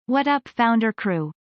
What up, founder crew?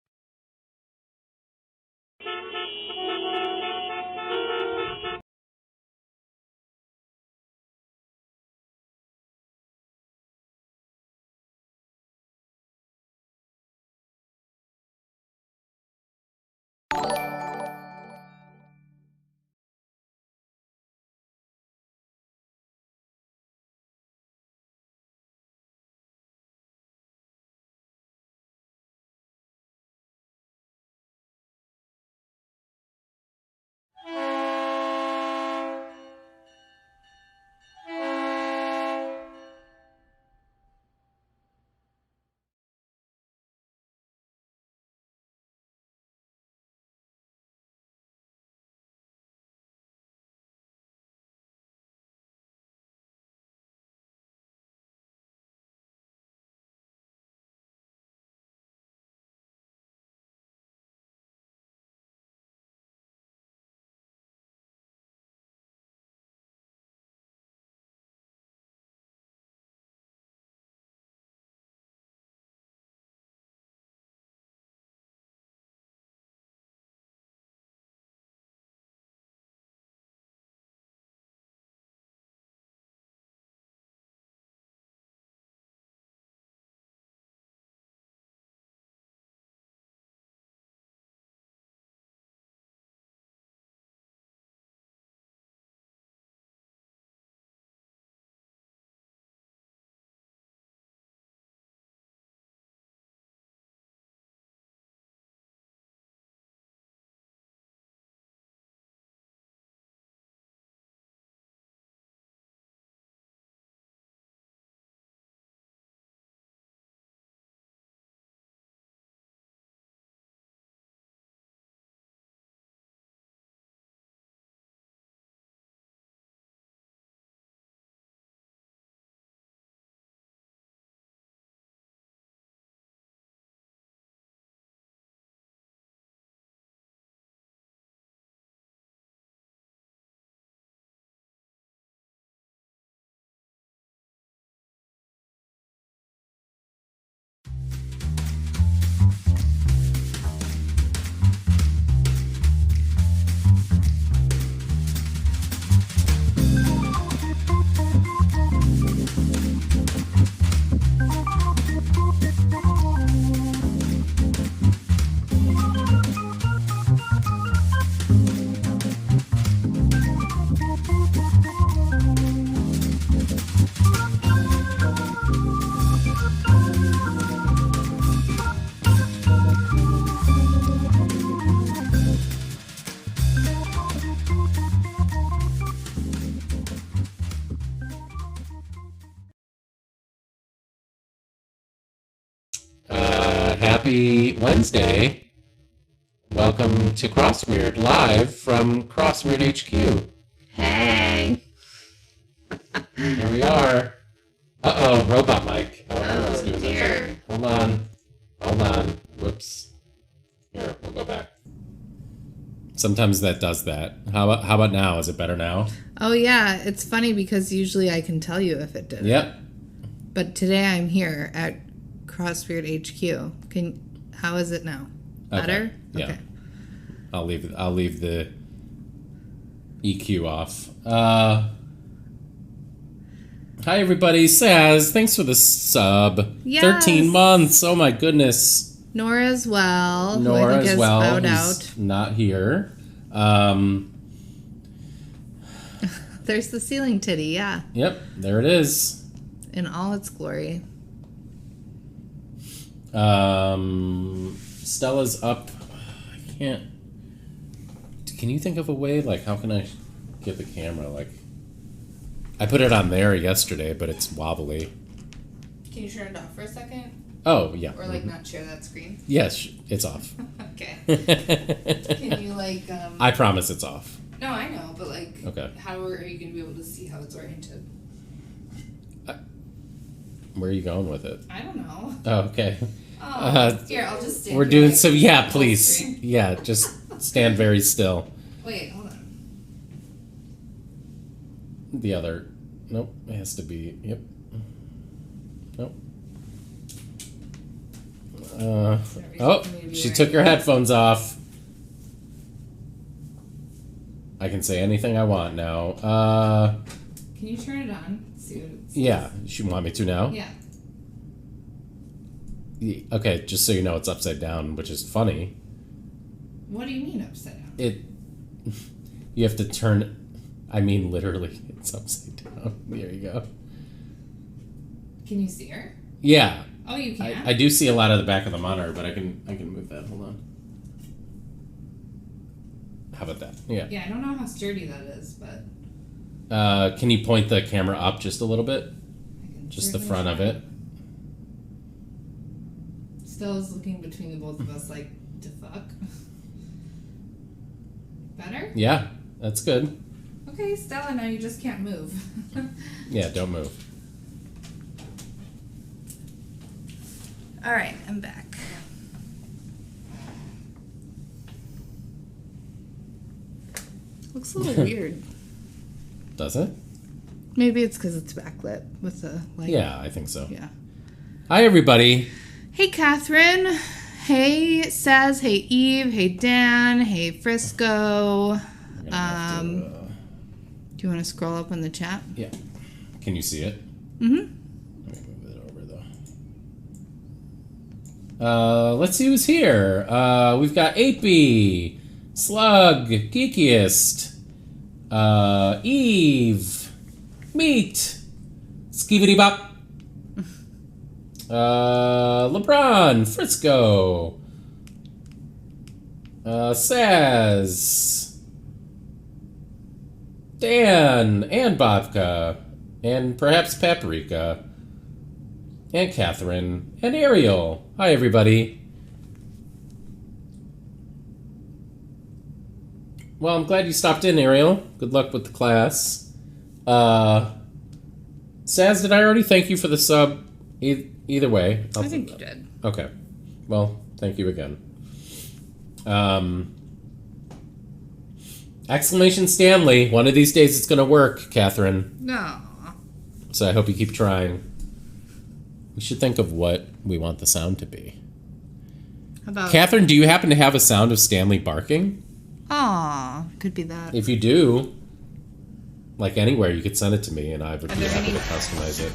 Happy Wednesday. Welcome to Crossweird, live from Crossweird HQ. Hey! Here we are. Uh-oh, robot mic. Oh, dear. Hold on. Whoops. Here, we'll go back. Sometimes that does that. How about now? Is it better now? Oh, yeah. It's funny because usually I can tell you if it did. Yep. But today I'm here at Crossweird HQ. How is it now? Better? Yeah. Okay. I'll leave the EQ off. Hi everybody, Saz. Thanks for the sub. Yes. 13 months. Oh my goodness. Nora as well. Nora who I think as well. Bowed Who's out. not here. There's the ceiling titty, yeah. Yep, there it is. In all its glory. Stella's up. I can't. Can you think of a way? Like, how can I get the camera? Like, I put it on there yesterday, but it's wobbly. Can you turn it off for a second? Oh, yeah. Or, not share that screen? Yes, it's off. Okay. Can you, I promise it's off. No, I know, but, Okay. how are you going to be able to see how it's oriented? Where are you going with it? I don't know. Oh, okay. Here, I'll just stand We're here doing like some. Yeah, full please. screen. Yeah, just stand very still. Wait, hold on. The other. Nope. It has to be. Yep. Nope. Oh, she took her headphones off. I can say anything I want now. Can you turn it on? See what it says? Yeah, you want me to now? Yeah. Okay, just so you know, it's upside down, which is funny. What do you mean upside down? You have to turn. I mean, literally, it's upside down. There you go. Can you see her? Yeah. Oh, you can? I do see a lot of the back of the monitor, but I can move that. Hold on. How about that? Yeah. Yeah, I don't know how sturdy that is, but... Can you point the camera up just a little bit? I can Just the certainly front of try. it? Still is looking between the both of us like, to fuck. Better? Yeah, that's good. Okay, Stella, now you just can't move. Yeah, don't move. All right, I'm back. Looks a little weird. Does it? Maybe it's because it's backlit with the light. Yeah, I think so. Yeah. Hi, everybody. Hey, Catherine. Hey, Saz. Hey, Eve. Hey, Dan. Hey, Frisco. We're gonna have to, Do you want to scroll up on the chat? yeah. Can you see it? Mm-hmm. Let me move it over, though. Let's see who's here. We've got Apey, Slug, Geekiest, Eve, Meat, Skivity Bop, LeBron, Frisco, Saz, Dan, and Bobka, and perhaps Paprika, and Catherine, and Ariel. Hi, everybody. Well, I'm glad you stopped in, Ariel. Good luck with the class. Saz, did I already thank you for the sub? Either way. I think you did. Okay. Well, thank you again. Exclamation Stanley. One of these days it's going to work, Catherine. No. So I hope you keep trying. We should think of what we want the sound to be. How about... Catherine, do you happen to have a sound of Stanley barking? Aw, could be that. If you do, like anywhere, you could send it to me and I would Are be there happy any- to customize it.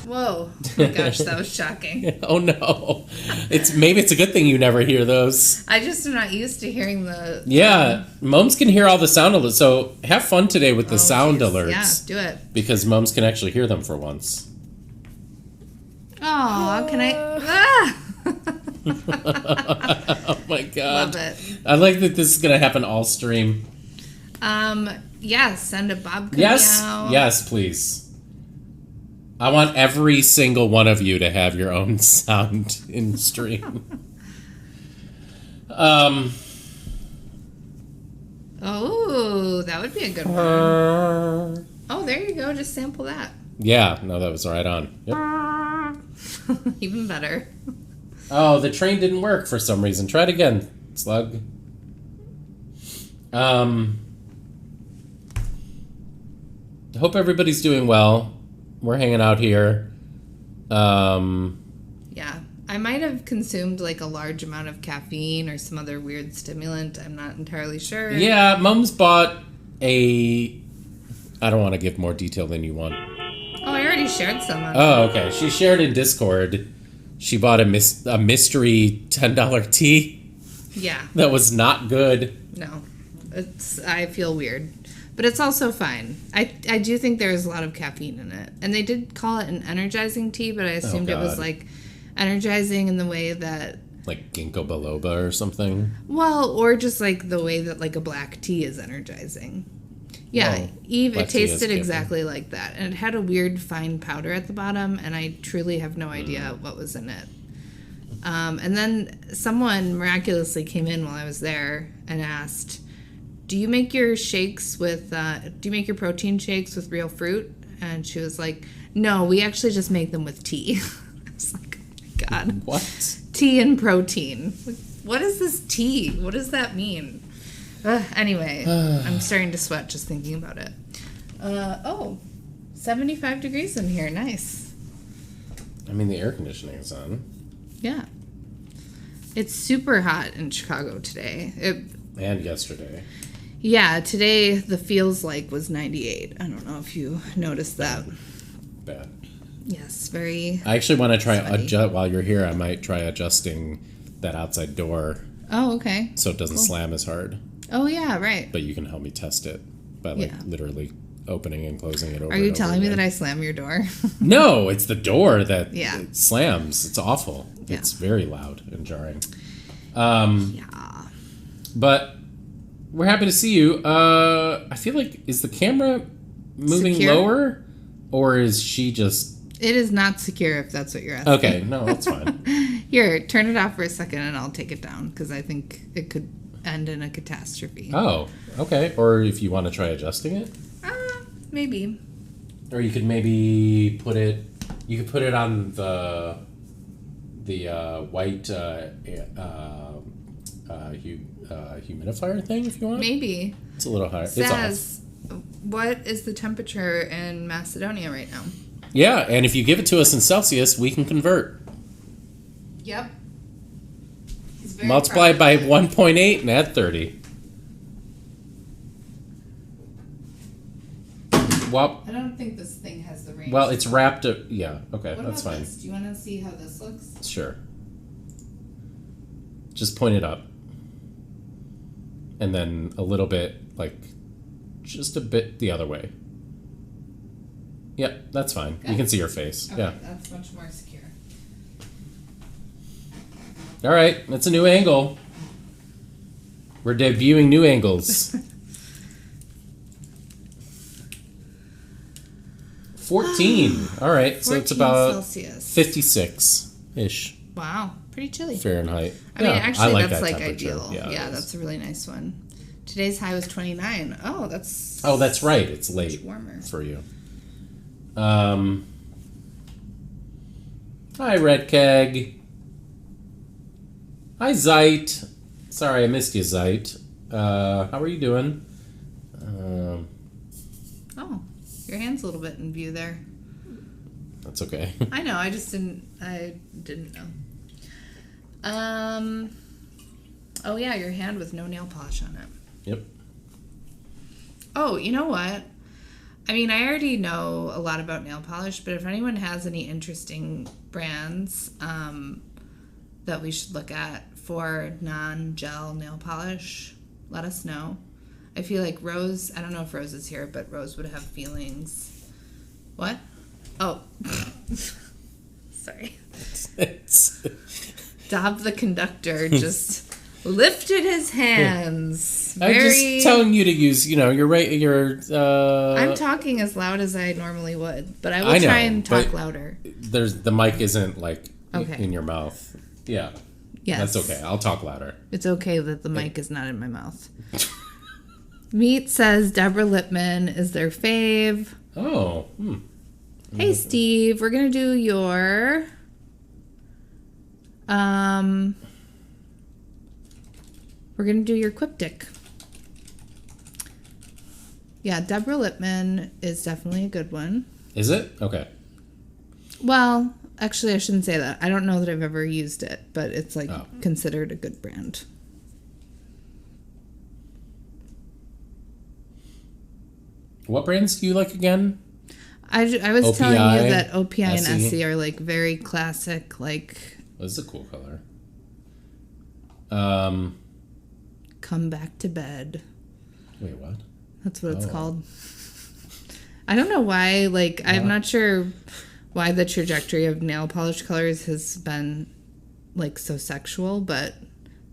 Whoa. Oh my gosh, that was shocking. Oh no. Maybe it's a good thing you never hear those. I just am not used to hearing the... Yeah, Mums can hear all the sound alerts, so have fun today with the sound geez. alerts. Yeah, do it. Because Mums can actually hear them for once. Aw, can I... Ah! Oh my god. Love it. I like that this is going to happen all stream. Yeah, send a Bob Yes, meow. yes, please. I want every single one of you to have your own sound in stream. Oh, that would be a good one. Oh, there you go. Just sample that. Yeah, no, that was right on. Yep. Even better. Oh, the train didn't work for some reason. Try it again, Slug. Hope everybody's doing well. We're hanging out here. Yeah. I might have consumed like a large amount of caffeine or some other weird stimulant. I'm not entirely sure. Yeah, Mom's bought a... I don't want to give more detail than you want. Oh, I already shared some. Oh, okay. She shared in Discord. She bought a mystery $10 tea Yeah. that was not good. No. I feel weird. But it's also fine. I do think there's a lot of caffeine in it. And they did call it an energizing tea, but I assumed it was God. like energizing in the way that... Like ginkgo biloba or something. Well, or just like the way that like a black tea is energizing. Yeah, Oh, Eve, black it tea is tasted good. exactly like that. And it had a weird fine powder at the bottom, and I truly have no idea what was in it. And then someone miraculously came in while I was there and asked, do you make your shakes with, do you make your protein shakes with real fruit? And she was like, no, we actually just make them with tea. I was like, oh my God. What? Tea and protein. What is this tea? What does that mean? Anyway, I'm starting to sweat just thinking about it. 75 degrees in here. Nice. I mean, the air conditioning is on. Yeah. It's super hot in Chicago today. And yesterday. Yeah, today the feels like was 98. I don't know if you noticed that. Bad. Yes, very. I actually want to try sweaty. while you're here. I might try adjusting that outside door Oh, okay. so it doesn't Cool. slam as hard. Oh, yeah, right. But you can help me test it by like Yeah. literally opening and closing it over. Are you and over telling me again. that I slam your door? No, it's the door that Yeah. it slams. It's awful. Yeah. It's very loud and jarring. Yeah. But we're happy to see you. I feel like, is the camera moving Secure? lower, or is she just It is not secure if that's what you're asking. okay? No, that's fine. Here, turn it off for a second and I'll take it down because I think it could end in a catastrophe. Oh, okay. Or if you want to try adjusting it, Maybe. or you could maybe put it. You could put it on the white humidifier thing if you want. Maybe. It's a little higher. It's Says, what is the temperature in Macedonia right now? off. Yeah, and if you give it to us in Celsius, we can convert. Yep. Multiply by 1.8 and add 30. Well, I don't think this thing has the range. it's wrapped up. Yeah, okay, What that's about fine. this? Do you want to see how this looks? Sure. Just point it up. And then a little bit, like, just a bit the other way. Yep, that's fine. You Good. can see your face. Okay, Yeah. that's much more secure. All right, that's a new angle. We're debuting new angles. 14. All right, so it's 14 about Celsius. 56-ish Wow, pretty chilly. Fahrenheit. I mean, actually, like that's that like temperature. ideal. it Yeah, is. that's a really nice one. Today's high was 29. Oh, that's. Oh, that's right. It's late much warmer. for you. Hi, Red Keg. Hi, Zeit. Sorry, I missed you, Zeit. How are you doing? Oh, your hand's a little bit in view there. That's okay. I know. I just didn't. I didn't know. Oh yeah, your hand with no nail polish on it. Yep. Oh, you know what? I mean, I already know a lot about nail polish, but if anyone has any interesting brands that we should look at for non-gel nail polish, let us know. I feel like Rose, I don't know if Rose is here, but Rose would have feelings. What? Oh. Sorry. Dob the conductor just lifted his hands. I'm just telling you to use, your right, I'm talking as loud as I normally would, but I will I know, try and talk but louder. the mic isn't like Okay. in your mouth. Yeah. Yes. That's okay. I'll talk louder. It's okay that the mic is not in my mouth. Meat says Deborah Lippman is their fave. Oh. Hey, Steve, we're going to do your... We're going to do your Quiptic. Yeah, Deborah Lippman is definitely a good one. Is it? Okay. Well, actually, I shouldn't say that. I don't know that I've ever used it, but it's like Oh. considered a good brand. What brands do you like again? I was OPI, telling you that OPI and SE. SE are like very classic, like This is a cool color. come back to bed. Wait, what? That's what it's Oh. called. I don't know why, like, I'm not sure why the trajectory of nail polish colors has been, like, so sexual, but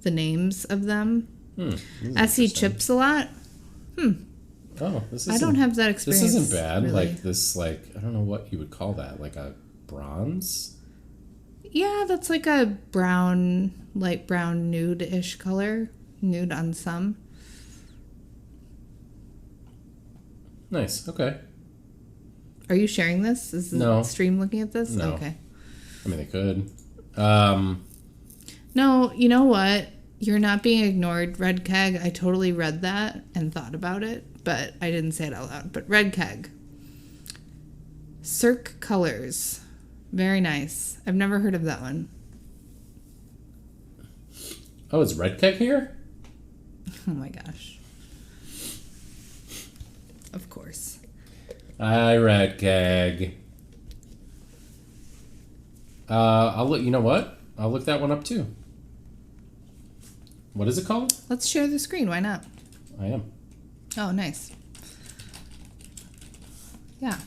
the names of them. This is SE interesting. chips a lot. Oh, this isn't, I don't have that This experience. isn't bad. really. Like this, I don't know what you would call that. Like a bronze. Yeah, that's like a brown, light brown nude-ish color. Nude on some. Nice. Okay. Are you sharing this? Is the No. stream looking at this? No. Okay. I mean, they could. No, you know what? You're not being ignored, Red Keg. I totally read that and thought about it, but I didn't say it out loud. But Red Keg. Cirque Colors. Very nice. I've never heard of that one. Oh, is Red Keg here? Oh my gosh. Of course. Hi, Red Keg. I'll look. You know what? I'll look that one up too. What is it called? Let's share the screen. Why not? I am. Oh, nice. Yeah.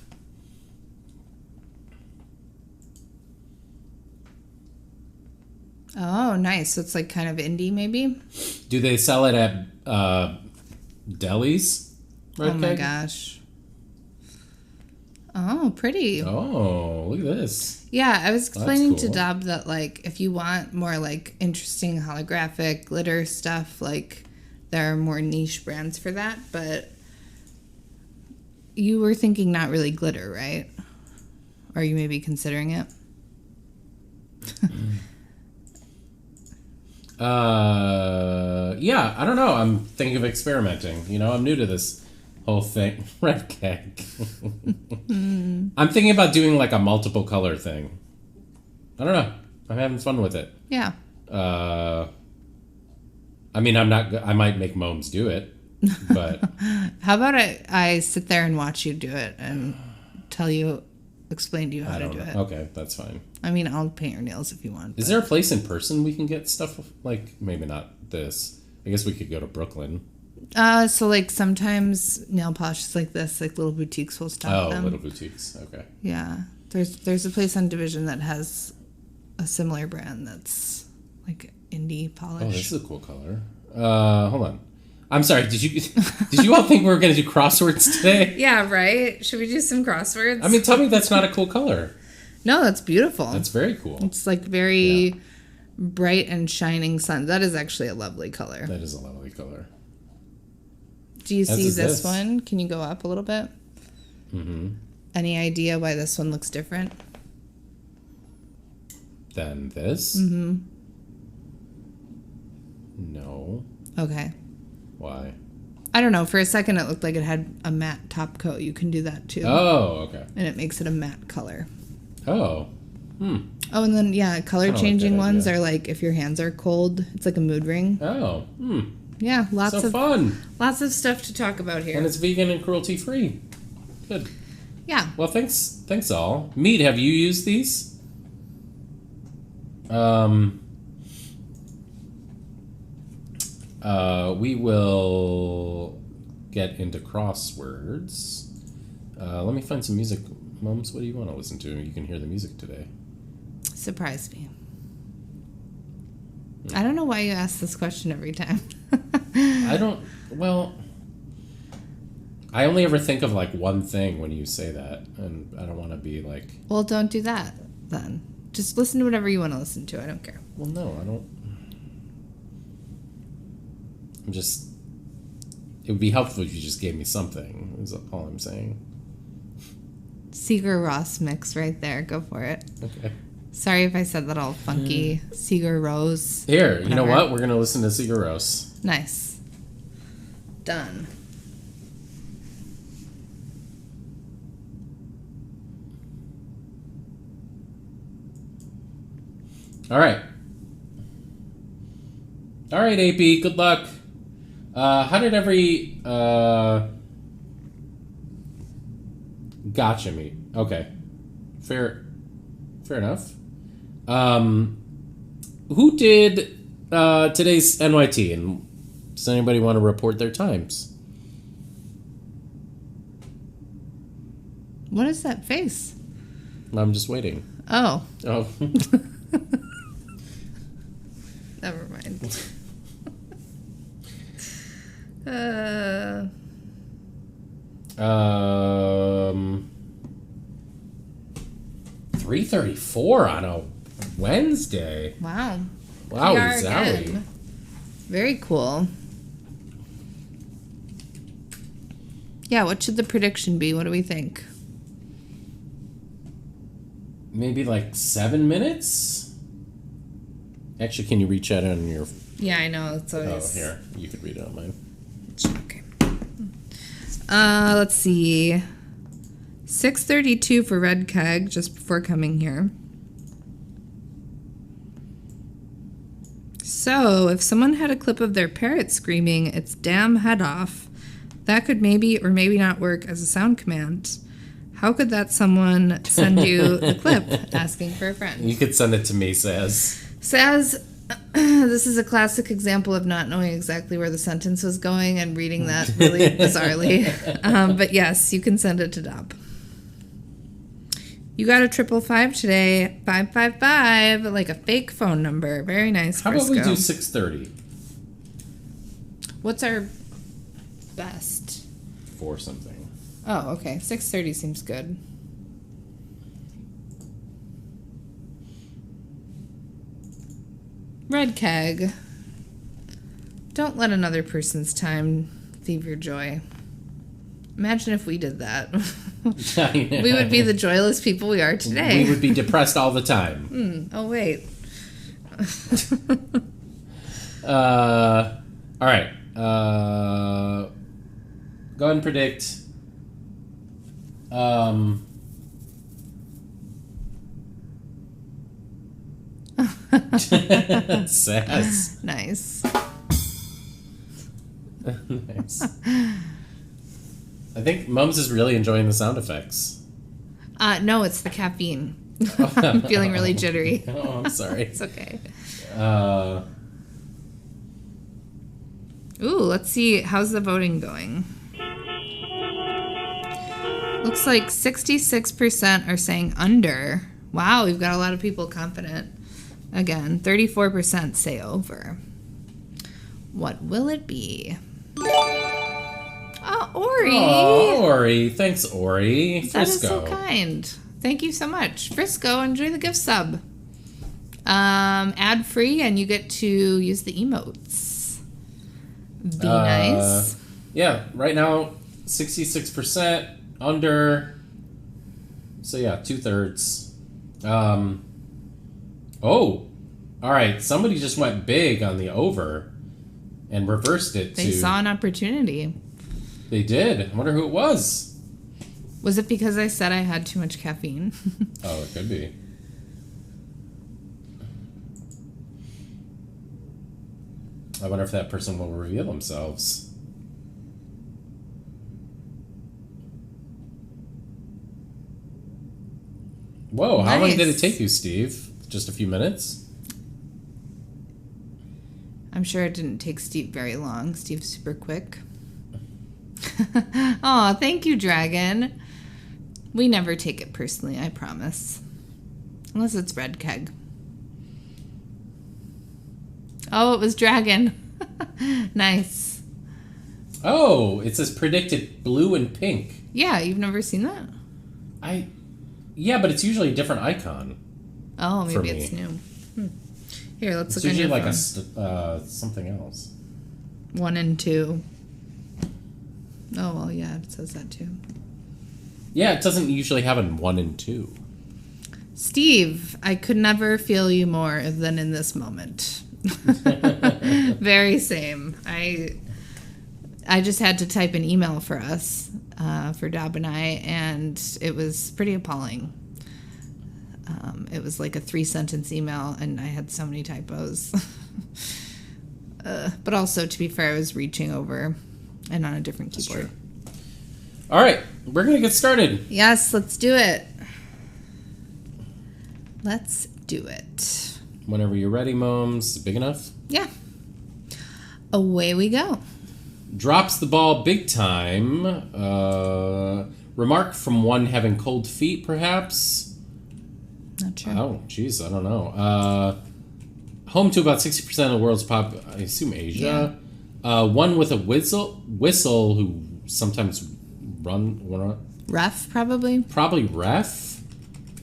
Oh, nice. So it's like kind of indie, maybe? Do they sell it at delis? Red Oh my Keg? gosh. Oh, pretty. Oh, look at this. Yeah, I was That's explaining to cool. Dob that, like, if you want more, like, interesting holographic glitter stuff, like, there are more niche brands for that, but you were thinking not really glitter, right? Or you may be considering it? Yeah, I don't know. I'm thinking of experimenting. You know, I'm new to this whole thing. Red Keg. I'm thinking about doing like a multiple color thing. I don't know. I'm having fun with it. Yeah. I mean, I might make Moms do it, but How about I sit there and watch you do it and explain to you how I to don't do know. it. Okay, that's fine. I mean, I'll paint your nails if you want. Is there a place in person we can get stuff like maybe not this? I guess we could go to Brooklyn. So like sometimes nail polishes like this, like little boutiques will stock Oh, them. little boutiques. Okay. Yeah. There's a place on Division that has a similar brand that's like indie polish. Oh, this is a cool color. Hold on. I'm sorry. Did you all think we were going to do crosswords today? Yeah, right? Should we do some crosswords? I mean, tell me that's not a cool color. No, that's beautiful. That's very cool. It's like very bright and shining sun. That is actually a lovely color. That is a lovely color. Do you As see is this this. one? Can you go up a little bit? Mm-hmm. Any idea why this one looks different? Then this? Mm-hmm. No. Okay. Why? I don't know. For a second, it looked like it had a matte top coat. You can do that too. Oh, okay. And it makes it a matte color. Oh. Oh, and then, color Kinda like changing that ones idea. are like if your hands are cold, it's like a mood ring. Oh. Yeah, lots So of fun. lots of stuff to talk about here. And it's vegan and cruelty free. Good. Yeah. Well, thanks all. Mead, have you used these? We will get into crosswords. Let me find some music. Mums, what do you want to listen to? You can hear the music today. Surprised me. I don't know why you ask this question every time. I only ever think of like one thing when you say that, and I don't want to be like... Well, don't do that then. Just listen to whatever you want to listen to. I don't care. Well, no, I don't... It would be helpful if you just gave me something, is all I'm saying. Seeger Ross mix right there. Go for it. Okay. Sorry if I said that all funky. Seeger Rose. Here, you know Whatever. what? We're going to listen to Sigur Rós. Nice. Done. All right. All right, AP, good luck. How did every... Gotcha meet. Okay. Fair enough. Who did today's NYT, and does anybody want to report their times? What is that face? I'm just waiting. Oh, Oh. never mind. 3:34 on a Wednesday. Wow. Wow, PR Zowie. again. Very cool. Yeah, what should the prediction be? What do we think? Maybe like 7 minutes? Actually, can you reach out on your... Yeah, I know. It's Oh, always... here. You could read it on mine. Okay. Let's see. 6:32 for Red Keg just before coming here. So, if someone had a clip of their parrot screaming its damn head off, that could maybe or maybe not work as a sound command. How could that someone send you the clip asking for a friend? You could send it to me, Saz. Saz, this is a classic example of not knowing exactly where the sentence was going and reading that really bizarrely. But yes, you can send it to Dop. You got a 555 today, 555, like a fake phone number. Very nice, How Frisco. about we do 6:30? What's our best? 4 something. Oh, okay. 6:30 seems good. Red keg. Don't let another person's time thieve your joy. Imagine if we did that. We would be the joyless people we are today. We would be depressed all the time. Oh, wait. All right. Go ahead and predict. Sass. Nice. Nice. I think Mums is really enjoying the sound effects. No, it's the caffeine. I'm feeling really jittery. Oh, I'm sorry. It's okay. Ooh, let's see. How's the voting going? Looks like 66% are saying under. Wow, we've got a lot of people confident. Again, 34% say over. What will it be? Oh, Ori. Oh, Ori. Thanks, Ori. Frisco. That is so kind. Thank you so much. Frisco, enjoy the gift sub. Ad free, and you get to use the emotes. Be nice. Yeah, right now, 66% under. So, yeah, 2/3. Oh, all right. Somebody just went big on the over and reversed it They saw an opportunity. They did. I wonder who it was. Was it because I said I had too much caffeine? Oh, it could be. I wonder if that person will reveal themselves. Whoa, how long did it take you, Steve? Just a few minutes? I'm sure it didn't take Steve very long. Steve's super quick. Aw, thank you, Dragon. We never take it personally, I promise. Unless it's Red Keg. Oh, it was Dragon. Nice. Oh, it says predicted blue and pink. Yeah, you've never seen that? Yeah, but it's usually a different icon. Oh, for maybe me. it's new. Here, let's It's look on usually your like phone. something else. 1 and 2. Oh, well, yeah, it says that too. Yeah, it doesn't usually have a 1 and 2. Steve, I could never feel you more than in this moment. Very same. I just had to type an email for us, for Dab and I, and it was pretty appalling. It was like a 3-sentence email, and I had so many typos. But also, to be fair, I was reaching over and on a different keyboard. That's true. All right, we're going to get started. Yes, let's do it. Let's do it. Whenever you're ready, Moms. Big enough? Yeah. Away we go. Drops the ball big time. Remark from one having cold feet, perhaps. Not sure. Oh, jeez, I don't know. Home to about 60% of the world's pop, I assume Asia. Yeah. One with a whistle who sometimes run. Ref, probably. Probably ref.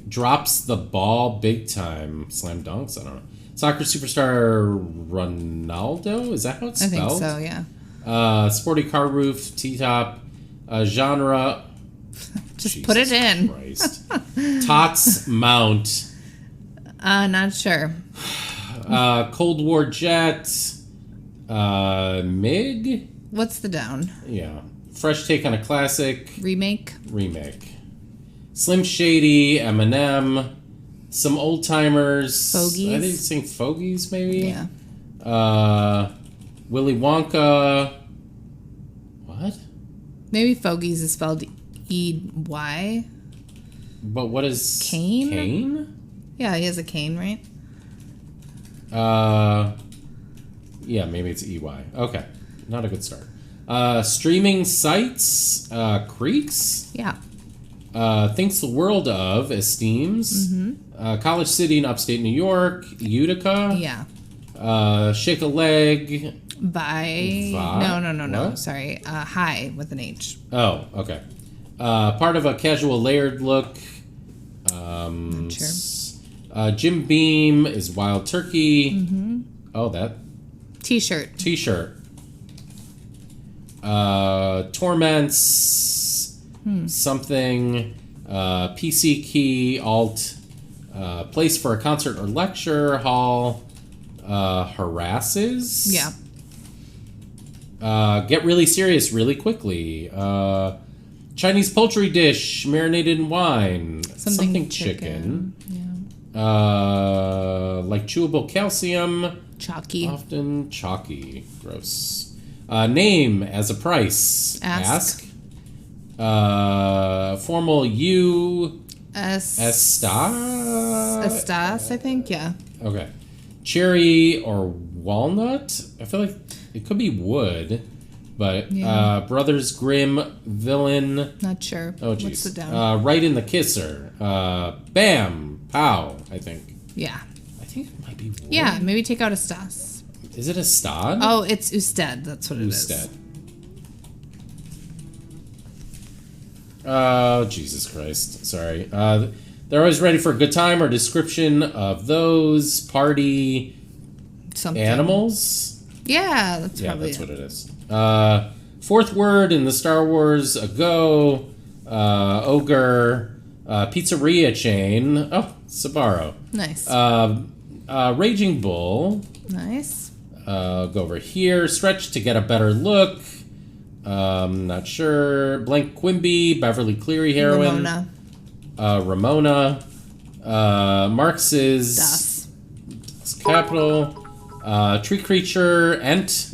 Drops the ball big time. Slam dunks, I don't know. Soccer superstar Ronaldo? Is that how it's spelled? I think so, yeah. Sporty car roof, T-top. Genre... Just Jesus put it in. Christ. Tots Mount. Not sure. Cold War jet. MiG? What's the down? Yeah. Fresh take on a classic. Remake. Slim Shady, Eminem. Some old timers. Fogies. I think saying fogies, maybe? Yeah. Willy Wonka. What? Maybe Fogies is spelled E-Y. But what is Cane? Cane? Yeah, he has a cane, right? Yeah, maybe it's EY. Okay, not a good start. Streaming sites, Creeks. Yeah. Thinks the world of, esteems. College City in upstate New York, Utica. Yeah. Shake a leg. No. What? Sorry. High with an H. Oh, okay. Part of a casual layered look. Not sure. Jim Beam is Wild Turkey. Oh, that T-shirt. T-shirt. Torments. Something. PC key. Alt. Place for a concert or lecture. Hall. Harasses. Yeah. Get really serious really quickly. Chinese poultry dish marinated in wine. Something chicken. Yeah. Like chewable calcium. Chalky. Often chalky. Gross. Name as a price. Ask. Formal U. Estas, I think. Yeah. Okay. Cherry or walnut? I feel like it could be wood. But Brothers Grimm, villain. Not sure. Oh, What's jeez. the down? Right in the kisser. Bam. Pow, I think. Yeah. I think it might be wood. Yeah, maybe take out Estas. Is it a stod? Oh, it's Usted. That's what it is. Usted. Oh, Jesus Christ. Sorry. They're always ready for a good time or description of those party Something. animals. Yeah, that's probably what it is. Fourth word in the Star Wars ogre, pizzeria chain. Oh, Sbarro. Nice. Raging Bull. Nice. Go over here. Stretch to get a better look. Not sure. Blank Quimby. Beverly Cleary heroine. Ramona. Marx's. Das. Capital. Tree creature. Ent.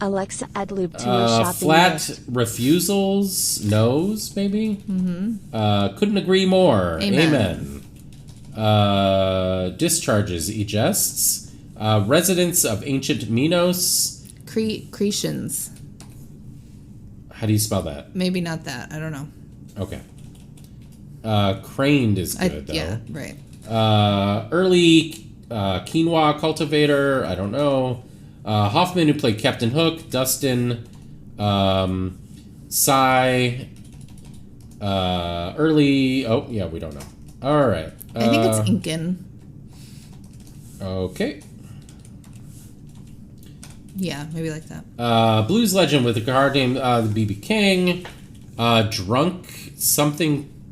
Alexa, add loop to your shopping Flat list. refusals. No's, maybe? Couldn't agree more. Amen. Discharges. Egests. Residents of ancient Minos. Cretians. How do you spell that? Maybe not that. I don't know. Okay. Craned is good, though. Yeah, right. Early quinoa cultivator. I don't know. Hoffman, who played Captain Hook. Dustin. Cy. Early. Oh, yeah, we don't know. All right. I think it's Incan. Okay. Yeah, maybe like that. Blues legend with a guitar named the B.B. King.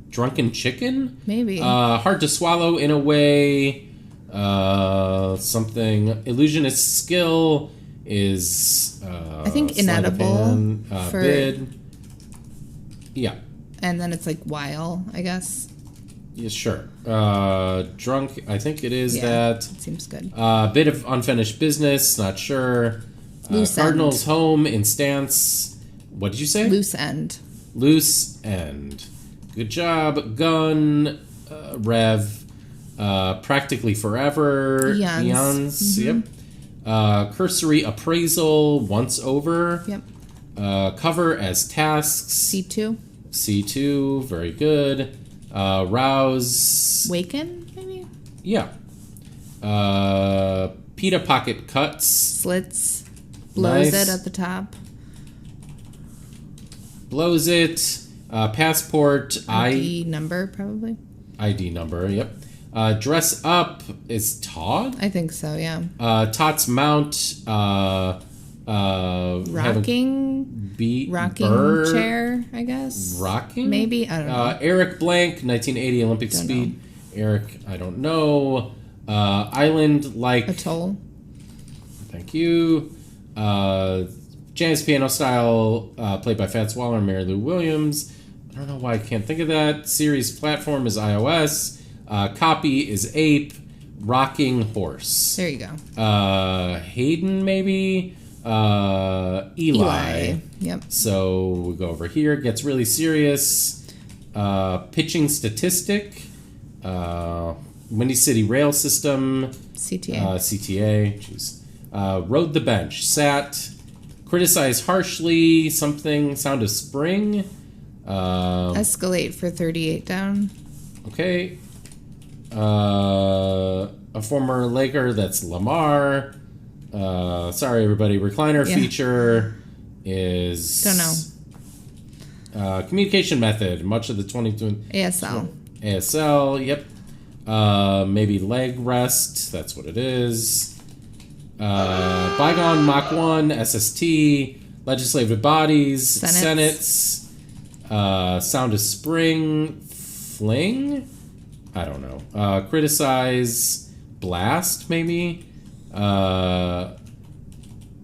Drunken chicken? Maybe. Hard to swallow in a way. Something. Illusionist skill is. I think sleight of inedible. hand, For, bid. Yeah. And then it's like while, I guess. Yeah, sure. Drunk, I think it is Yeah, that. it seems good. Bit of unfinished business, not sure. Loose Cardinals end. home in stance. What did you say? Loose end. Loose end. Good job. Gun. Rev. Practically forever. Eons. Yep. Cursory appraisal once over. Yep. Cover as tasks. C2. C2. Very good. Rouse. Waken, maybe? Yeah. Pita pocket cuts. Slits. Blows Nice. it at the top. Blows it. Passport. ID number, probably. ID number, yep. Dress up is Todd? I think so, yeah. Tots mount. Rocking Burr. chair, I guess. Rocking? Maybe? I don't know. Eric Blank, 1980 Olympic Don't speed. Eric, I don't know. Island like. Atoll. Thank you. Jazz piano style, played by Fats Waller and Mary Lou Williams. I don't know why I can't think of that. Series platform is iOS. Copy is Ape. Rocking horse. There you go. Hayden, maybe. Eli. Yep. So we go over here. Gets really serious. Pitching statistic. Windy City Rail System. CTA. CTA. Jeez. Rode the bench. Sat. Criticize harshly. Something. Sound of spring. Escalate for 38 down. Okay. A former Laker, that's Lamar. Sorry, everybody. Recliner feature is... Don't know. Communication method. Much of the 2020... ASL. ASL, yep. Maybe leg rest. That's what it is. Bygone Mach 1, SST. Legislative bodies. Senates. Sound of spring. Fling? I don't know. Criticize, blast, maybe.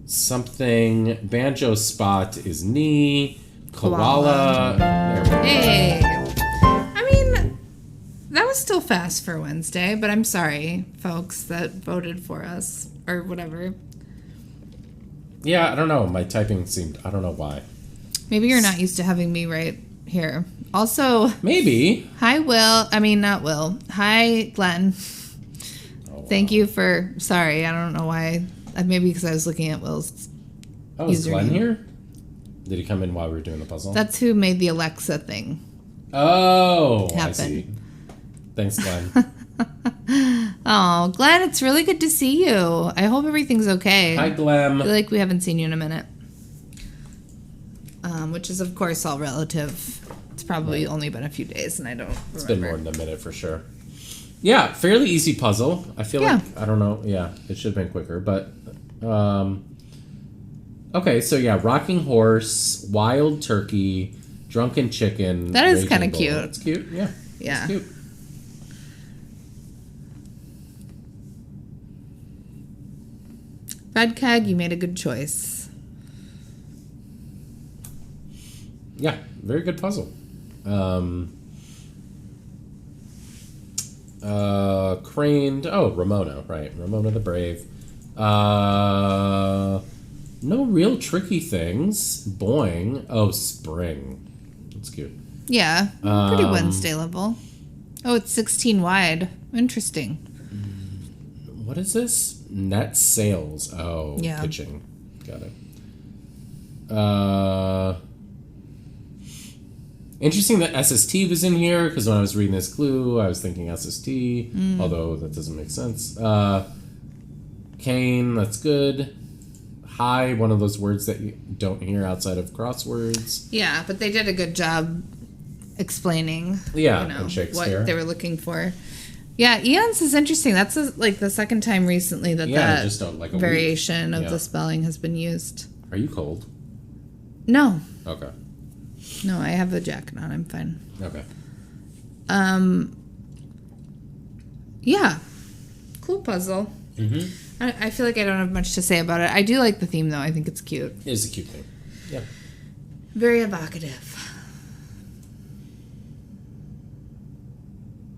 Something. Banjo spot is knee. Koala. There we go. Hey. I mean, that was still fast for Wednesday, but I'm sorry, folks, that voted for us or whatever. Yeah, I don't know. My typing seemed... I don't know why. Maybe you're not used to having me right here. Also... Maybe. Hi, Will. I mean, not Will. Hi, Glenn. Oh, wow. Thank you for... Sorry, I don't know why. Maybe because I was looking at Will's Oh, is Glenn username. here? Did he come in while we were doing the puzzle? That's who made the Alexa thing. Oh, I happen. see. Thanks, Glenn. Oh, Glenn, it's really good to see you. I hope everything's okay. Hi, Glenn. I feel like we haven't seen you in a minute. Which is, of course, all relative. It's probably only been a few days, and I don't remember. It's been more than a minute for sure. Yeah, fairly easy puzzle. I feel like, I don't know, yeah, it should have been quicker, but... okay, so yeah, rocking horse, wild turkey, drunken chicken. That is raging kinda bull. cute. It's cute, yeah. Yeah. It's cute. Red Keg, you made a good choice. Yeah, very good puzzle. Craned. Oh, Ramona, right. Ramona the Brave. No real tricky things. Boing. Oh, spring. That's cute. Yeah, pretty Wednesday level. Oh, it's 16 wide. Interesting. What is this? Net sales. Oh, Yeah. pitching. Got it. Interesting that SST was in here, because when I was reading this clue, I was thinking SST, although that doesn't make sense. Kane, that's good. Hi, one of those words that you don't hear outside of crosswords. Yeah, but they did a good job explaining Yeah, and Shakespeare. what they were looking for. Yeah, Eons is interesting. That's like the second time recently that that just like a variation week. of the spelling has been used. Are you cold? No. Okay. No, I have a jacket on. I'm fine. Okay. Yeah. Cool puzzle. Mm-hmm. I feel like I don't have much to say about it. I do like the theme, though. I think it's cute. It is a cute thing. Yeah. Very evocative.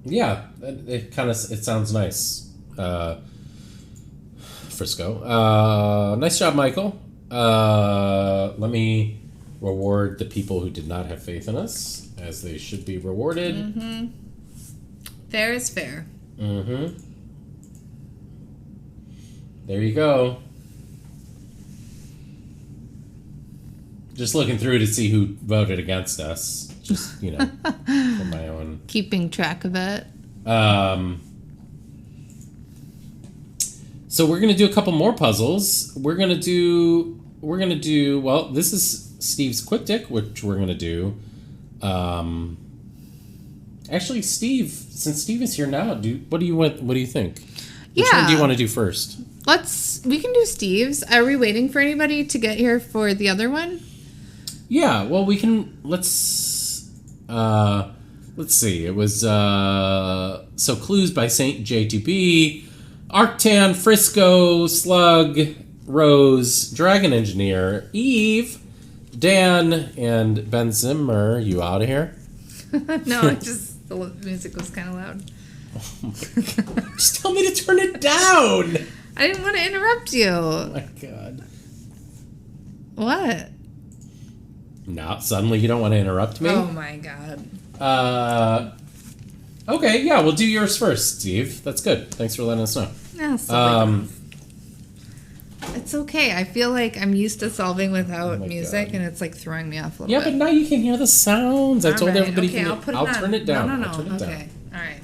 Yeah, it kind of sounds nice. Frisco. Nice job, Michael. Let me reward the people who did not have faith in us, as they should be rewarded. Mm-hmm. Fair is fair. Mm-hmm. There you go. Just looking through to see who voted against us. Just, for my own... Keeping track of it. So we're going to do a couple more puzzles. We're going to do... Well, this is Steve's Quiptic, which we're going to do. Actually, Steve, since Steve is here now, what do you think? Which one do you want to do first? We can do Steve's. Are we waiting for anybody to get here for the other one? Yeah, well, we can, let's see. It was, so Clues by St. J2B, Arctan, Frisco, Slug, Rose, Dragon Engineer, Eve, Dan, and Ben Zimmer. You out of here? No, the music was kind of loud. Just tell me to turn it down. I didn't want to interrupt you. Oh my god. What? Now suddenly you don't want to interrupt me? Oh my god. Okay, yeah, we'll do yours first, Steve. That's good. Thanks for letting us know. Yeah, so it's okay. I feel like I'm used to solving without music, and it's like throwing me off a little yeah, bit. but now you can hear the sounds. I told Alright, everybody. Okay, I'll turn it down. No. I'll turn it Okay. All right.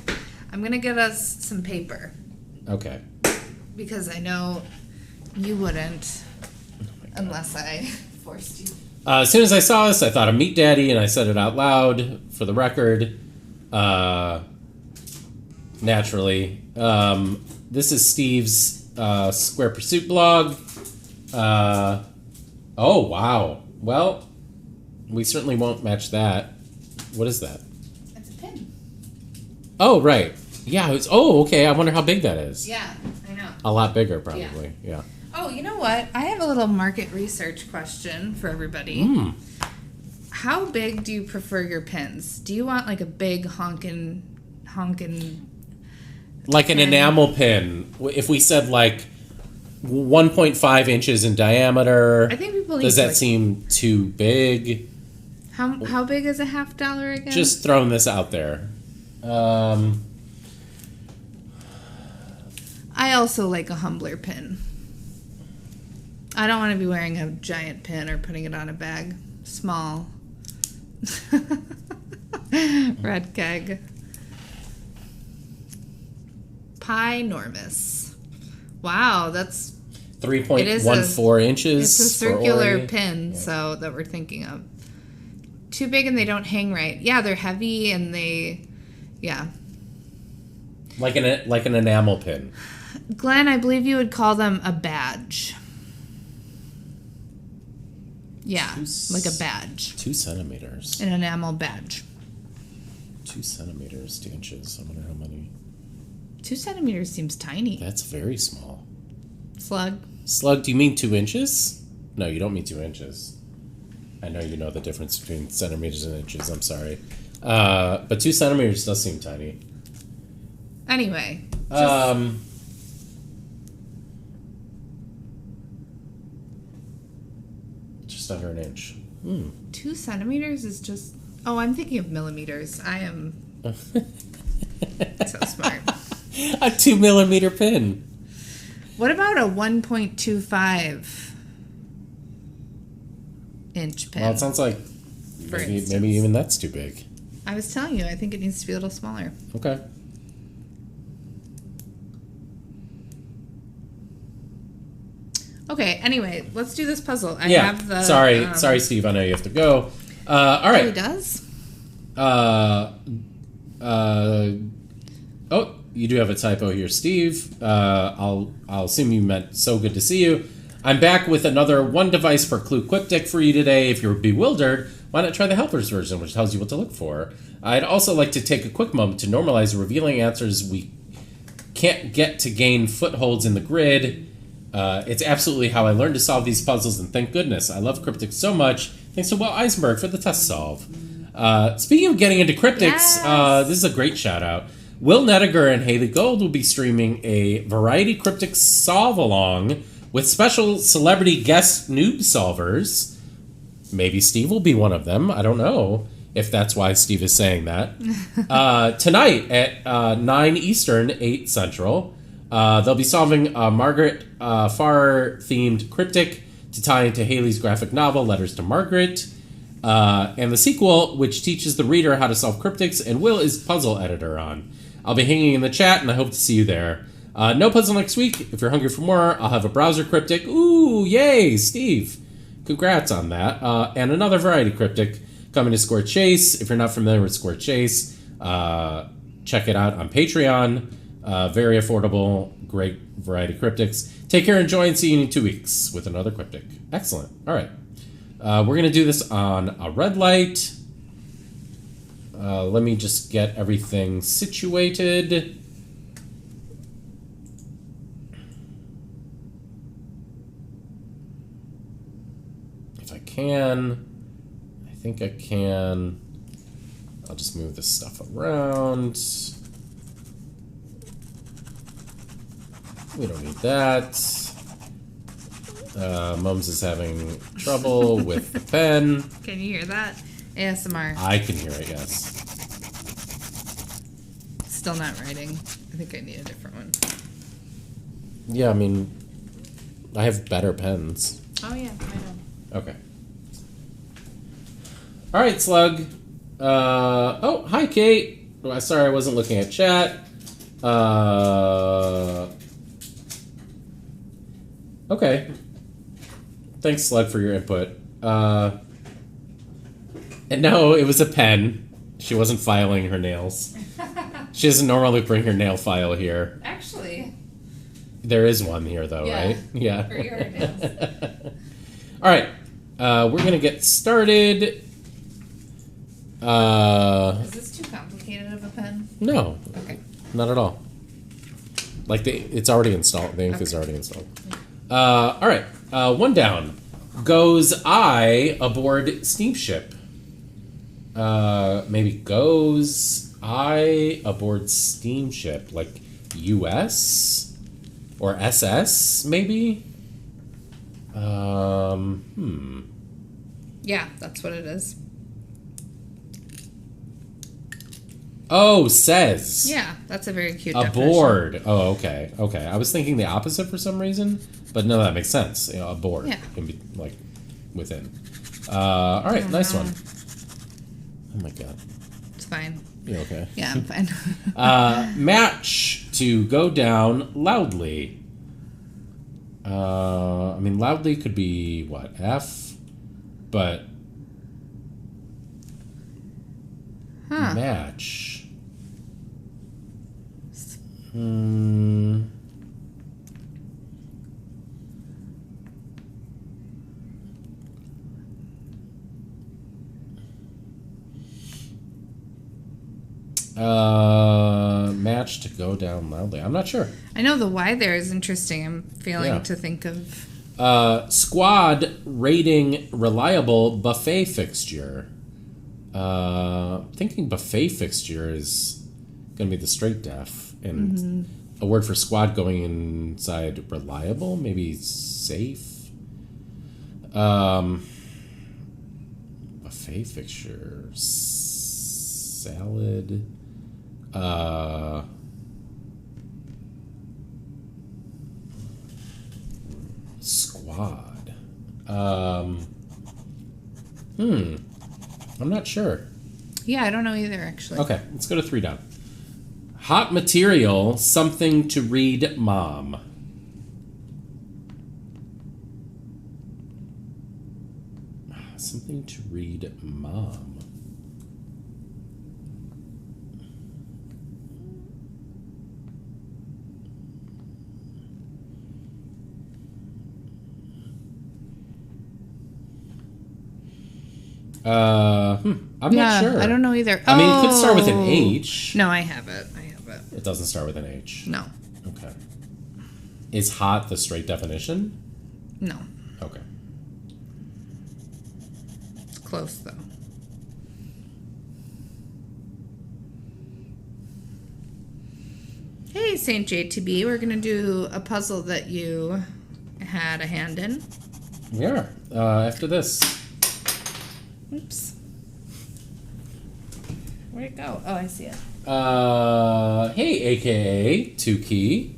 I'm gonna get us some paper down. Okay. because I know you wouldn't unless I forced you. As soon as I saw this, I thought of Meat Daddy, and I said it out loud for the record. Naturally. This is Steve's Square Pursuit blog. Oh, wow. Well, we certainly won't match that. What is that? It's a pin. Oh, right. Yeah. Okay. I wonder how big that is. Yeah, I know. A lot bigger, probably. Yeah. Oh, you know what? I have a little market research question for everybody. How big do you prefer your pins? Do you want like a big honkin'? Like an enamel pin. If we said like 1.5 inches in diameter, I think people need does to, that like, seem too big? How big is a $50 again? Just throwing this out there. I also like a humbler pin. I don't want to be wearing a giant pin or putting it on a bag. Small. Red keg. Pie-normous. Wow, that's 3.14 inches. it's a for circular Ori. pin, so that we're thinking of. Too big and they don't hang right. Yeah, they're heavy and yeah. Like an enamel pin. Glenn, I believe you would call them a badge. Yeah, like a badge. 2 centimeters. An enamel badge. 2 centimeters to inches. I wonder how many. 2 centimeters seems tiny. That's very small. Slug. Slug, do you mean 2 inches? No, you don't mean 2 inches. I know you know the difference between centimeters and inches. I'm sorry. But 2 centimeters does seem tiny. Anyway. Just under an inch. 2 centimeters is just... Oh, I'm thinking of millimeters. I am so smart. A 2 millimeter pin. What about a 1.25 inch pin? Well, it sounds like maybe even that's too big. I was telling you, I think it needs to be a little smaller. Okay. Okay, anyway, let's do this puzzle. I Yeah. have the... Sorry, Steve. I know you have to go. All right. He does? Oh, you do have a typo here, Steve. I'll assume you meant so good to see you. I'm back with another one device per clue Quiptic for you today. If you're bewildered, why not try the helpers version, which tells you what to look for. I'd also like to take a quick moment to normalize revealing answers we can't get to gain footholds in the grid. It's absolutely how I learned to solve these puzzles, and thank goodness. I love Quiptic so much. Thanks to Will Eisenberg for the test solve. Speaking of getting into cryptics, this is a great shout out. Will Nediger and Haley Gold will be streaming a variety cryptic solve along with special celebrity guest noob solvers. Maybe Steve will be one of them. I don't know if that's why Steve is saying that. Tonight at 9 Eastern, 8 Central, they'll be solving a Margaret Farr-themed cryptic to tie into Haley's graphic novel, Letters to Margaret, and the sequel, which teaches the reader how to solve cryptics, and Will is puzzle editor on. I'll be hanging in the chat, and I hope to see you there. No puzzle next week. If you're hungry for more, I'll have a browser cryptic. Ooh, yay, Steve. Congrats on that. And another variety cryptic coming to Square Chase. If you're not familiar with Square Chase, check it out on Patreon. Very affordable, great variety cryptics. Take care, enjoy, and see you in 2 weeks with another cryptic. Excellent. All right. We're going to do this on a red light. Let me just get everything situated. If I can. I think I can. I'll just move this stuff around. We don't need that. Mums is having trouble with the pen. Can you hear that? ASMR. I can hear it, yes. Still not writing. I think I need a different one. Yeah, I mean, I have better pens. Oh, yeah, I know. Okay. All right, Slug. Oh, hi, Kate. Oh, sorry, I wasn't looking at chat. Okay. Thanks, Slug, for your input. And no, it was a pen. She wasn't filing her nails. She doesn't normally bring her nail file here. Actually. There is one here, though, Yeah, right? Yeah. for your nails. All right. We're going to get started. Is this too complicated of a pen? No, Okay. not at all. Like, it's already installed. The ink is already installed. All right. One down. Goes I aboard steamship? Maybe goes I aboard steamship? Like U.S.? Or SS, maybe? Yeah, that's what it is. Oh, says. Yeah, that's a very cute definition. Aboard. Oh, okay. Okay. I was thinking the opposite for some reason, but no, that makes sense. You know, aboard can be like within. All right, nice one. Oh my god. It's fine. You okay? Yeah, I'm fine. Match to go down loudly. I mean, loudly could be what, F, but match. Match to go down loudly. I'm not sure. I know the Y there is interesting. I'm failing to think of. Squad rating reliable buffet fixture. Thinking buffet fixture is going to be the straight def, and a word for squad going inside reliable, maybe safe. Buffet fixture, salad. Squad. I'm not sure. Yeah, I don't know either, actually. Okay, let's go to 3 down. Hot material, something to read, Mom. Something to read, Mom. I'm not sure. I don't know either. I mean, it could start with an H. No, I have it. It doesn't start with an H. No. Okay. Is hot the straight definition? No. Okay. It's close, though. Hey, St. JTB, we're going to do a puzzle that you had a hand in. We are. After this. Oops. Where'd it go? Oh, I see it. Hey, AKA 2Key.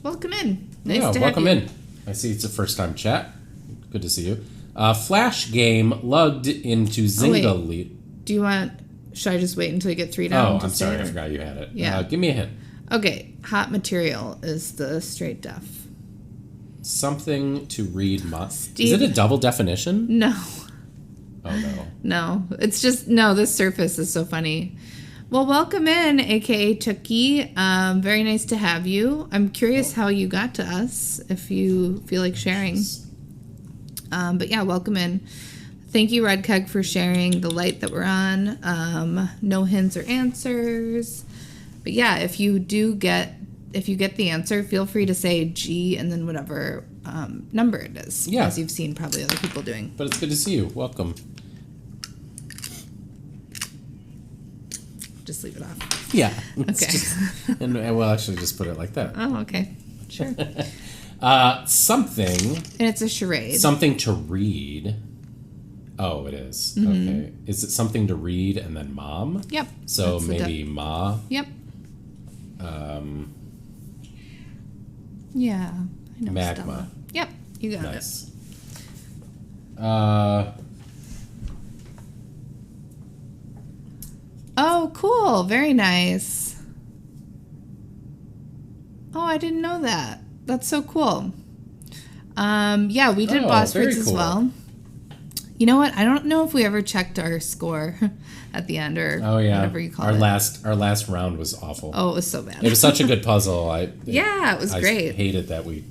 Welcome in. Nice to have welcome you. in. I see it's a first time chat. Good to see you. Flash game lugged into Zynga. Do you want... Should I just wait until you get 3 down? Oh, I'm sorry. I forgot you had it. Yeah. Give me a hint. Okay. Hot material is the straight def. Something to read. Steve. Is it a double definition? No. Oh, no. No. It's just... No, this surface is so funny. Well, welcome in, aka Tookie. Very nice to have you. I'm curious how you got to us, if you feel like sharing. But yeah, welcome in. Thank you, Red Keg, for sharing the light that we're on. No hints or answers. But yeah, if you get the answer, feel free to say G and then whatever number it is. Yeah. As you've seen probably other people doing. But it's good to see you. Welcome. Just leave it off. Yeah. It's Okay. and we'll actually just put it like that. Oh, okay. Sure. Something. And it's a charade. Something to read. Oh, it is. Okay. Is it something to read and then mom? Yep. So That's the maybe ma. Yep. Yeah. I know Magma. Stella. Yep. You got it. Nice. Oh, cool. Very nice. Oh, I didn't know that. That's so cool. Yeah, we did boss very fights as cool. well. You know what? I don't know if we ever checked our score at the end or whatever you call our it. our last round was awful. Oh, it was so bad. It was such a good puzzle. Yeah, it was I great. hated that we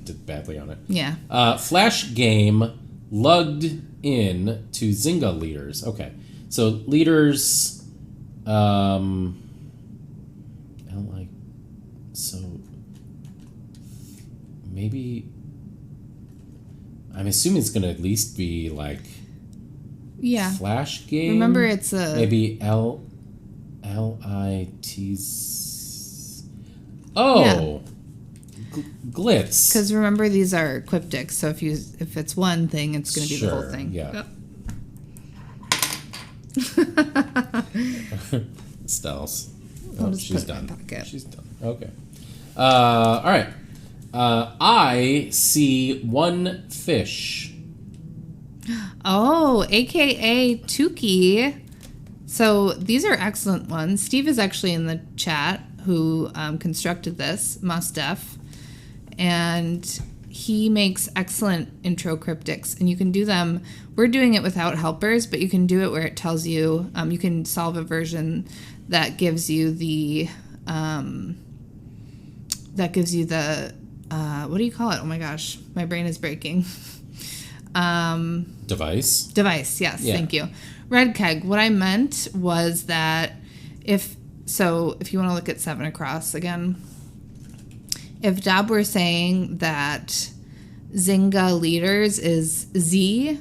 did badly on it. Yeah. Flash game lugged in to Zynga leaders. Okay, so leaders, so maybe I'm assuming it's gonna at least be like Yeah. Flash game. Remember, it's a maybe Oh, glitz. because remember these are Quiptic, so if it's one thing, it's going to be the whole Sure, thing. yeah. Stells. I'll just she's put it in done. my pocket. She's done. Okay. All right. I see one fish. Oh, aka Tukey. So these are excellent ones. Steve is actually in the chat who constructed this, Mustef, and he makes excellent intro cryptics, and you can do them. We're doing it without helpers, but you can do it where it tells you you can solve a version that gives you the what do you call it? Oh my gosh, my brain is breaking. Device. Yes, Yeah. thank you. Red Keg, what I meant was that if you want to look at 7 across again, if Dab were saying that Zynga leaders is Z,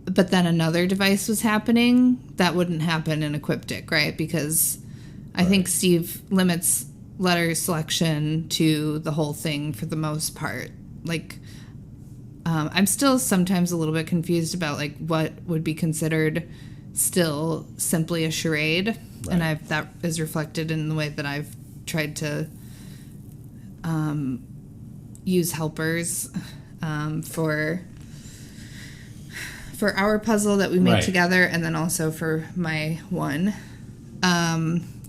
but then another device was happening, that wouldn't happen in a Quiptic, right? Because I think Steve limits letter selection to the whole thing for the most part. Like, I'm still sometimes a little bit confused about like what would be considered still simply a charade, and that is reflected in the way that I've tried to use helpers for our puzzle that we made together, and then also for my one.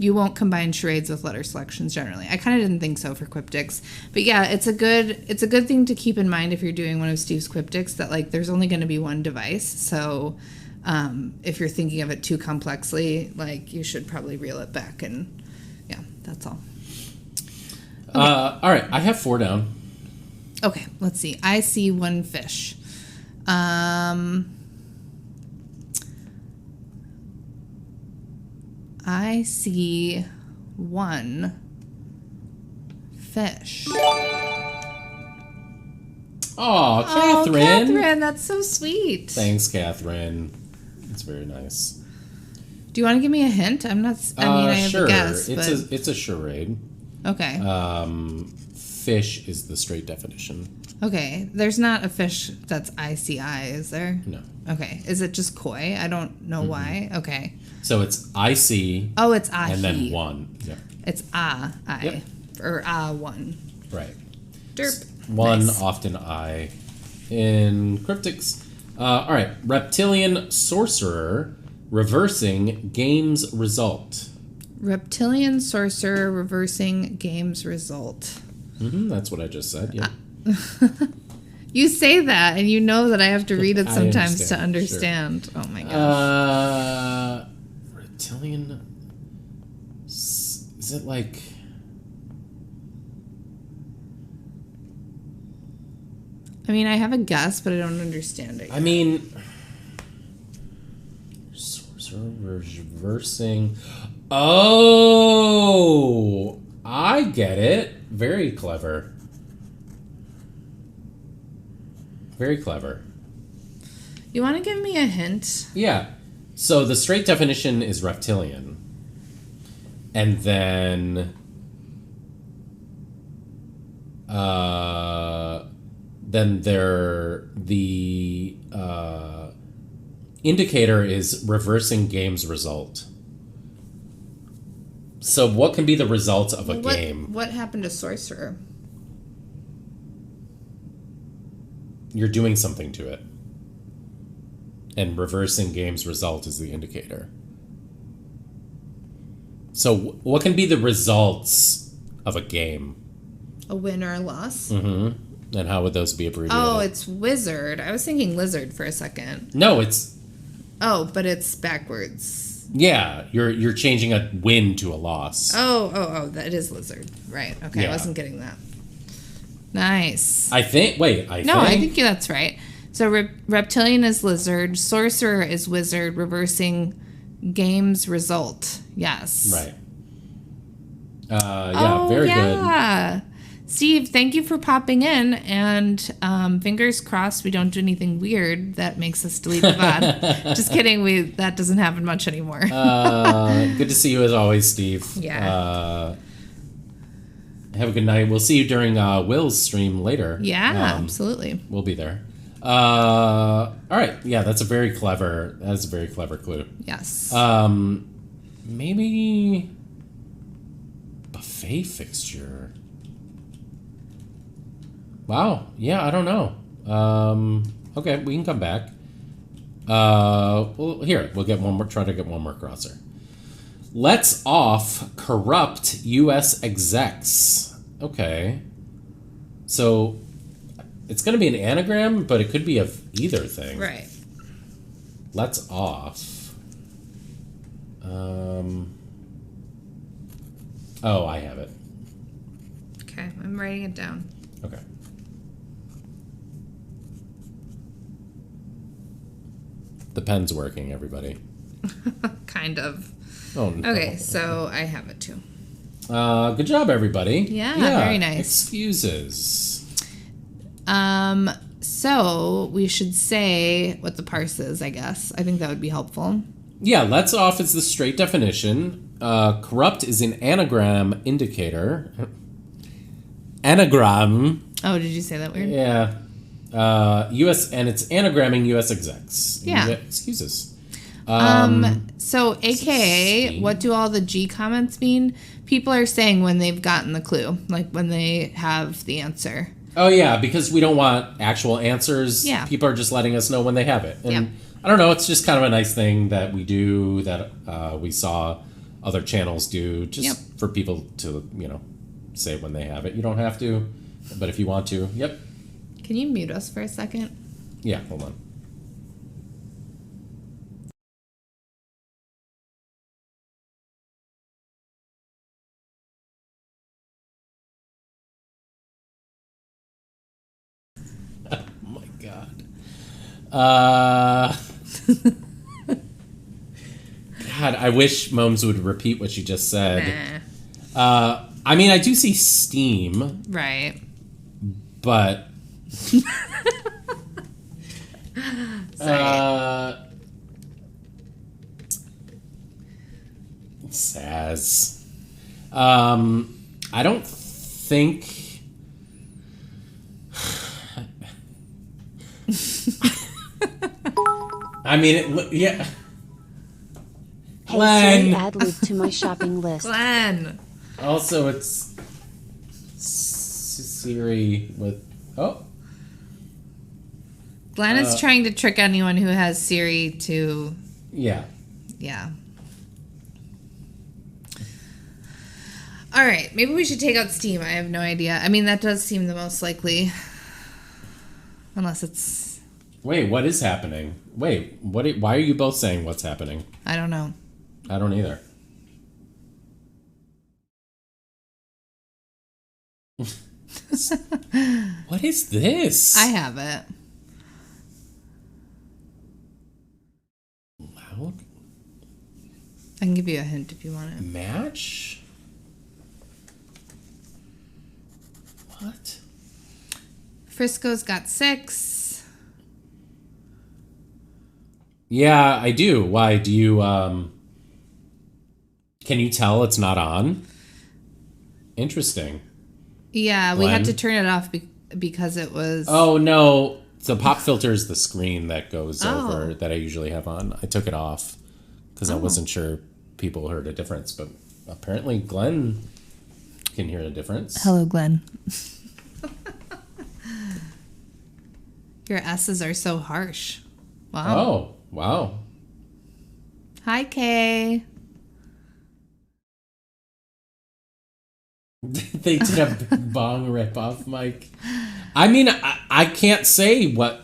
You won't combine charades with letter selections generally. I kind of didn't think so for Quiptics, but yeah, it's a good thing to keep in mind if you're doing one of Steve's Quiptics that like there's only going to be one device. So if you're thinking of it too complexly, like you should probably reel it back, and yeah, that's all. Okay. All right, I have 4 down. Okay, let's see. I see one fish. I see one fish. Oh, Oh, Catherine. Catherine, that's so sweet. Thanks, Catherine. It's very nice. Do you want to give me a hint? I have sure. a guess, but It's a charade. okay. Fish is the straight definition. Okay. There's not a fish that's ICI, is there? No. Okay. Is it just koi? I don't know why. Okay. So it's IC. Oh, it's ahi. And then 1. Yeah. It's I. Yep. Or one. Right. Derp. 1, Nice. often I. In cryptics. All right. Reptilian sorcerer reversing game's result. Reptilian sorcerer reversing game's result. That's what I just said. Yeah. You say that, and you know that I have to read it I sometimes to understand, understand. Oh my gosh. Reptilian. Is it like? I mean, I have a guess, but I don't understand it. I mean, sorcerer reversing. Oh, I get it. Very clever. Very clever. You want to give me a hint? Yeah. So the straight definition is reptilian. And then the indicator is reversing game's result. So what can be the result of a game? What happened to Sorcerer? You're doing something to it. And reversing game's result is the indicator. So what can be the results of a game? A win or a loss? Mm-hmm. And how would those be abbreviated? Oh, it's Wizard. I was thinking Lizard for a second. No, it's... Oh, but it's backwards. Yeah, you're changing a win to a loss. Oh, that is Lizard. Right. Okay, Yeah. I wasn't getting that. Nice. I think that's right. So Reptilian is Lizard. Sorcerer is Wizard. Reversing game's result. Yes. Right. Very good. Steve, thank you for popping in, and fingers crossed we don't do anything weird that makes us delete the VOD. Just kidding, that doesn't happen much anymore. Good to see you as always, Steve. Yeah. Have a good night. We'll see you during Will's stream later. Yeah, absolutely. We'll be there. All right. Yeah, that's a very clever clue. Yes. Maybe buffet fixture. Wow. Yeah, I don't know. Okay, we can come back. We'll get one more. Try to get one more crosser. Let's off corrupt U.S. execs. Okay. So it's going to be an anagram, but it could be of either thing. Right. Let's off. Oh, I have it. Okay, I'm writing it down. Okay. The pen's working, everybody. Kind of. Oh, no. Okay, so I have it too. Good job, everybody. Yeah, very nice. Excuses. So we should say what the parse is, I guess. I think that would be helpful. Yeah, let's off is the straight definition. Corrupt is an anagram indicator. Anagram. Oh, did you say that weird? Yeah. U.S. and it's anagramming U.S. execs. Yeah. You get excuses. So AKA, what do all the G comments mean? People are saying when they've gotten the clue, like when they have the answer. Oh, yeah, because we don't want actual answers. Yeah. People are just letting us know when they have it. And Yep. I don't know, it's just kind of a nice thing that we do, that we saw other channels do, just for people to, say when they have it. You don't have to, but if you want to, yep. Can you mute us for a second? Yeah, hold on. Oh my God. God, I wish Momes would repeat what she just said. Nah. I mean, I do see Steam, Right. but Saz. I don't think. I mean, yeah. Hey Glenn. Siri, add lube to my shopping list. Glenn. Also, it's Siri with. Oh. Glenn is trying to trick anyone who has Siri to. Yeah. Yeah. All right. Maybe we should take out Steam. I have no idea. I mean, that does seem the most likely. Unless it's. Wait, what is happening? Wait, why are you both saying what's happening? I don't know. I don't either. What is this? I have it. Loud I can give you a hint if you want it. match? What? Frisco's got 6. Yeah, I do. Why do you Can you tell it's not on? Interesting. Yeah, we had Glenn? to turn it off because it was... Oh, no. The pop filter is the screen that goes Oh. over that I usually have on. I took it off because I wasn't sure people heard a difference, but apparently Glenn can hear a difference. Hello, Glenn. Your S's are so harsh. Wow. Oh, wow. Hi, Kay. They did a bong rip-off, Mike. I mean, I can't say what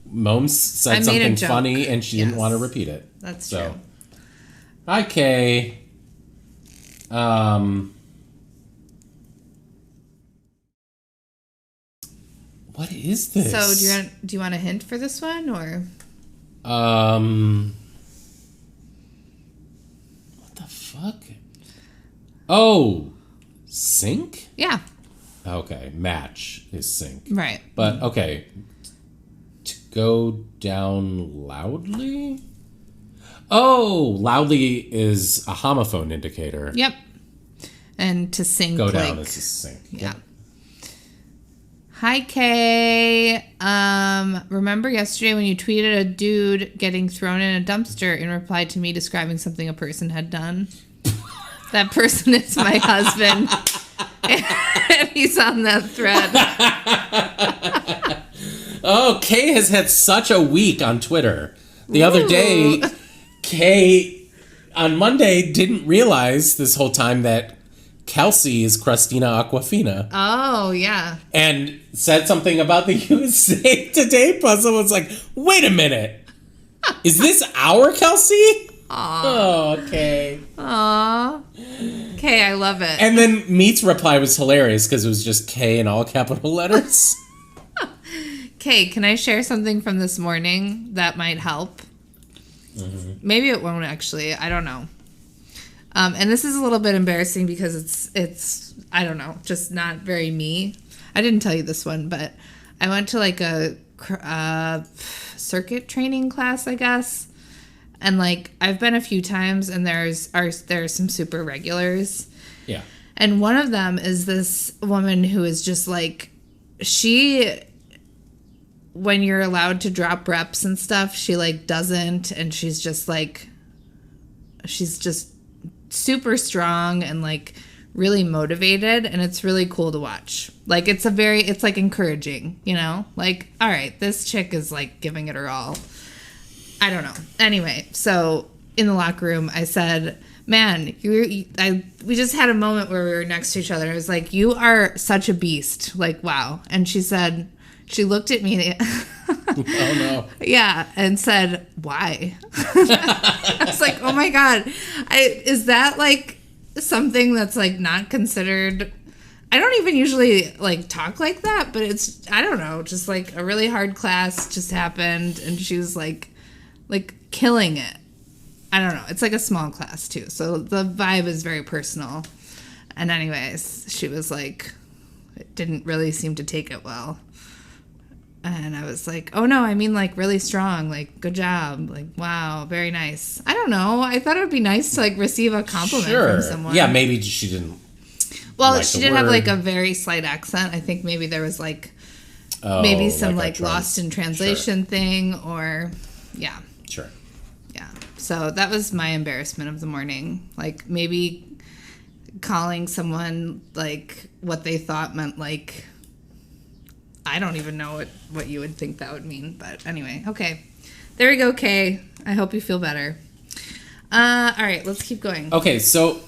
Moms said I made a something joke. funny and she didn't Yes. want to repeat it. That's So, true. hi, Kay. What is this? So do you want a hint for this one, or? What the fuck? Oh, sync? Yeah. Okay, match is sync. Right. But, okay. To go down loudly? Oh, loudly is a homophone indicator. Yep. And to sync. Go down like, is a sync. Yeah. Hi, Kay. Remember yesterday when you tweeted a dude getting thrown in a dumpster in reply to me describing something a person had done? That person is my husband. And he's on that thread. Oh, Kay has had such a week on Twitter. The other day, Kay, on Monday, didn't realize this whole time that Kelsey is Christina Aquafina. Oh, yeah. And said something about the USA Today puzzle. Was like, wait a minute. Is this our Kelsey? Aw. Oh, okay. Aw. Kay, I love it. And then Meet's reply was hilarious because it was just K in all capital letters. Kay, can I share something from this morning that might help? Mm-hmm. Maybe it won't actually. I don't know. And this is a little bit embarrassing because it's I don't know, just not very me. I didn't tell you this one, but I went to like a circuit training class, I guess. And like I've been a few times, and there's some super regulars. Yeah. And one of them is this woman who is just like, when you're allowed to drop reps and stuff, she like doesn't, and she's just super strong and like really motivated, and it's really cool to watch. Like it's like encouraging, like, all right, this chick is like giving it her all. I don't know. Anyway, so in the locker room, I said, man, we just had a moment where we were next to each other. I was like, you are such a beast. Like, wow. And she said, she looked at me. Oh, no. Yeah. And said, why? I was like, oh my God. Is that like something that's like not considered? I don't even usually like talk like that, but it's, I don't know, just like a really hard class just happened. And she was like killing it. I don't know. It's like a small class too. So the vibe is very personal. And anyways, she was like, it didn't really seem to take it well. And I was like, oh no, I mean like really strong. Like, good job. Like, wow, very nice. I don't know. I thought it would be nice to like receive a compliment from someone. Yeah, maybe she didn't. Well, like she the did have word. like a very slight accent. I think maybe there was like maybe some like lost in translation thing, or yeah. Sure. Yeah. So that was my embarrassment of the morning. Like maybe calling someone like what they thought meant like, I don't even know what you would think that would mean. But anyway, okay. There we go, Kay. I hope you feel better. All right, let's keep going. Okay, so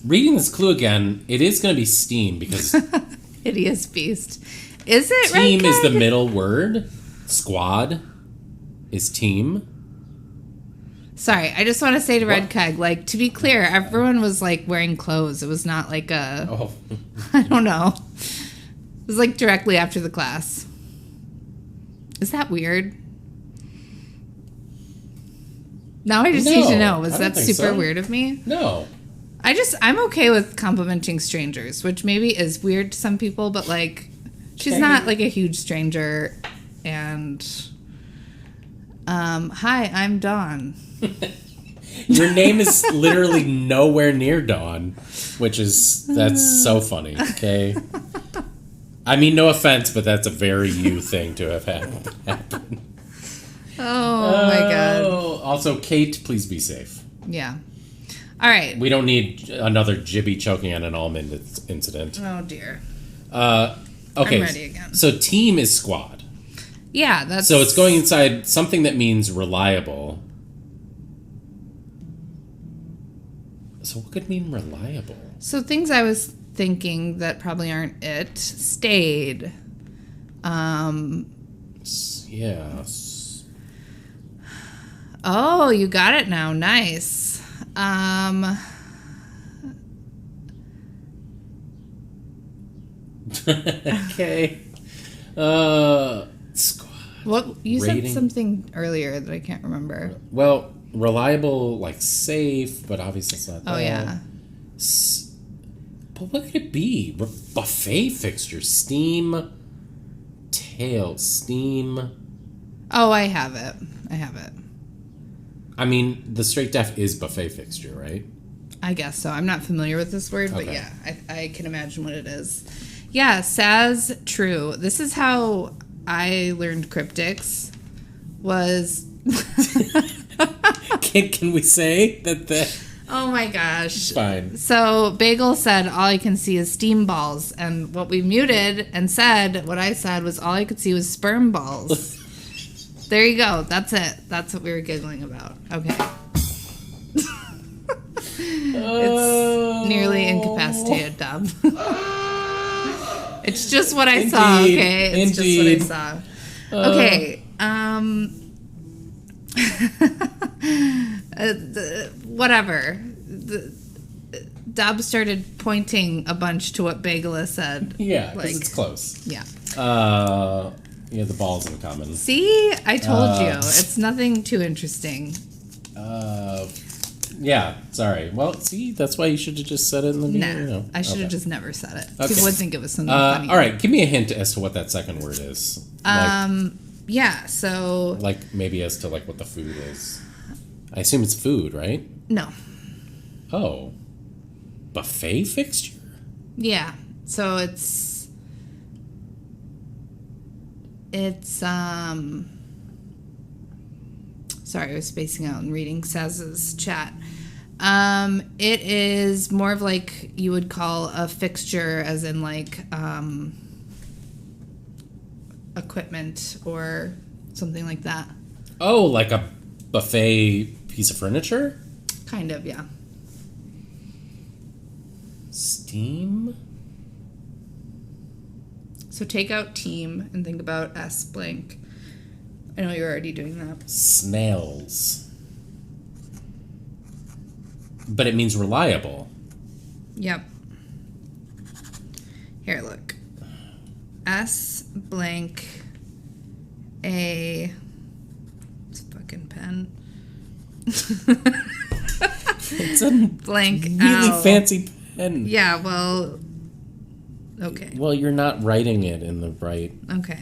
reading this clue again, it is going to be steam because Hideous beast. Is it team right, is the Craig? middle word. Squad is team. Sorry, I just want to say to Red What? Keg, like, to be clear, everyone was like wearing clothes. It was not like a, Oh, I don't know. It was like directly after the class. Is that weird? Now I just need to know. Was I don't that think super so. weird of me? no. I'm okay with complimenting strangers, which maybe is weird to some people, but like, she's Okay. not like a huge stranger, and Hi, I'm Dawn. Your name is literally nowhere near Dawn, that's so funny, okay? I mean, no offense, but that's a very you thing to have happened. Oh my god. Also, Kate, please be safe. Yeah. All right. We don't need another Jibby choking on an almond incident. Oh dear. Okay. I'm ready again. So team is squad. Yeah, that's... So it's going inside something that means reliable. So what could mean reliable? So things I was thinking that probably aren't it. Stayed. Yes. Oh, you got it now. Nice. Okay. Squad. What you Rating. said something earlier that I can't remember. Well, reliable, like safe, but obviously it's not. Oh yeah. But what could it be? Buffet fixture, steam, steam. Oh, I have it. I mean, the straight def is buffet fixture, right? I guess so. I'm not familiar with this word, but Okay. yeah, I can imagine what it is. Yeah, Saz, true. This is how I learned cryptics. Was Can we say that? oh my gosh. Fine. So Bagel said all I can see is steam balls, and what we muted and said, what I said was all I could see was sperm balls. There you go. That's it. That's what we were giggling about. Okay. It's nearly incapacitated, Dub. It's just what I saw, okay? It's just what I saw. Okay. Whatever. Dub started pointing a bunch to what Bagel said. Yeah, because it's close. Yeah. You have the balls in common. See? I told you. It's nothing too interesting. Yeah, sorry. Well, see, that's why you should have just said it in the beginning. Nah, I should have Okay. just never said it. Okay. People would think it was something funny. All right, give me a hint as to what that second word is. Yeah, so... Like maybe as to like what the food is. I assume it's food, right? No. Oh. Buffet fixture? Yeah, so it's sorry, I was spacing out and reading Saz's chat. It is more of like you would call a fixture, as in like equipment or something like that. Oh, like a buffet piece of furniture? Kind of, yeah. Steam? So take out team and think about S blank. I know you're already doing that. Snails. But it means reliable. Yep. Here, look. S blank A. It's a fucking pen. It's a Blank really owl. fancy pen. Yeah, well, okay. Well, you're not writing it in the right... Okay.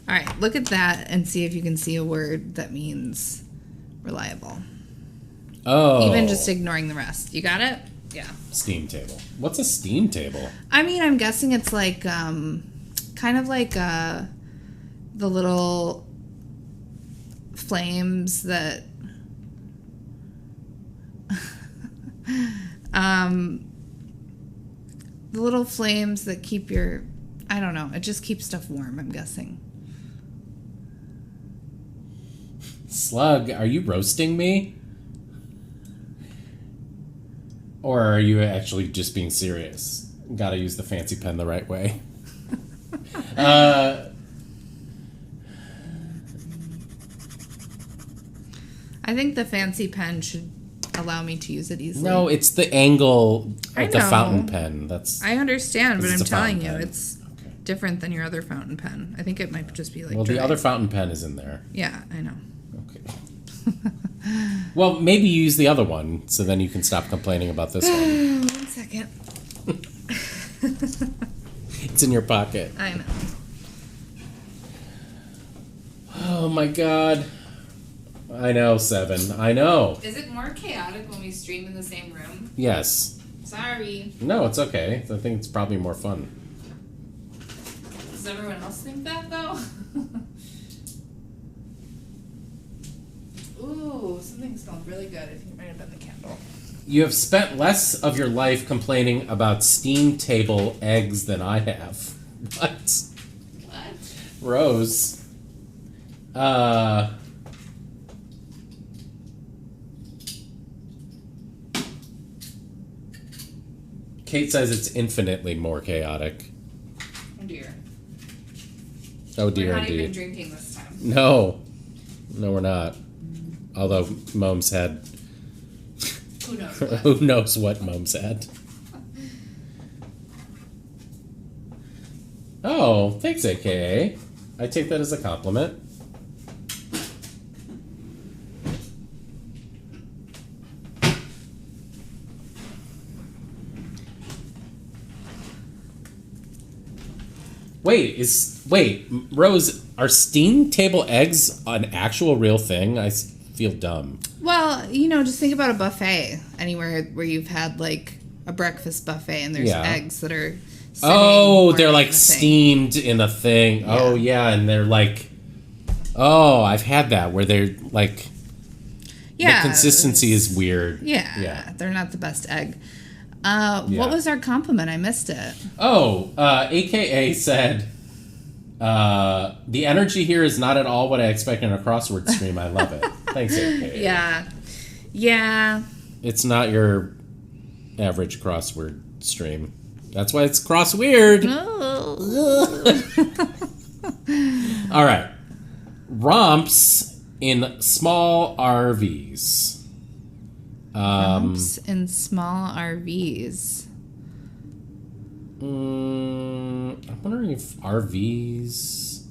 All right, look at that and see if you can see a word that means reliable. Oh. Even just ignoring the rest. You got it? Yeah. Steam table. What's a steam table? I mean, I'm guessing it's like, kind of like the little flames that, the little flames that keep your, I don't know, it just keeps stuff warm, I'm guessing. Slug, are you roasting me? Or are you actually just being serious? Gotta use the fancy pen the right way. I think the fancy pen should allow me to use it easily. No, it's the angle I of the know. fountain pen. That's I understand, but This is I'm a telling you, fountain pen. it's different than your other fountain pen. I think it might just be like well, the dry. other fountain pen is in there. Yeah, I know. Okay. Well, maybe you use the other one, so then you can stop complaining about this one. 1 second. It's in your pocket. I know. Oh my god. I know, 7. I know. Is it more chaotic when we stream in the same room? Yes. Sorry. No, it's okay. I think it's probably more fun. Does everyone else think that, though? Ooh, something smelled really good. I think it might have been the candle. You have spent less of your life complaining about steam table eggs than I have. What? What? Rose. Kate says it's infinitely more chaotic. Oh dear. Oh dear, We're not even indeed. drinking this time. No. No, we're not. Although Mom's had... Who knows what? Who knows what Mom's had. Oh, thanks, AKA. I take that as a compliment. Wait, Rose, are steam table eggs an actual real thing? I feel dumb. Well, just think about a buffet. Anywhere where you've had, like, a breakfast buffet and there's Yeah. eggs that are Oh, they're warm like in the thing. steamed in a thing. Yeah. Oh, yeah, and they're like... Oh, I've had that, where they're like... Yeah. The consistency is weird. Yeah, they're not the best egg. Yeah. What was our compliment? I missed it. Oh, AKA said, the energy here is not at all what I expect in a crossword stream. I love it. Thanks, AKA. Yeah. It's not your average crossword stream. That's why it's cross weird. All right. Romps in small RVs. Romps in small RVs. I'm wondering if RVs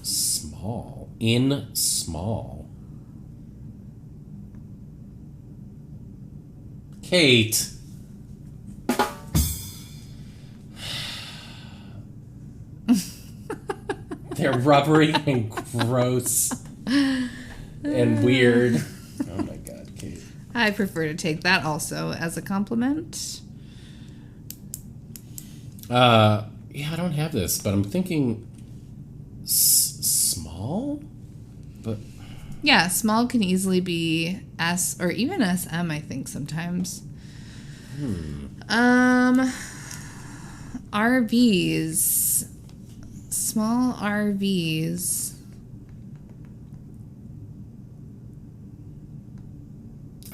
small. In small. Kate. They're rubbery and gross and weird. Oh my god, Kate. I prefer to take that also as a compliment. Yeah, I don't have this, but I'm thinking small? But Yeah, small can easily be S or even SM, I think, sometimes. RVs. Small RVs.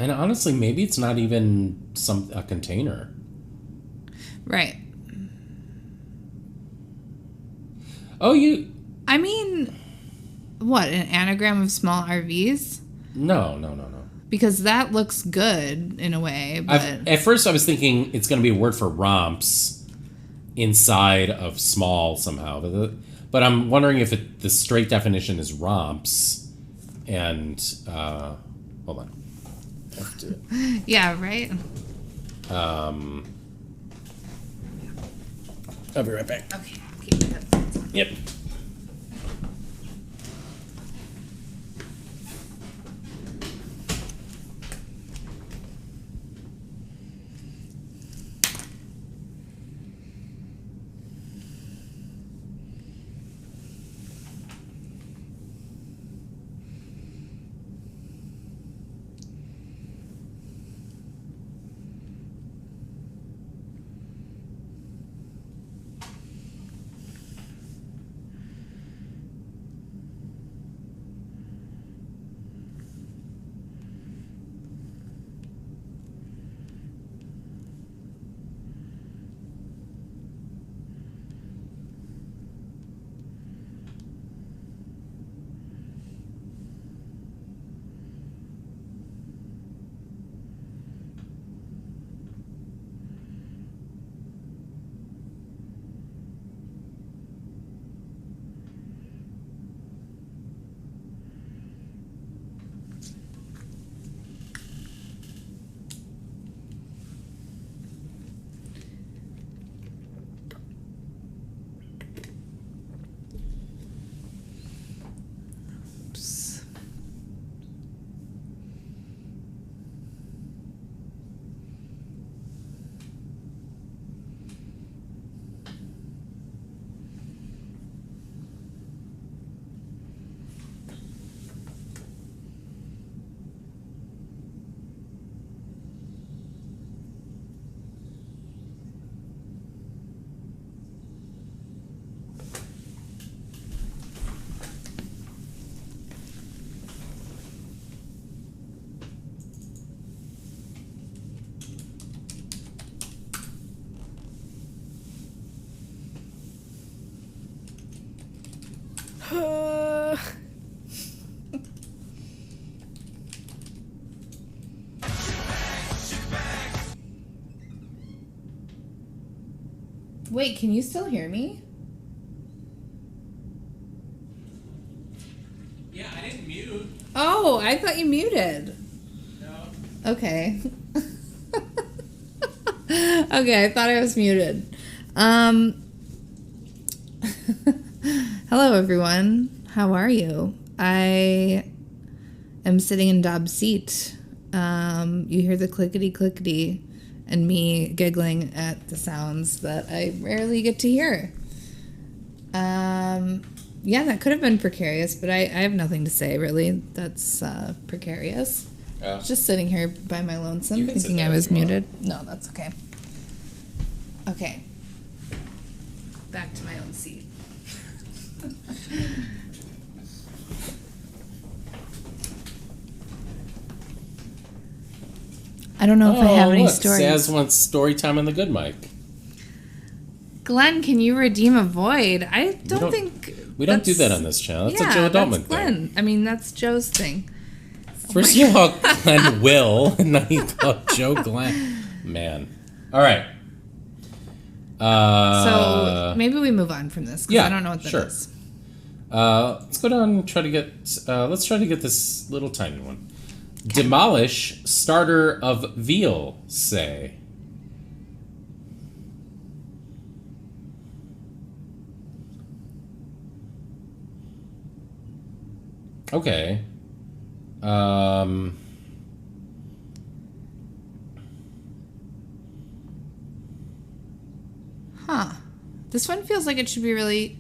and honestly, maybe it's not even a container. Right. Oh, I mean, what, an anagram of small RVs? No. Because that looks good in a way, but At first, I was thinking it's going to be a word for romps inside of small somehow. But I'm wondering if the straight definition is romps. And, hold on. I have to, yeah, right? I'll be right back. Okay, keep my headphones on. Yep. Wait, can you still hear me? Yeah, I didn't mute. Oh, I thought you muted. No. Okay. Okay, I thought I was muted. Hello, everyone. How are you? I am sitting in Dob's seat. You hear the clickety-clickety and me giggling at the sounds that I rarely get to hear. Yeah, that could have been precarious, but I have nothing to say, really. That's precarious. Just sitting here by my lonesome, thinking I was muted. No, that's okay. Okay. Back to my own seat. I don't know if I have any stories. Saz wants story time on the good mic. Glenn, can you redeem a void? I don't think... We don't do that on this channel. That's a Joe Adultman Glenn. thing. I mean, that's Joe's thing. First you call Glenn Will, and now you call Joe Glenn. Man. All right. So maybe we move on from this, because I don't know what that is. Let's go down and try to get... let's try to get this little tiny one. Okay. Demolish starter of veal, say. Okay. Huh. This one feels like it should be really...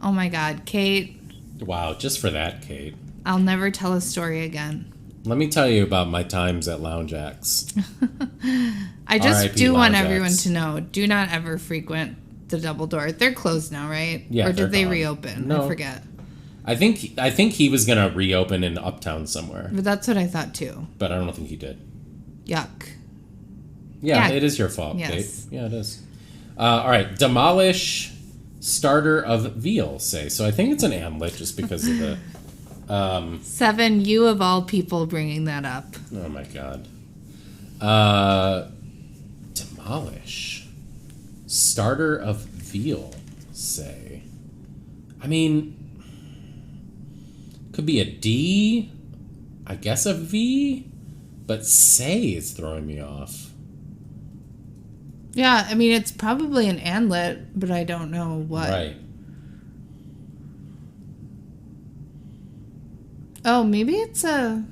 Oh my God, Kate. Wow, just for that, Kate. I'll never tell a story again. Let me tell you about my times at Lounge X. I just do want Lounge everyone X. to know, do not ever frequent the Double Door. They're closed now, right? Yeah, or did they gone. reopen? No. I forget. I think he was gonna reopen in Uptown somewhere, But that's what I thought too. but I don't think he did. Yuck. Yeah, Yeah. it is your fault, Yes. Kate. Yeah, it is. All right, demolish starter of veal, say. So I think it's an amlet just because of the... 7, you of all people bringing that up. Oh my God. Demolish starter of veal, say. I mean, could be a D, I guess a V, but say is throwing me off. Yeah, I mean, it's probably an andlet, but I don't know what. Right. Oh, maybe it's a...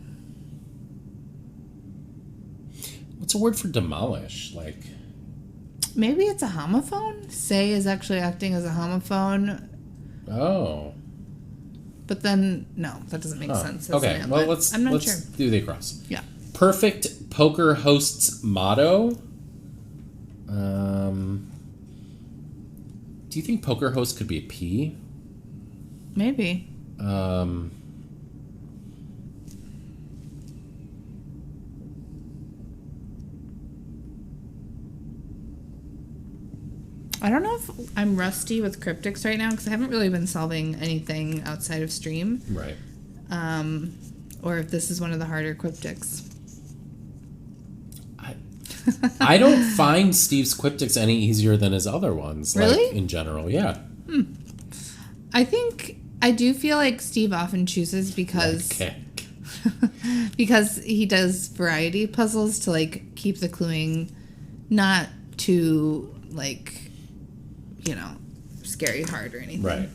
What's a word for demolish? Like... Maybe it's a homophone? Say is actually acting as a homophone. Oh. But then, no, that doesn't make sense. As Okay, an well, andlet. I'm not sure. do the cross. Yeah. Perfect poker host's motto. Do you think poker host could be a P? Maybe. I don't know if I'm rusty with cryptics right now because I haven't really been solving anything outside of stream. Right. Or if this is one of the harder cryptics. I don't find Steve's Quiptics any easier than his other ones. Really? Like, in general, yeah. I think I do feel like Steve often chooses because Okay. because he does variety puzzles to like keep the cluing not too like, you know, scary hard or anything. Right.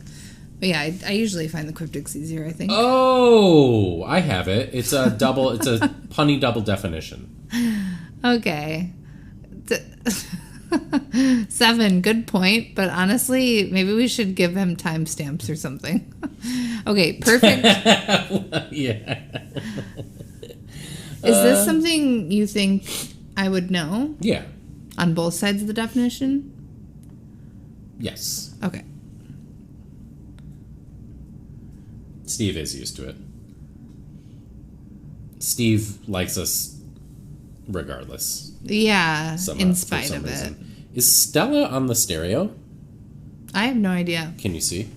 But yeah, I usually find the cryptics easier, I think. Oh, I have it. It's a double. It's a punny double definition. Okay. 7, good point. But honestly, maybe we should give him timestamps or something. Okay, perfect. Yeah. Is this something you think I would know? Yeah. On both sides of the definition? Yes. Okay. Steve is used to it. Steve likes us regardless. Yeah, Somehow, in for spite some of it. reason. Is Stella on the stereo? I have no idea. Can you see?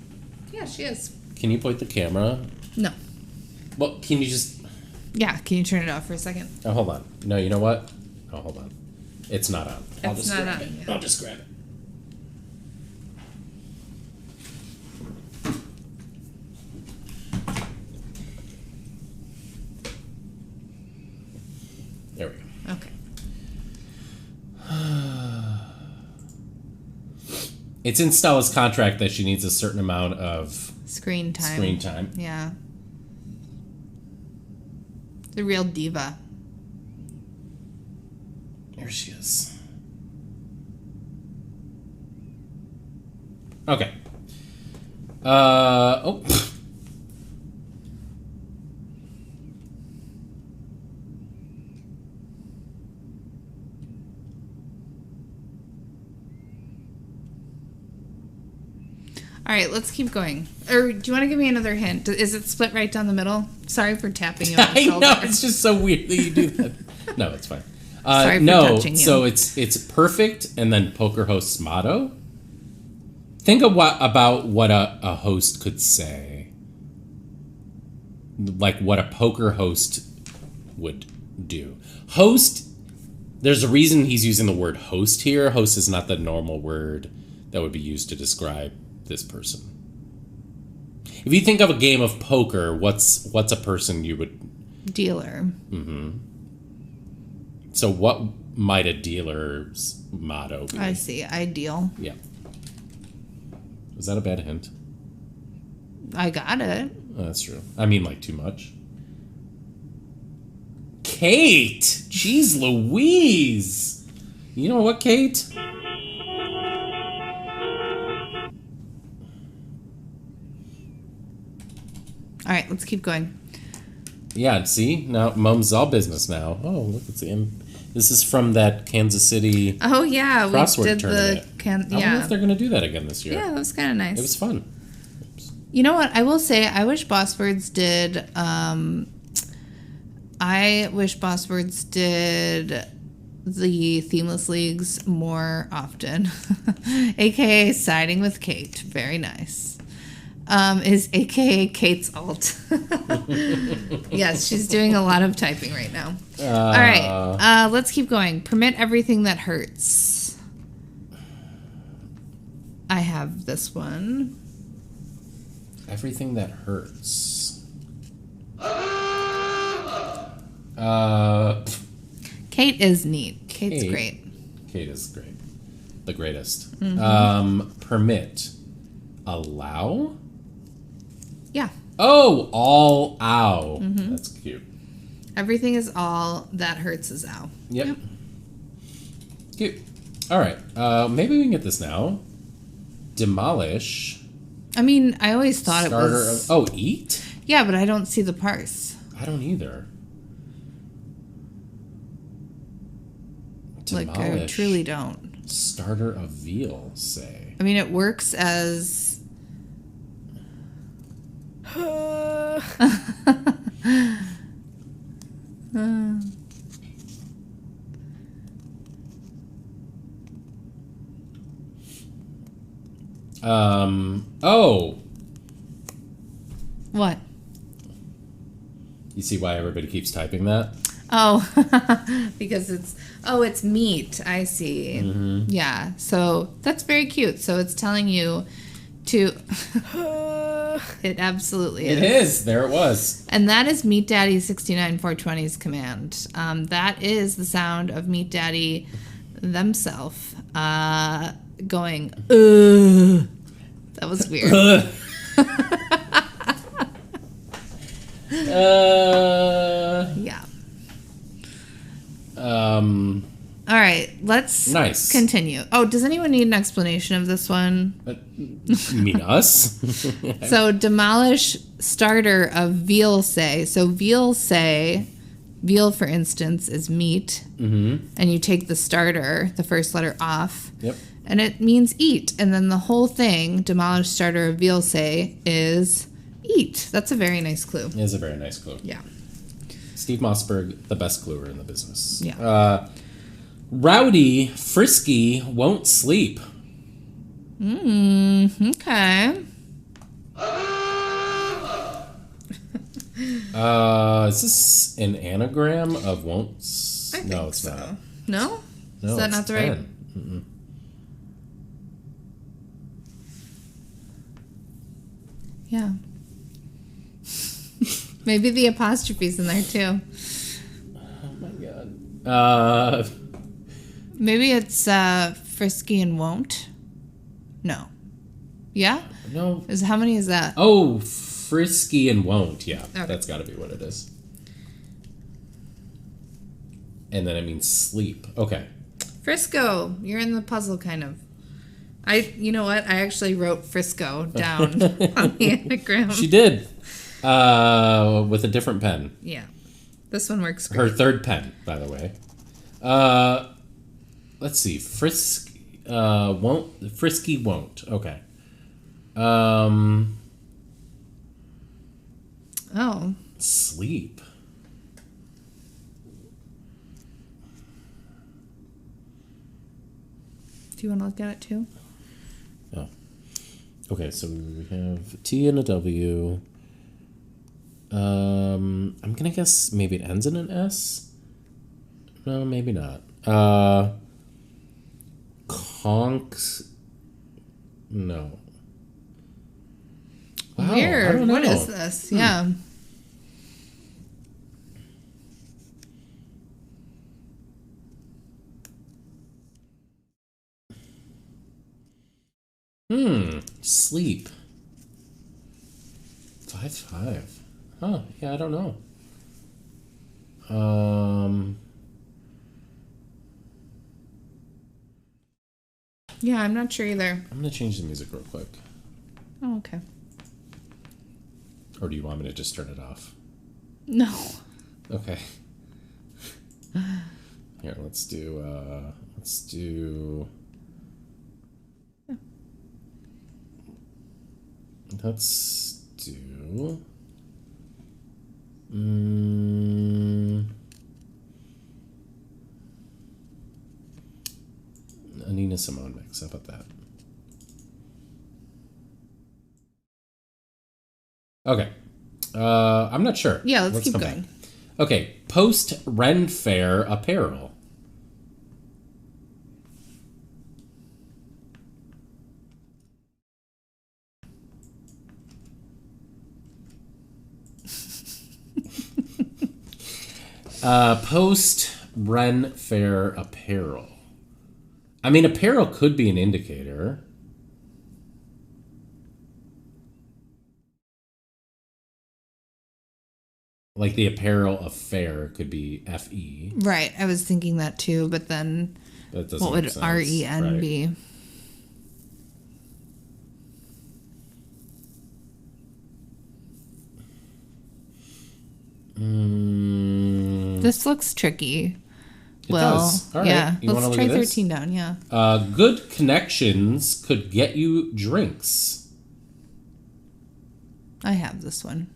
Yeah, she is. Can you point the camera? No. Well, can you just... Yeah, can you turn it off for a second? Oh, hold on. No, you know what? Oh, hold on. It's not on. I'll It's just not grab on, it. yeah. I'll just grab it. There we go. Okay. It's in Stella's contract that she needs a certain amount of Screen time. screen time. Yeah. The real diva. Here she is. Okay. Oh. All right, let's keep going. Or do you want to give me another hint? Is it split right down the middle? Sorry for tapping you on the I shoulder. know, it's just so weird that you do that. No, it's fine. Sorry for no, touching you. so it's perfect, and then poker host's motto. Think of about what a host could say, like what a poker host would do. Host. There's a reason he's using the word host here. Host is not the normal word that would be used to describe this person. If you think of a game of poker, what's a person you would... Dealer. Mm-hmm. So what might a dealer's motto be? I see. Ideal. Yeah. Was that a bad hint? I got it. Oh, that's true. I mean, like, too much. Kate! Jeez Louise! You know what, Kate? All right, let's keep going. Yeah, see? Now, Mom's all business now. Oh, look, it's in. This is from that Kansas City Oh yeah, we crossword did tournament. I wonder yeah. if they're going to do that again this year. Yeah, that was kind of nice. It was fun. You know what? I will say, I wish Bosswords did. I wish Bosswords did the themeless leagues more often, aka siding with Kate. Very nice. Is aka Kate's alt. Yes, she's doing a lot of typing right now. All right, let's keep going. Permit everything that hurts. I have this one. Everything that hurts. Kate is neat. Kate's Kate. great. Kate is great. The greatest. Mm-hmm. Permit. Allow? Yeah. Oh, all ow. Mm-hmm. That's cute. Everything is all that hurts is ow. Yep. Cute. All right. Maybe we can get this now. Demolish. I mean, I always thought Starter it was... of... Oh, eat? Yeah, but I don't see the parse. I don't either. Like, I Demolish. truly don't. Starter of veal, say. I mean, it works as... Oh. What? You see why everybody keeps typing that? Oh, because it's meat. I see. Mm-hmm. Yeah, so that's very cute. So it's telling you to... It absolutely is. It is. There it was. And that is Meat Daddy 69420's command. That is the sound of Meat Daddy themselves going, ugh. That was weird. Yeah. All right, let's continue. Oh, does anyone need an explanation of this one? You mean us? So, demolish starter of veal say. So, veal, for instance, is meat. Mm-hmm. And you take the starter, the first letter, off. Yep. And it means eat. And then the whole thing, demolish starter of veal say, is eat. That's a very nice clue. It is a very nice clue. Yeah. Steve Mossberg, the best cluer in the business. Yeah. Rowdy, frisky, won't sleep. Okay. Is this an anagram of won't? I think No, it's so. not. No? No, Is that it's not the right? 10. Mm-mm. Yeah. Maybe the apostrophe's in there too. Oh my god. Maybe it's frisky and won't. No. Yeah? No. How many is that? Oh, frisky and won't. Yeah, Okay. that's got to be what it is. And then it means sleep. Okay. Frisco. You're in the puzzle, kind of. You know what? I actually wrote Frisco down on the anagram. She did. With a different pen. Yeah. This one works great. Her third pen, by the way. Let's see. Frisky won't. Okay. Oh. Sleep. Do you want to look at it too? Oh. Okay, so we have a T and a W. I'm gonna guess maybe it ends in an S. No, maybe not. Conks. No. Wow, I Weird. don't What know. is this? Yeah. Sleep. 5-5. Huh? Yeah, I don't know. Yeah, I'm not sure either. I'm gonna change the music real quick. Oh, okay. Or do you want me to just turn it off? No. Okay. Here, let's do. A Nina Simone mix. How about that? Okay. I'm not sure. Yeah, let's keep come going. back. Okay. Post Ren Fair apparel. Post Ren Fair apparel. I mean, apparel could be an indicator. Like the apparel of fair could be FE. Right. I was thinking that too, but then That doesn't what make would sense. REN Right. be? This looks tricky. It does. All right. Yeah. You wanna Let's look try at this? 13 down. Yeah. Good connections could get you drinks. I have this one.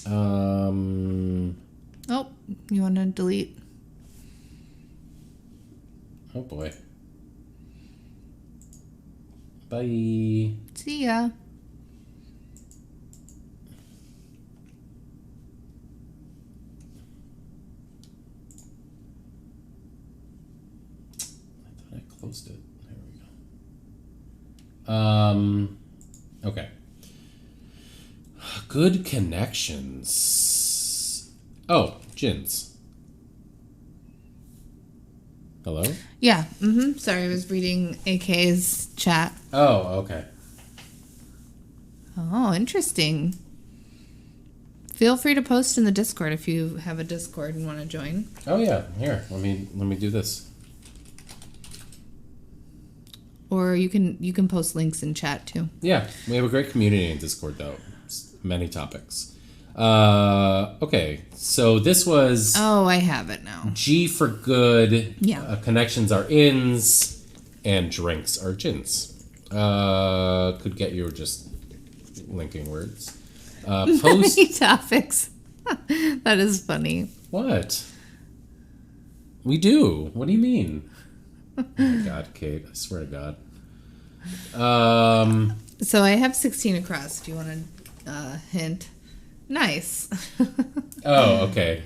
Oh Oh, you want to delete? boy. Bye. See ya. I closed it. There we go. Okay. Good connections. Oh, gins. Hello? Yeah. Sorry, I was reading AK's chat. Oh, okay. Oh, interesting. Feel free to post in the Discord if you have a Discord and want to join. Oh yeah. Here, let me do this. Or you can post links in chat too. Yeah, we have a great community in Discord though. Many topics. Okay, so this was Oh, I have it now. G for good. Yeah. Connections are ins, and drinks are gins. Could get you just linking words. Post. Many topics. That is funny. What? We do. What do you mean? Oh my God, Kate! I swear to God. So I have 16 across. Do you want to hint? Nice. Oh, okay.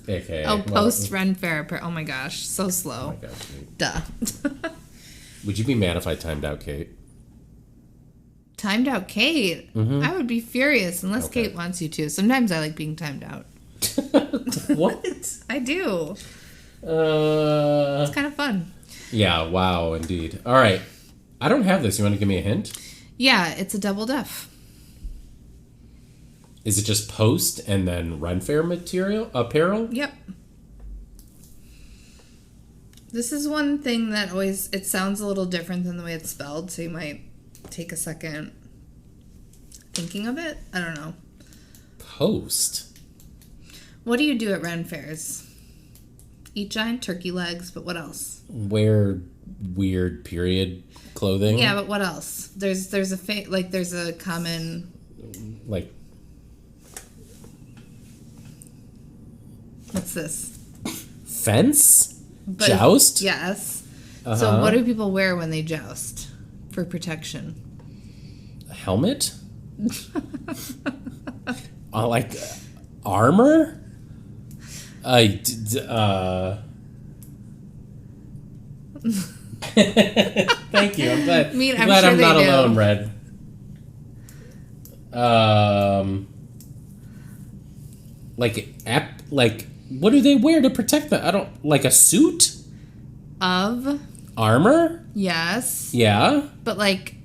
Okay. Oh, post Ren Fair. Oh my gosh, so Oh slow. my gosh. Duh. Would you be mad if I timed out Kate? Timed out Kate? I would be furious unless Okay. Kate wants you to. Sometimes I like being timed out. What? I do. It's kind of fun. Yeah, wow, indeed. All right. I don't have this. You want to give me a hint? Yeah, it's a double def. Is it just post and then Ren Fair apparel? Yep. This is one thing that always, it sounds a little different than the way it's spelled, so you might take a second thinking of it. I don't know. Post? What do you do at Ren Fairs? Eat giant turkey legs, but what else? Wear weird period clothing? Yeah, but what else? There's a common... Like, What's this? fence? But- Joust? Yes. Uh-huh. So what do people wear when they joust for protection? A helmet? Like armor? Thank you. I'm glad. I mean, I'm I'm glad sure I'm they not do. alone, Red. Like what do they wear to protect them? I don't like a suit? Of? Armor? Yes. Yeah. But like,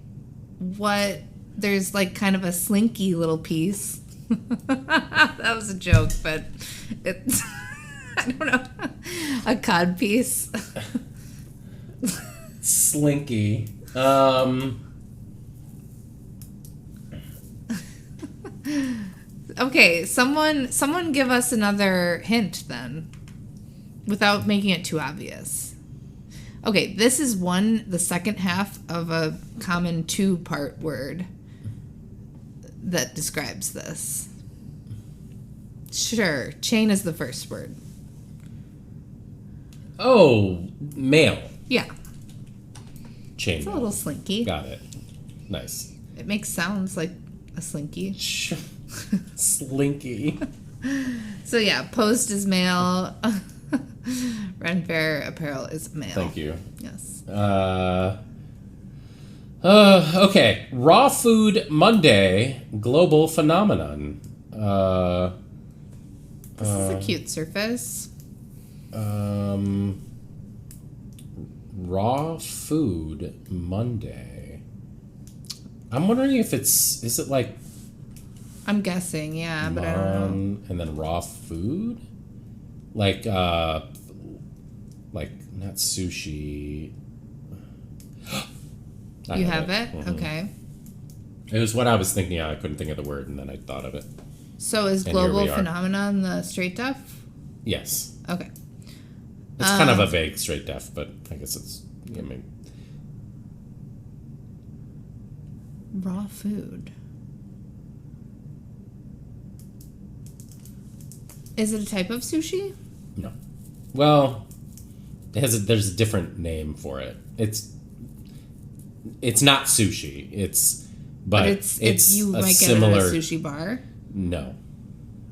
what? There's like kind of a slinky little piece. That was a joke, but it's I don't know, a cod piece. Slinky. Okay, someone give us another hint then, without making it too obvious. Okay, this is the second half of a common two-part word that describes this. Sure, chain is the first word. Oh, male. Yeah, Chain. it's a little slinky. Got it. Nice. It makes sounds like a slinky. Slinky. So yeah, post is male. Ren Fair apparel is male. Thank you. Yes. Okay. Raw Food Monday global phenomenon. This is a cute surface. Raw Food Monday. I'm wondering if is it like I'm guessing, yeah, but I don't know. and then raw food? Like not sushi. You have it? Mhm. Okay. It was what I was thinking. I couldn't think of the word, and then I thought of it. So is And here global we are. phenomenon the straight deaf? Yes. Okay. It's kind of a vague straight deaf, but I guess it's, I mean, Raw food. Is it a type of sushi? no. Well, there's a different name for it. It's not sushi. But it's you a might similar, get it at a sushi bar. No.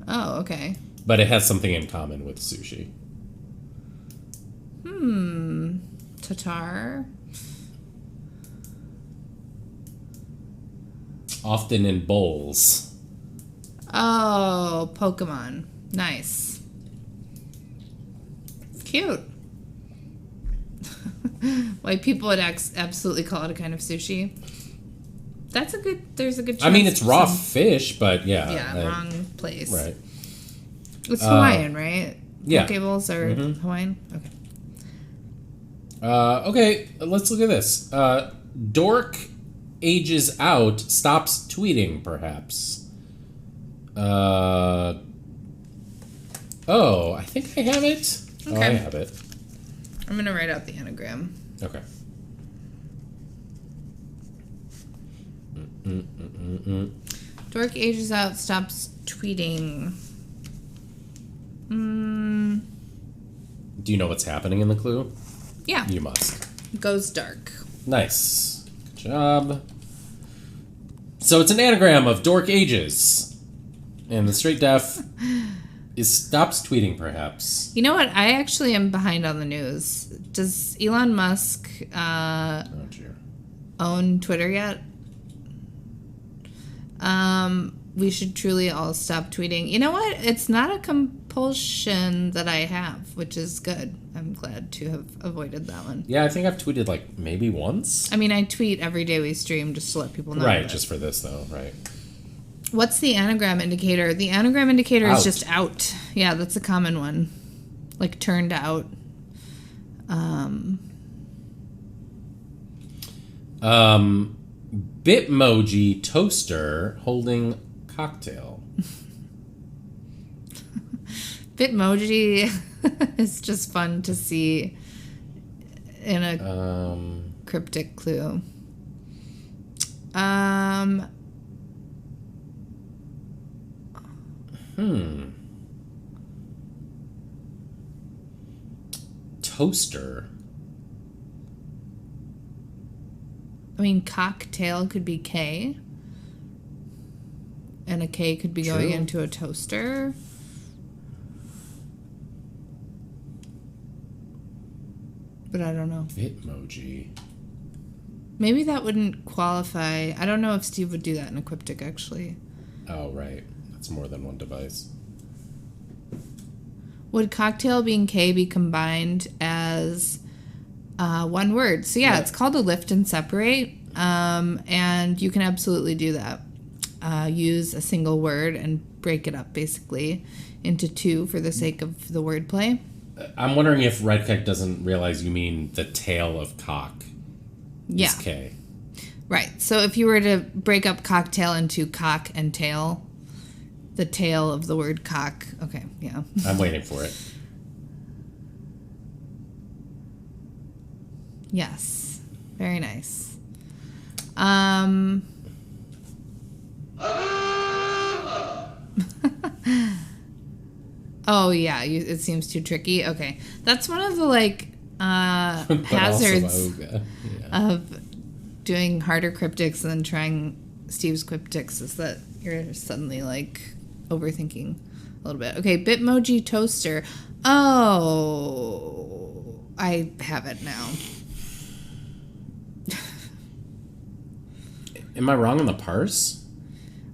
Oh, okay. But it has something in common with sushi. Tatar. Often in bowls. Oh, Pokemon. Nice. Cute. Like people would absolutely call it a kind of sushi. There's a good chance. I mean, it's raw some- fish, but yeah. Yeah, wrong place. Right. It's Hawaiian, right? yeah. Poke bowls are Hawaiian? Okay. Okay, let's look at this. Dork ages out, stops tweeting, perhaps. Oh, I think I have it. Oh, I Okay. have it. I'm going to write out the anagram. Okay. Dork ages out, stops tweeting. Do you know what's happening in the clue? Yeah. You must. Goes dark. Nice. Good job. So it's an anagram of dork ages. And the straight def stops tweeting, perhaps. You know what? I actually am behind on the news. Does Elon Musk Oh, dear. own Twitter yet? We should truly all stop tweeting. You know what? It's not a compulsion that I have, which is good. I'm glad to have avoided that one. Yeah, I think I've tweeted, like, maybe once. I mean, I tweet every day we stream just to let people know. Right, just for this, though, right. What's the anagram indicator? The anagram indicator Out. is just out. Yeah, that's a common one. Like turned out. Bitmoji toaster holding cocktail. Bitmoji is just fun to see in a cryptic clue. Toaster. I mean, cocktail could be K. And a K could be going True. into a toaster. But I don't know. Bitmoji. Maybe that wouldn't qualify. I don't know if Steve would do that in a Quiptic, actually. Oh, right. That's more than one device. Would cocktail being K be combined as one word? So yeah, it's called a lift and separate, and you can absolutely do that. Use a single word and break it up basically into two for the sake of the wordplay. I'm wondering if Redkek doesn't realize you mean the tail of cock. Yeah, Is K. right. So if you were to break up cocktail into cock and tail, the tail of the word cock. Okay, yeah. I'm waiting for it. Yes. Very nice. Oh, yeah. It seems too tricky. Okay. That's one of the, like, But hazards also Vogue. Yeah. of doing harder cryptics and then trying Steve's cryptics is that you're suddenly, like, overthinking a little bit. Okay, Bitmoji toaster. Oh, I have it now. Am I wrong on the parse?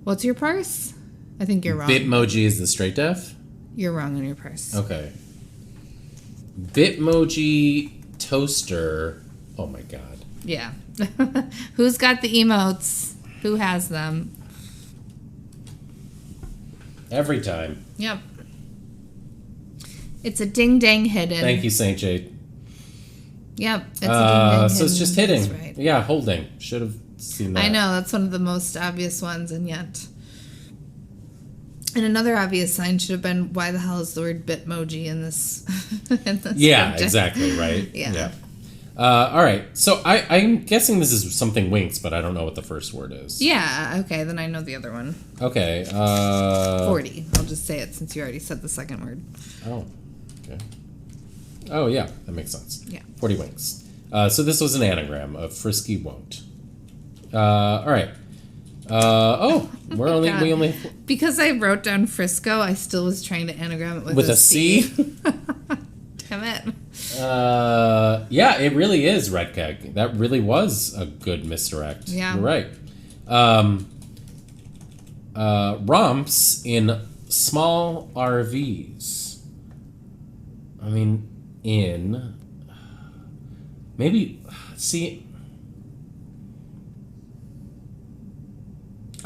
What's your parse? I think you're wrong. Bitmoji is the straight def? You're wrong on your parse. Okay. Bitmoji toaster. Oh my god. Yeah. Who's got the emotes? Who has them? Every time. Yep. It's a ding dang hidden. Thank you, Saint Jade. Yep. It's a ding dang hidden. So it's just hitting. That's right. Yeah, holding. Should have seen that. I know, that's one of the most obvious ones, and yet. And another obvious sign should have been, why the hell is the word Bitmoji in this? in this Yeah, subject? exactly, right? Yeah. All right. So I'm guessing this is something Winx, but I don't know what the first word is. Yeah, okay, then I know the other one. Okay. 40. I'll just say it since you already said the second word. Oh, okay. Oh, yeah, that makes sense. Yeah. 40 Winx. So this was an anagram of Frisky Won't. All right. We God. only Because I wrote down Frisco, I still was trying to anagram it with a C. Damn it. Yeah, it really is Redkeg. That really was a good misdirect. Yeah. You're right. Romps in small RVs. I mean, in maybe see.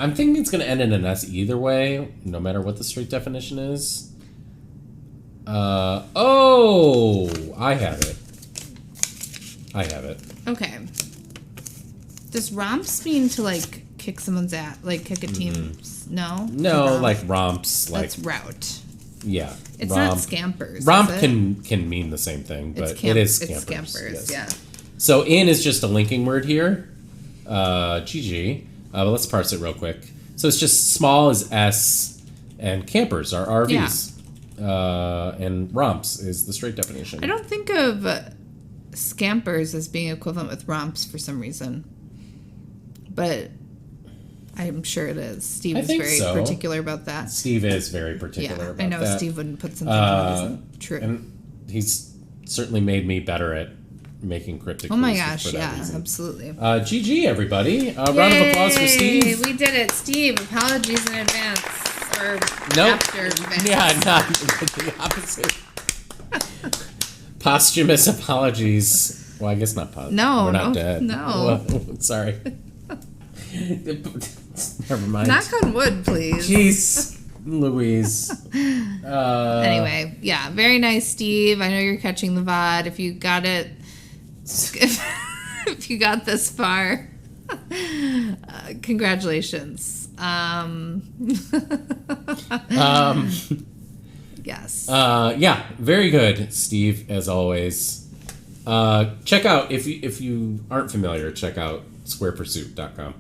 I'm thinking it's going to end in an S either way, no matter what the straight definition is. I have it. Okay. Does romps mean to, like, kick someone's ass? Like, kick a team's... No? No, Romp. like romps, like That's route. yeah. It's romp. not scampers. Romp is it? can mean the same thing, but It's it is It's scampers. scampers, yes. yeah. So in is just a linking word here. GG. But let's parse it real quick. So it's just small is S, and campers are RVs. And romps is the straight definition. I don't think of scampers as being equivalent with romps for some reason. But I'm sure it is. Steve I is think very so. particular about that. Steve is very particular Yeah, about I know that. Steve wouldn't put something that isn't true. And he's certainly made me better at making cryptic Oh my clues gosh, for that yeah, reason. absolutely. GG, everybody. Round of applause for Steve. We did it. Steve, apologies in advance. Or Nope. after advance. Yeah, not the opposite. Posthumous apologies. Well, I guess not posthumous. No, We're not no, dead. no. Well, sorry. Never mind. Knock on wood, please. Jeez, Louise. Anyway, yeah, very nice, Steve. I know you're catching the VOD. If you got it, if you got this far, congratulations. Yes. Yeah, very good, Steve, as always. Check out, if you aren't familiar, check out squarepursuit.com.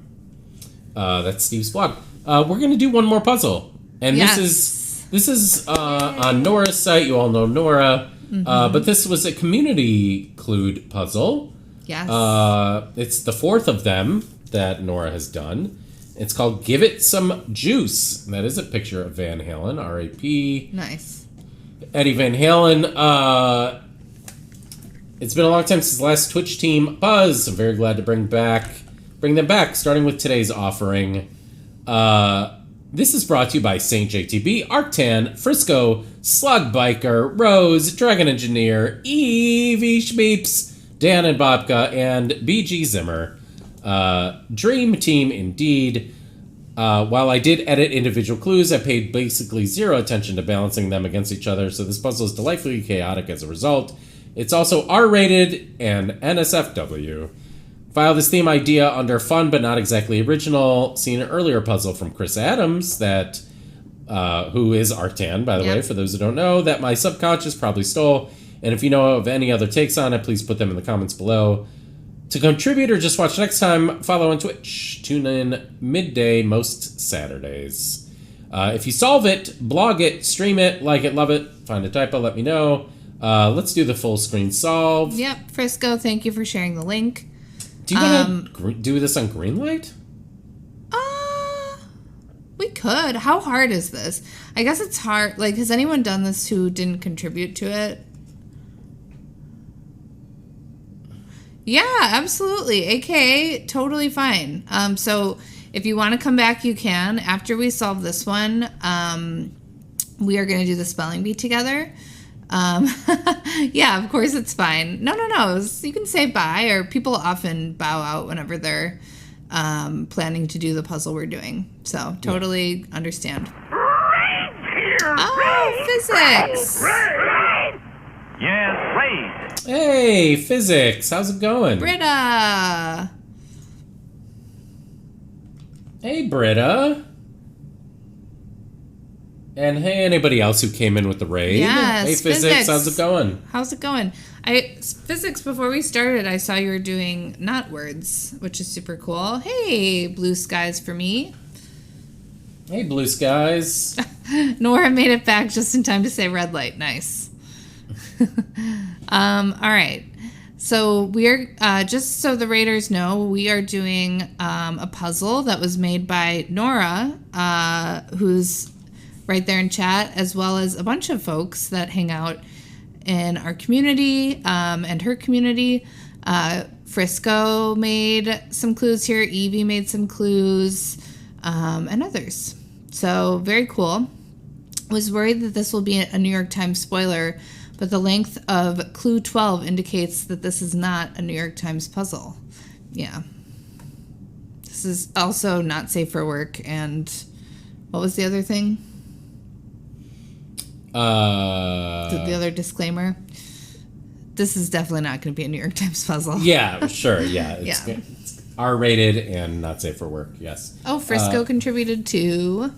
That's Steve's blog. We're going to do one more puzzle. And Yes. this is on Nora's site. You all know Nora. But this was a community clued puzzle. Yes. It's the fourth of them that Nora has done. It's called Give It Some Juice. And that is a picture of Van Halen, R.A.P. Nice. Eddie Van Halen. It's been a long time since the last Twitch team buzz. I'm very glad to bring them back, starting with today's offering. This is brought to you by Saint JTB, Arctan, Frisco, Slug Biker, Rose, Dragon Engineer, Evie Schmeeps, Dan and Bobka, and BG Zimmer. Dream team indeed. While I did edit individual clues, I paid basically zero attention to balancing them against each other, so this puzzle is delightfully chaotic as a result. It's also R-rated and NSFW. File this theme idea under fun but not exactly original. Seen an earlier puzzle from Chris Adams that, who is Artan, by the way, for those who don't know, that my subconscious probably stole. And if you know of any other takes on it, please put them in the comments below. To contribute or just watch next time, follow on Twitch. Tune in midday most Saturdays. If you solve it, blog it, stream it, like it, love it, find a typo, let me know. Let's do the full screen solve. Yep, Frisco, thank you for sharing the link. Do you want to do this on Greenlight? We could. How hard is this? I guess it's hard. Like, has anyone done this who didn't contribute to it? Yeah, absolutely. AKA, totally fine. So if you want to come back, you can. After we solve this one, we are going to do the spelling bee together. Yeah, of course it's fine. No. You can say bye, or people often bow out whenever they're planning to do the puzzle we're doing. So totally understand. Oh, physics! Yes, raid. Hey, physics. How's it going? Britta! Hey, Britta. And hey, anybody else who came in with the raid. Yes, hey, physics. How's it going? How's it going? Physics, before we started, I saw you were doing not words, which is super cool. Hey, blue skies for me. Hey, blue skies. Nora made it back just in time to say red light. Nice. All right. So we're, just so the raiders know, we are doing a puzzle that was made by Nora, who's right there in chat, as well as a bunch of folks that hang out in our community and her community. Frisco made some clues here. Evie made some clues, and others. So very cool. Was worried that this will be a New York Times spoiler, but the length of clue 12 indicates that this is not a New York Times puzzle. Yeah. This is also not safe for work, and what was the other thing? The other disclaimer. This is definitely not going to be a New York Times puzzle. Yeah, sure. Yeah. It's, Yeah. it's R-rated and not safe for work. Yes. Oh, Frisco contributed too.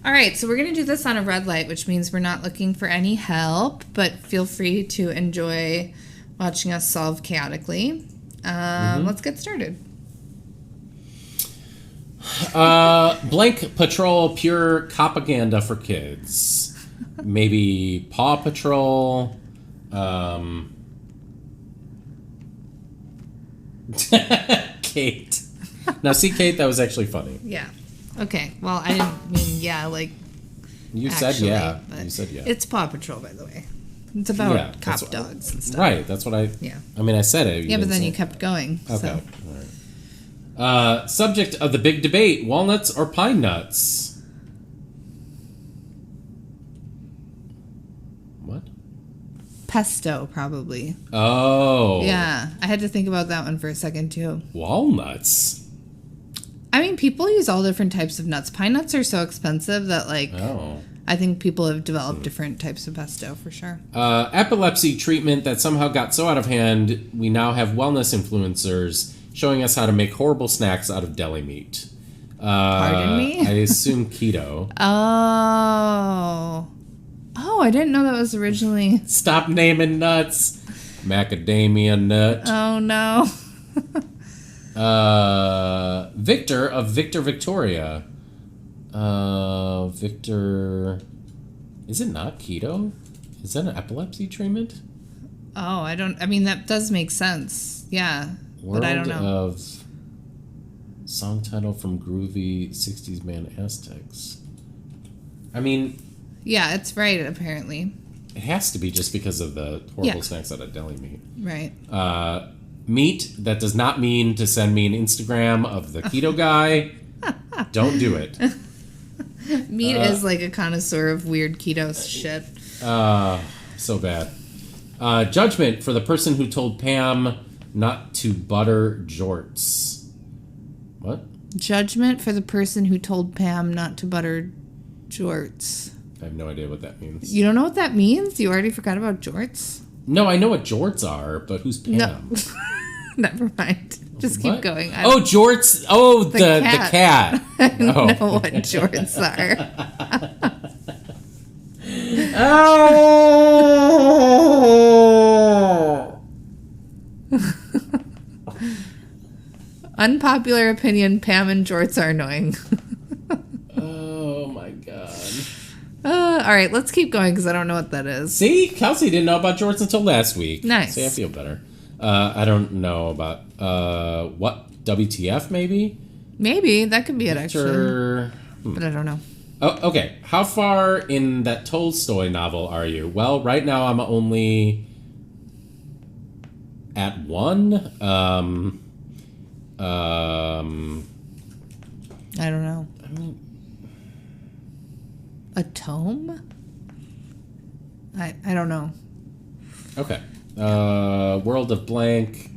All right, so we're going to do this on a red light, which means we're not looking for any help, but feel free to enjoy watching us solve chaotically. Let's get started. Blank Patrol, pure propaganda for kids. Maybe Paw Patrol. Kate. Now, see, Kate, that was actually funny. Yeah. Okay. Well, I didn't mean yeah, like You actually, said yeah. but You said yeah. It's Paw Patrol, by the way. It's about Yeah, cop that's- dogs and stuff. Right, that's what I... Yeah. I mean, I said it. Yeah, but didn't then say you it. kept going. Okay. So. All right. Subject of the big debate, walnuts or pine nuts? What? Pesto, probably. Oh. Yeah. I had to think about that one for a second, too. Walnuts? I mean, people use all different types of nuts. Pine nuts are so expensive that, like, Oh. I think people have developed different types of pesto for sure. Epilepsy treatment that somehow got so out of hand, we now have wellness influencers showing us how to make horrible snacks out of deli meat. Pardon me? I assume keto. Oh. Oh, I didn't know that was originally. Stop naming nuts. Macadamia nut. Oh, no. Victor of Victor Victoria. Victor. Is it not keto? Is that an epilepsy treatment? Oh, I mean, that does make sense. Yeah. World but I don't know. of song title from groovy 60s band Aztecs. I mean, Yeah, it's right, apparently. it has to be just because of the horrible Yeah. snacks out of deli meat. Right. Meat, that does not mean to send me an Instagram of the keto guy. Don't do it. Meat is like a connoisseur of weird keto shit. So bad. Judgment for the person who told Pam not to butter jorts. What? Judgment for the person who told Pam not to butter jorts. I have no idea what that means. You don't know what that means? You already forgot about jorts? No, I know what jorts are, but who's Pam? No. Never mind. Just keep What? going. Oh, jorts. Oh, the cat. I don't Oh. know what jorts are. Oh! Unpopular opinion, Pam and jorts are annoying. Oh, my God. All right, let's keep going because I don't know what that is. See? Kelsey didn't know about jorts until last week. Nice. See, I feel better. I don't know about, what? WTF, maybe? Maybe. That could be it, actually. Sure. But I don't know. Oh, okay. How far in that Tolstoy novel are you? Well, right now I'm only at one. I don't know. I mean, A tome? I don't know. okay. World of Blank.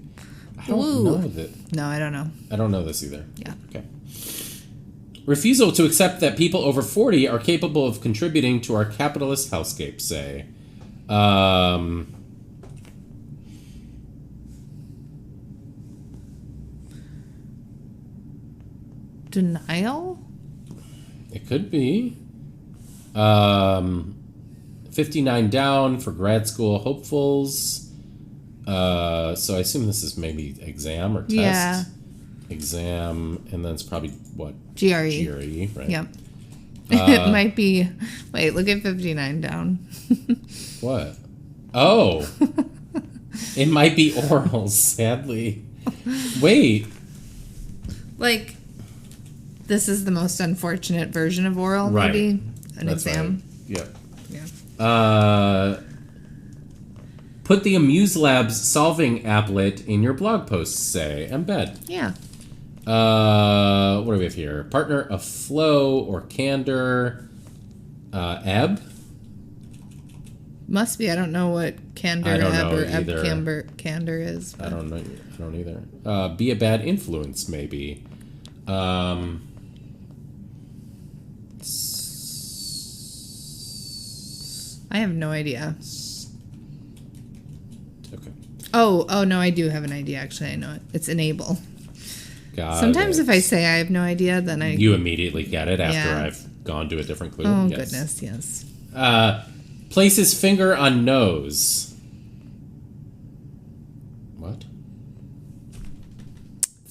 I don't Ooh. know that. No, I don't know. I don't know this either. Yeah. Okay. Refusal to accept that people over 40 are capable of contributing to our capitalist hellscape, say. Denial? It could be. 59 down for grad school hopefuls. So I assume this is maybe exam or test. Yeah. Exam, and then it's probably what? GRE. GRE, right? Yep. It might be. Wait, look at 59 down. What? Oh. It might be oral, sadly. Wait. Like, this is the most unfortunate version of oral, Right. maybe? An That's exam. right. Yeah. Yeah. Put the Amuse Labs solving applet in your blog posts, say. Embed. Yeah. What do we have here? Partner of flow or candor. Ebb? Must be. I don't know what candor I don't ebb know or ebb either. candor is. I don't know. I don't either. Be a bad influence, maybe. I have no idea. Okay. Oh, no, I do have an idea, actually. I know it. It's enable. Got Sometimes it. if I say I have no idea, then I... You immediately get it after Yeah. I've gone to a different clue. Oh, Yes. goodness, yes. Place his finger on nose. What?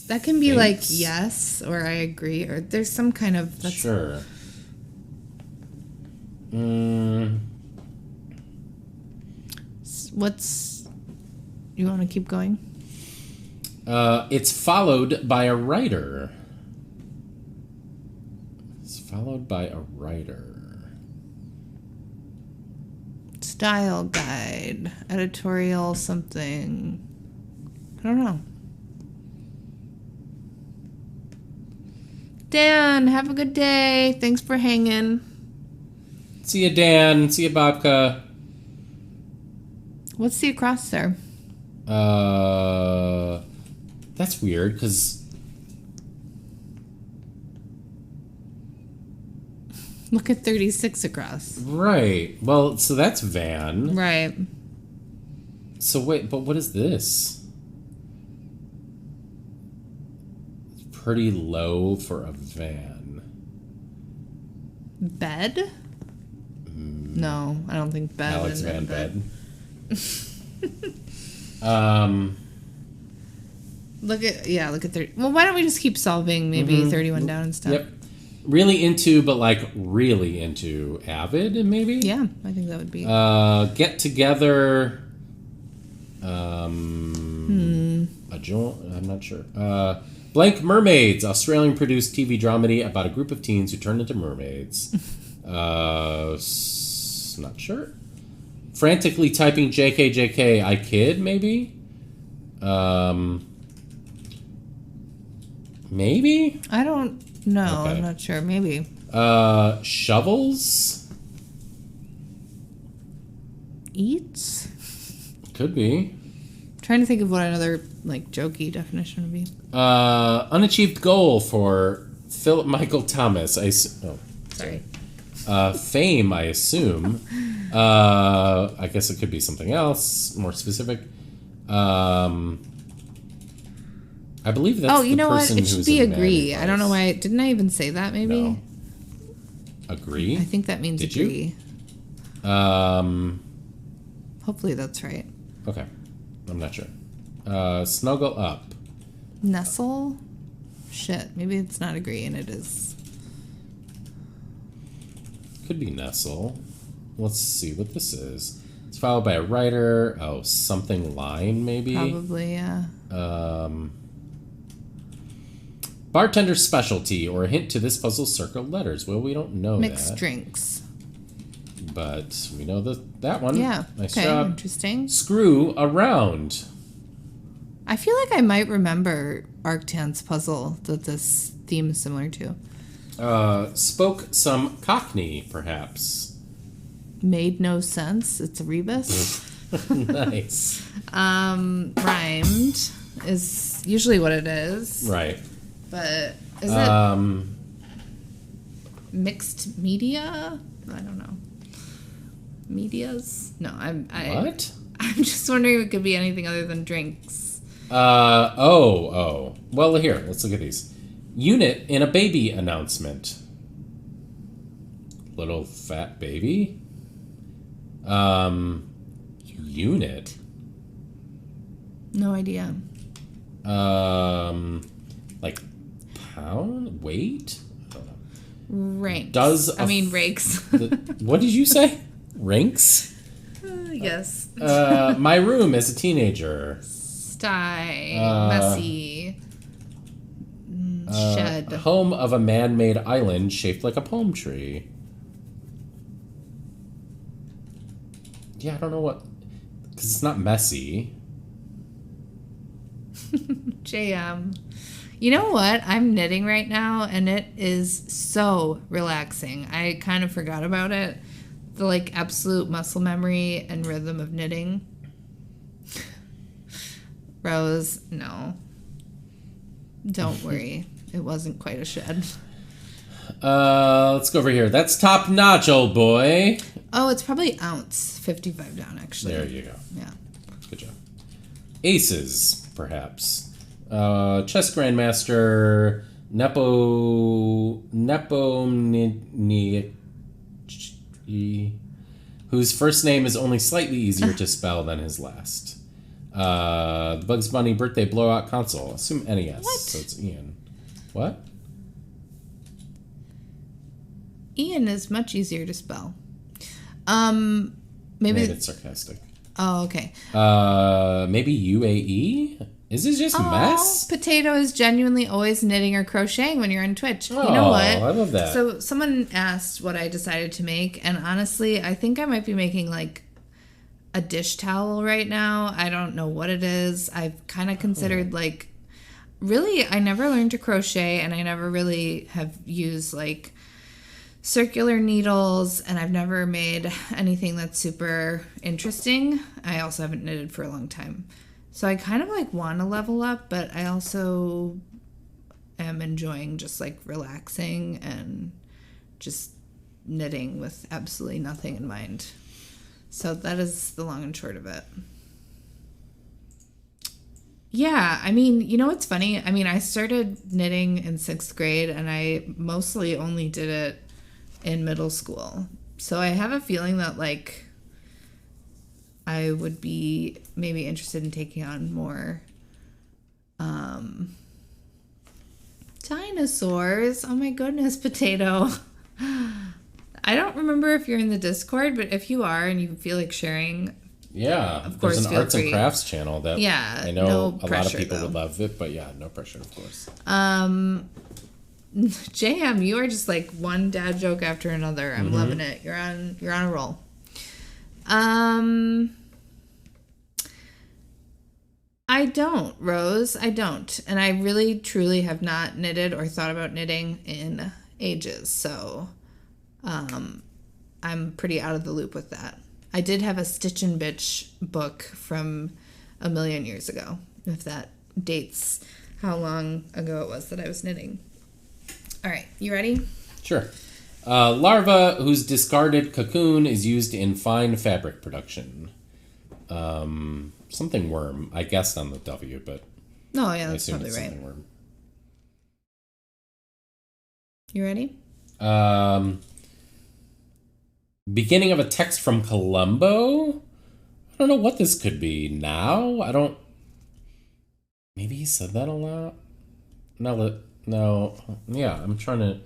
That can be like Thanks. yes, or I agree, or there's some kind of... That's, Sure. What's... You want to keep going? It's followed by a writer. It's followed by a writer. Style guide, editorial, something. I don't know. Dan, have a good day. Thanks for hanging. See you, Dan. See you, Babka. What's the across there? That's weird, because... Look at 36 across. Right. Well, so that's van. Right. So wait, but what is this? It's pretty low for a van. Bed? No, I don't think bed. Alex is Van bed. Bed. Look at 30. Well, why don't we just keep solving maybe 31 down and stuff? Yep. Really into, but like really into Avid, maybe? Yeah, I think that would be. Get together. I'm not sure. Blank Mermaids, Australian produced TV dramedy about a group of teens who turn into mermaids. Not sure. Frantically typing JK, I kid, maybe? Maybe? I don't know. Okay. I'm not sure. Maybe. Shovels? Eats? Could be. Trying to think of what another like jokey definition would be. Unachieved goal for Philip Michael Thomas. Sorry. Fame, I assume. I guess it could be something else, more specific. I believe that's you the know what? person It should who's be in agree. Mad I don't know Advice. why. Didn't I even say that? Maybe. No. Agree? I think that means Did agree. you? Hopefully that's right. Okay. I'm not sure. Snuggle up. Nestle. Shit. Maybe it's not agree and it is. Could be nestle. Let's see what this is. It's followed by a writer. Oh, something line, maybe? Probably, yeah. Bartender specialty or a hint to this puzzle's circled letters. Well, we don't know Mixed that. drinks. But we know that one. Yeah. Nice Okay. job. Interesting. Screw around. I feel like I might remember Arctan's puzzle that this theme is similar to. Spoke some Cockney, perhaps. Made no sense. It's a rebus. Nice. Rhymed is usually what it is. Right. But is it mixed media? I don't know. Medias? No, What? I'm just wondering if it could be anything other than drinks. Oh. Well, here, let's look at these. Unit in a baby announcement. Little fat baby. Unit. No idea. Like pound weight. I don't know. Ranks. Rakes. What did you say? Ranks. Yes. My room as a teenager. Sty. Messy. Shed. Home of a man-made island shaped like a palm tree. Yeah, I don't know what... Because it's not messy. JM. You know what? I'm knitting right now, and it is so relaxing. I kind of forgot about it. The, like, absolute muscle memory and rhythm of knitting. Rose, no. Don't worry. It wasn't quite a shed. Let's go over here. That's top notch, old boy. Oh, it's probably ounce. 55 down, actually. There you go. Yeah. Good job. Aces, perhaps. Chess Grandmaster whose first name is only slightly easier to spell than his last. The Bugs Bunny birthday blowout console. Assume NES. What? So it's Ian. What? Ian is much easier to spell. Maybe it's sarcastic. Oh, okay. Maybe UAE? Is it just Oh, mess? Potato is genuinely always knitting or crocheting when you're on Twitch. Oh, you know what? I love that. So someone asked what I decided to make, and honestly, I think I might be making like a dish towel right now. I don't know what it is. I've kind of considered like, really, I never learned to crochet, and I never really have used like circular needles, and I've never made anything that's super interesting. I also haven't knitted for a long time. So I kind of like want to level up, but I also am enjoying just like relaxing and just knitting with absolutely nothing in mind. So that is the long and short of it. Yeah, I mean, you know what's funny? I mean, I started knitting in 6th grade, and I mostly only did it in middle school. So I have a feeling that like I would be maybe interested in taking on more dinosaurs. Oh my goodness, Potato. I don't remember if you're in the Discord, but if you are and you feel like sharing, Yeah, of course, there's an feel arts free. and crafts channel that Yeah, I know no a lot of pressure, people though. would love it, but yeah, no pressure, of course. JM, you are just like one dad joke after another. I'm loving it. You're on a roll. I don't, Rose. I don't. And I really, truly have not knitted or thought about knitting in ages. So I'm pretty out of the loop with that. I did have a Stitch and Bitch book from a million years ago, if that dates how long ago it was that I was knitting. All right, you ready? Sure. Larva whose discarded cocoon is used in fine fabric production. Something worm. I guessed on the W, but Oh, yeah, I that's assume probably it's right. something worm. You ready? Beginning of a text from Columbo? I don't know what this could be now. I don't... Maybe he said that a lot? No. Yeah, I'm trying to...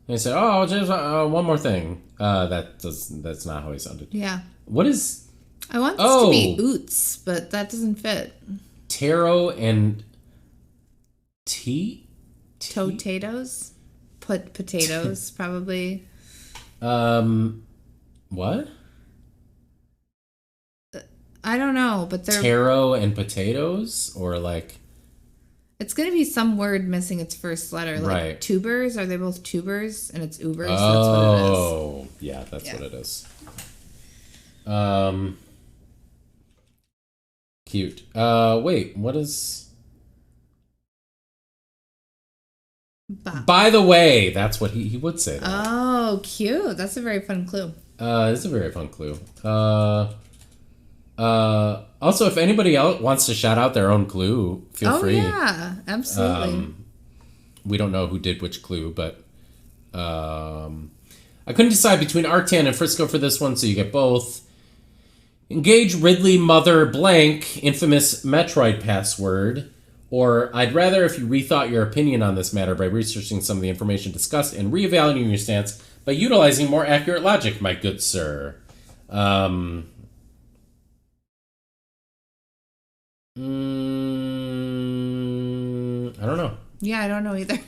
They say, oh, just one more thing. That's not how he sounded. Yeah. What is... I want this to be oots, but that doesn't fit. Taro and Potatoes? Put potatoes, probably. What? I don't know, but they're... Taro and potatoes? Or like... It's going to be some word missing its first letter. Like Right. tubers? Are they both tubers? And it's ubers? That's what it is. Oh, yeah, that's what it is. Cute. Wait, what is... By the way, that's what he would say. Oh, cute. That's a very fun clue. It's a very fun clue. Also, if anybody else wants to shout out their own clue, feel free. Oh, yeah. Absolutely. We don't know who did which clue, but I couldn't decide between Arctan and Frisco for this one, so you get both. Engage Ridley Mother Blank, infamous Metroid password, or I'd rather if you rethought your opinion on this matter by researching some of the information discussed and reevaluating your stance by utilizing more accurate logic, my good sir. I don't know. Yeah, I don't know either.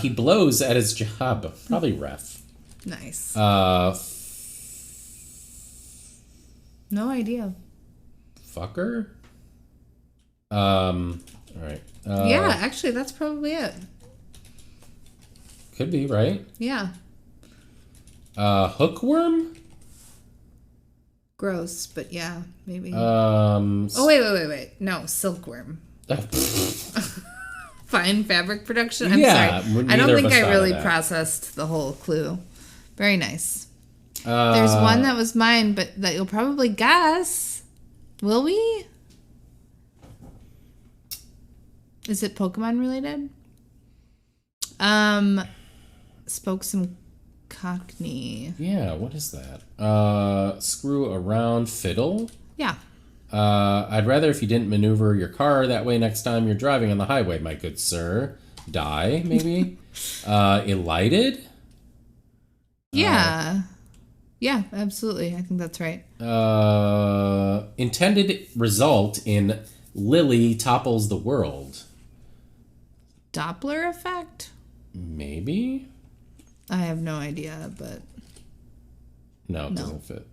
He blows at his job. Probably ref. Nice. No idea. Fucker? Alright. Yeah, actually, that's probably it. Could be, right? Yeah. Hookworm? Gross, but yeah, maybe. Oh, wait. No, silkworm. Fine fabric production? I'm Yeah, sorry. I neither don't of think us I thought of really that. processed the whole clue. Very nice. There's one that was mine, but that you'll probably guess. Will we? Is it Pokemon related? Spoke some Cockney. Yeah, what is that? Screw around fiddle? Yeah. I'd rather if you didn't maneuver your car that way next time you're driving on the highway, my good sir. Die, maybe? Elided? Yeah. Yeah, absolutely. I think that's right. Intended result in Lily topples the world. Doppler effect? Maybe? I have no idea, but No, it doesn't fit.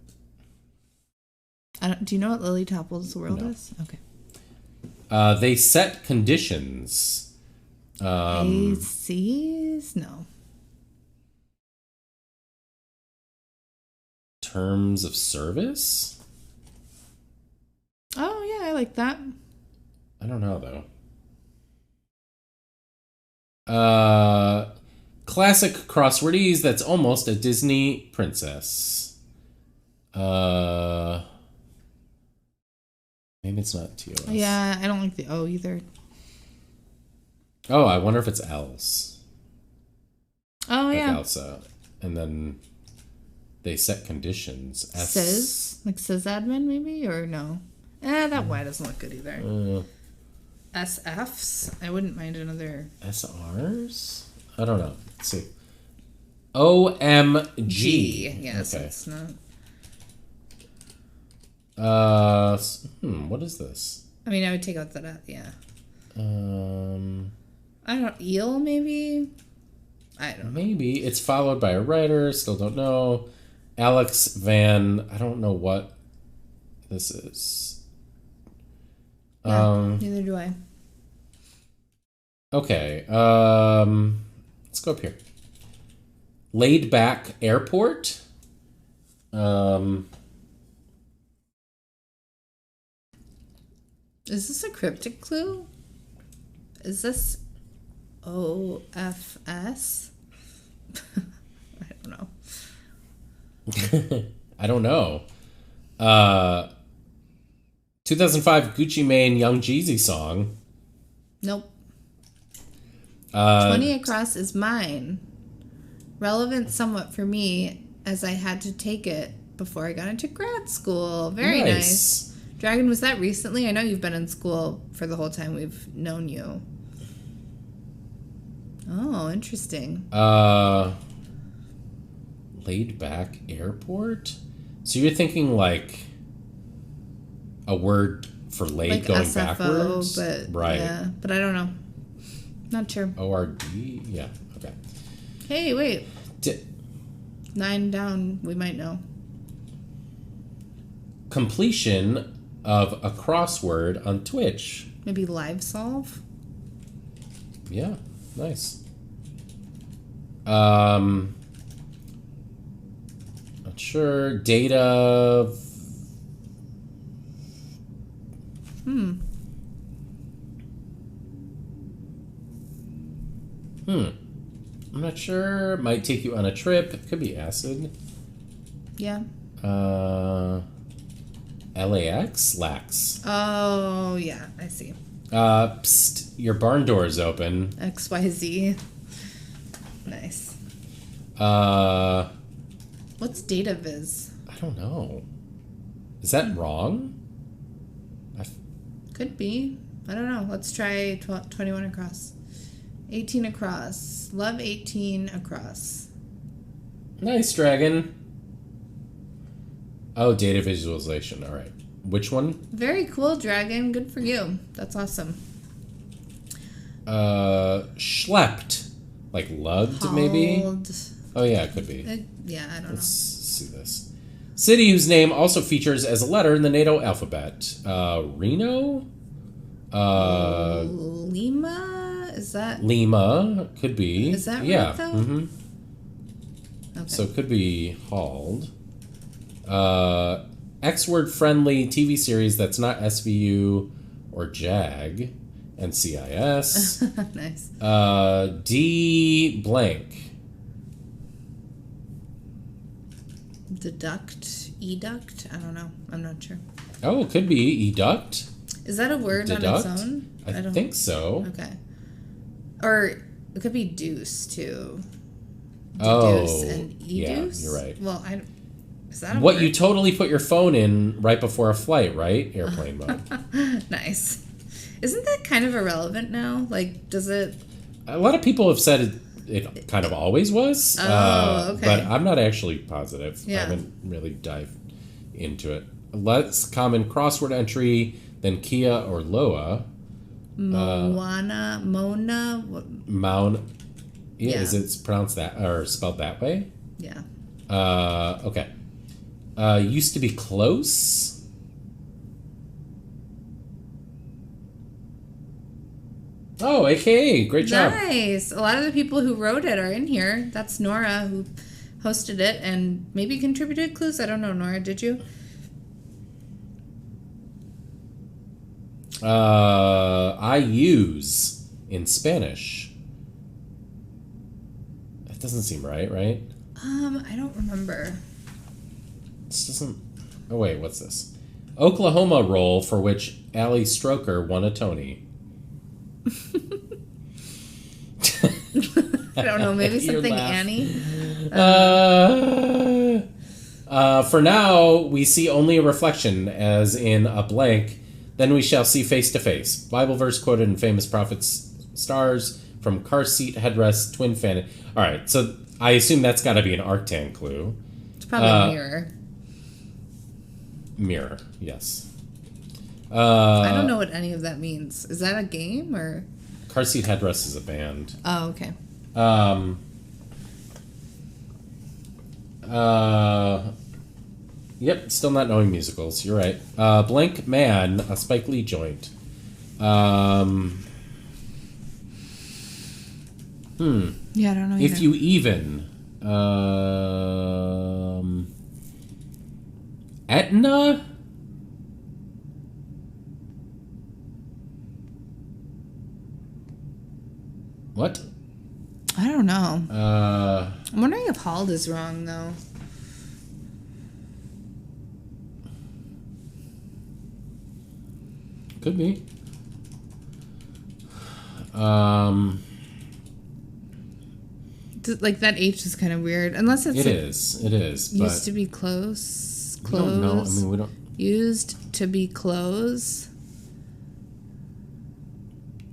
do you know what Lily topples the world No. is? Okay. They set conditions. ACs? No. Terms of service? Oh, yeah, I like that. I don't know, though. Classic crosswordese that's almost a Disney princess. Maybe it's not TOS. Yeah, I don't like the O either. Oh, I wonder if it's else. Oh, Like yeah. Elsa. And then they set conditions. Sis? Like sysadmin, maybe? Or no? That Y doesn't look good either. SFs? I wouldn't mind another. SRs? I don't know. Let's see. OMG. G. Yes, Okay. it's not. What is this? I mean, I would take out that, yeah. I don't know. Eel, maybe? I don't know. Maybe. It's followed by a writer. Still don't know. Alex Van. I don't know what this is. Yeah, neither do I. Okay. Let's go up here. Laid back airport. Is this a cryptic clue? Is this OFS? I don't know. I don't know. 2005 Gucci Mane Young Jeezy song. Nope. 20 across is mine. Relevant somewhat for me as I had to take it before I got into grad school. Very nice. Dragon, was that recently? I know you've been in school for the whole time we've known you. Oh, interesting. Laid back airport? So you're thinking like a word for laid Like going SFO, backwards? but right. yeah, but I don't know. Not sure. ORD? Yeah, okay. Hey, wait. 9 down, we might know. Completion of a crossword on Twitch. Maybe live solve? Yeah, nice. Not sure. Data. I'm not sure. Might take you on a trip. It could be acid. Yeah. LAX? Lax. Oh, yeah, I see. Psst, your barn door is open. XYZ. Nice. What's data viz? I don't know. Is that wrong? Could be. I don't know. Let's try 21 across. 18 across. Love 18 across. Nice, Dragon. Oh, data visualization. All right. Which one? Very cool, Dragon. Good for you. That's awesome. Schlepped. Like lugged, maybe? Hauled. Oh, yeah, it could be. Yeah, I don't Let's see this. City whose name also features as a letter in the NATO alphabet. Reno? know. Lima? Is that... Lima. Could be. Is that right, yeah. though? Mm-hmm. Okay. So it could be hauled. X-word friendly TV series that's not SVU or JAG. NCIS. Nice. D blank. Deduct? Educt? I don't know. I'm not sure. Oh, it could be educt. Is that a word Deduct? on its own? I think so. Okay. Or it could be deuce, too. Oh, Deduce and yeah, educe? you're right. Well, is that a What word? you totally put your phone in right before a flight, right? Airplane mode. Nice. Isn't that kind of irrelevant now? Like, does it... A lot of people have said it kind of always was. Oh, okay. But I'm not actually positive. Yeah. I haven't really dived into it. Less common crossword entry then Kia or Loa. Mona. Mount. Yeah, Yeah. is it pronounced that or spelled that way? Yeah. Okay. Used to be close. Oh, AKA. Great job. Nice. A lot of the people who wrote it are in here. That's Nora who hosted it and maybe contributed clues. I don't know, Nora. Did you? I use in Spanish. That doesn't seem right? I don't remember. This doesn't. Oh wait, what's this? Oklahoma role for which Ali Stroker won a Tony. I don't know. Maybe You're something laughing. Annie. For now, we see only a reflection, as in a blank. Then we shall see face to face. Bible verse quoted in famous prophets' stars from car seat headrest twin fan. All right, so I assume that's got to be an Arctan clue. It's probably a mirror. Mirror, yes. I don't know what any of that means. Is that a game or? Car seat headrest is a band. Oh, okay. Yep, still not knowing musicals. You're right. Blank Man, a Spike Lee joint. Yeah, I don't know either. If you even. Etna? What? I don't know. I'm wondering if Hald is wrong, though. Could be. Like, that H is kind of weird. Unless it's... It is. But Used to be close. we don't know. I Close. mean, we don't. Used to be close.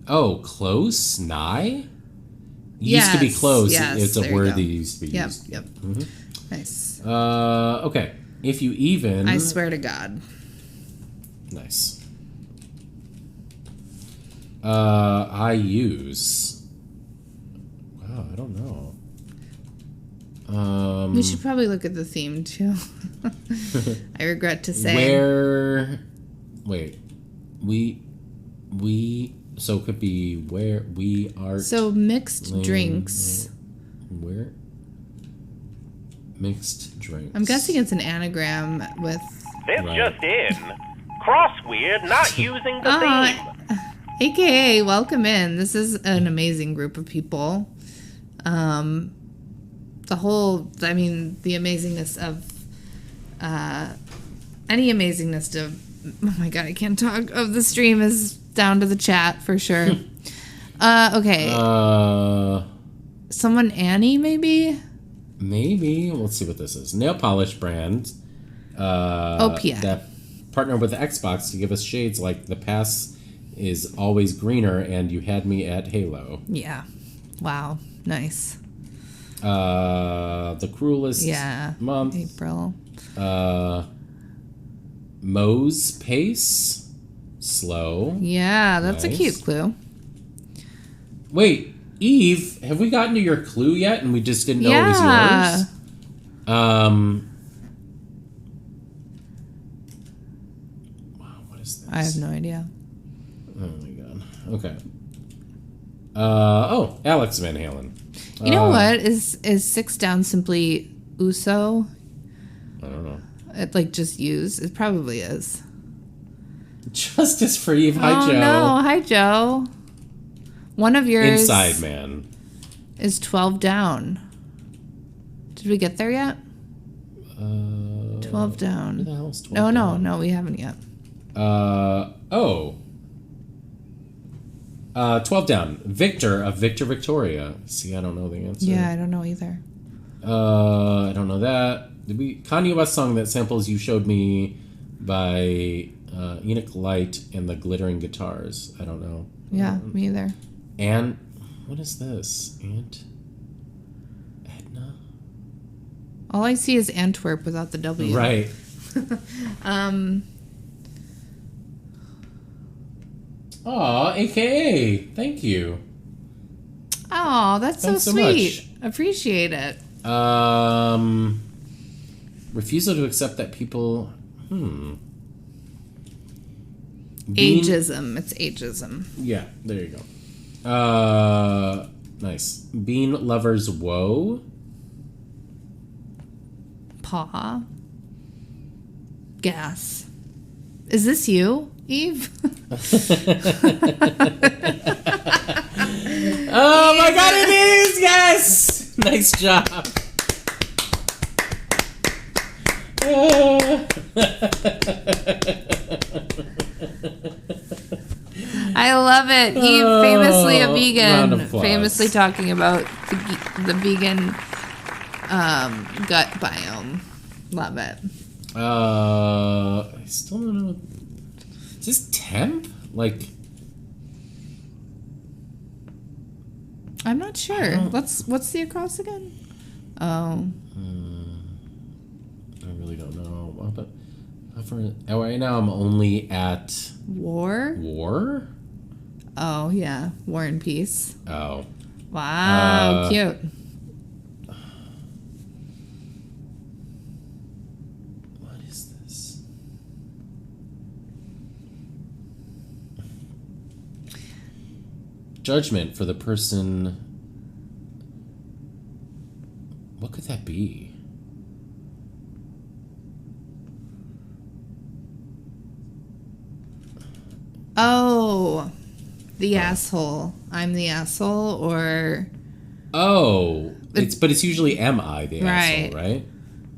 Oh, close? Nigh? Used to be Yes, close. yes, It's a there you word go. that used to be Yep, used. yep. Mhm. Nice. Okay. If you even. I swear to God. Nice. I use. Wow, I don't know. We should probably look at the theme, too. I regret to say. Where. Wait. We. So it could be where we are. So, mixed drinks. Where? Mixed drinks. I'm guessing it's an anagram with... This Right. just in. Crossweird not using the theme. AKA, welcome in. This is an amazing group of people. The amazingness of... any amazingness of... Oh my God, I can't talk. Of the stream is down to the chat, for sure. Okay. Someone Annie, maybe? Maybe. Let's see what this is. Nail polish brand. Opia. That partnered with Xbox to give us shades like the pass is always greener and you had me at Halo. Yeah. Wow. Nice. The cruelest month. April. Moe's pace. Slow. Yeah, that's Nice. a cute clue. Wait, Eve, have we gotten to your clue yet and we just didn't know it was yours? Wow, what is this? I have no idea. Oh my god. Okay. Alex Van Halen. You know what? Is 6 down simply Uso? I don't know. It like just use. It probably is. Justice for Eve. Hi, Joe. No, hi Joe. One of yours Inside Man. is 12 down. Did we get there yet? 12 down. Where the hell is 12 No, we haven't yet. 12 down. Victor of Victor Victoria. See, I don't know the answer. Yeah, I don't know either. I don't know that. Kanye West song that samples You Showed Me by Enoch Light and the Glittering Guitars. I don't know. Yeah, me either. And what is this? Aunt Edna? All I see is Antwerp without the W. Right. Aw, AKA. Thank you. Oh, that's Thanks so so sweet. Appreciate it. Refusal to accept that people. Being- Ageism. It's ageism. Yeah, there you go. Nice. Bean lovers woe. Paw. Gas. Is this you, Eve? Oh my god, it is! Yes! Nice job. I love it. Eve, famously a Round vegan, of applause. famously talking about the vegan gut biome. Love it. I still don't know. Is this temp? Like, I'm not sure. What's the across again? Oh, I really don't know. But right now I'm only at war. war. Oh yeah, War and Peace. Oh. Wow, cute. What is this? Judgment for the person. What could that be? Oh, the asshole. I'm the asshole, or Oh, but it's usually MI the asshole, right?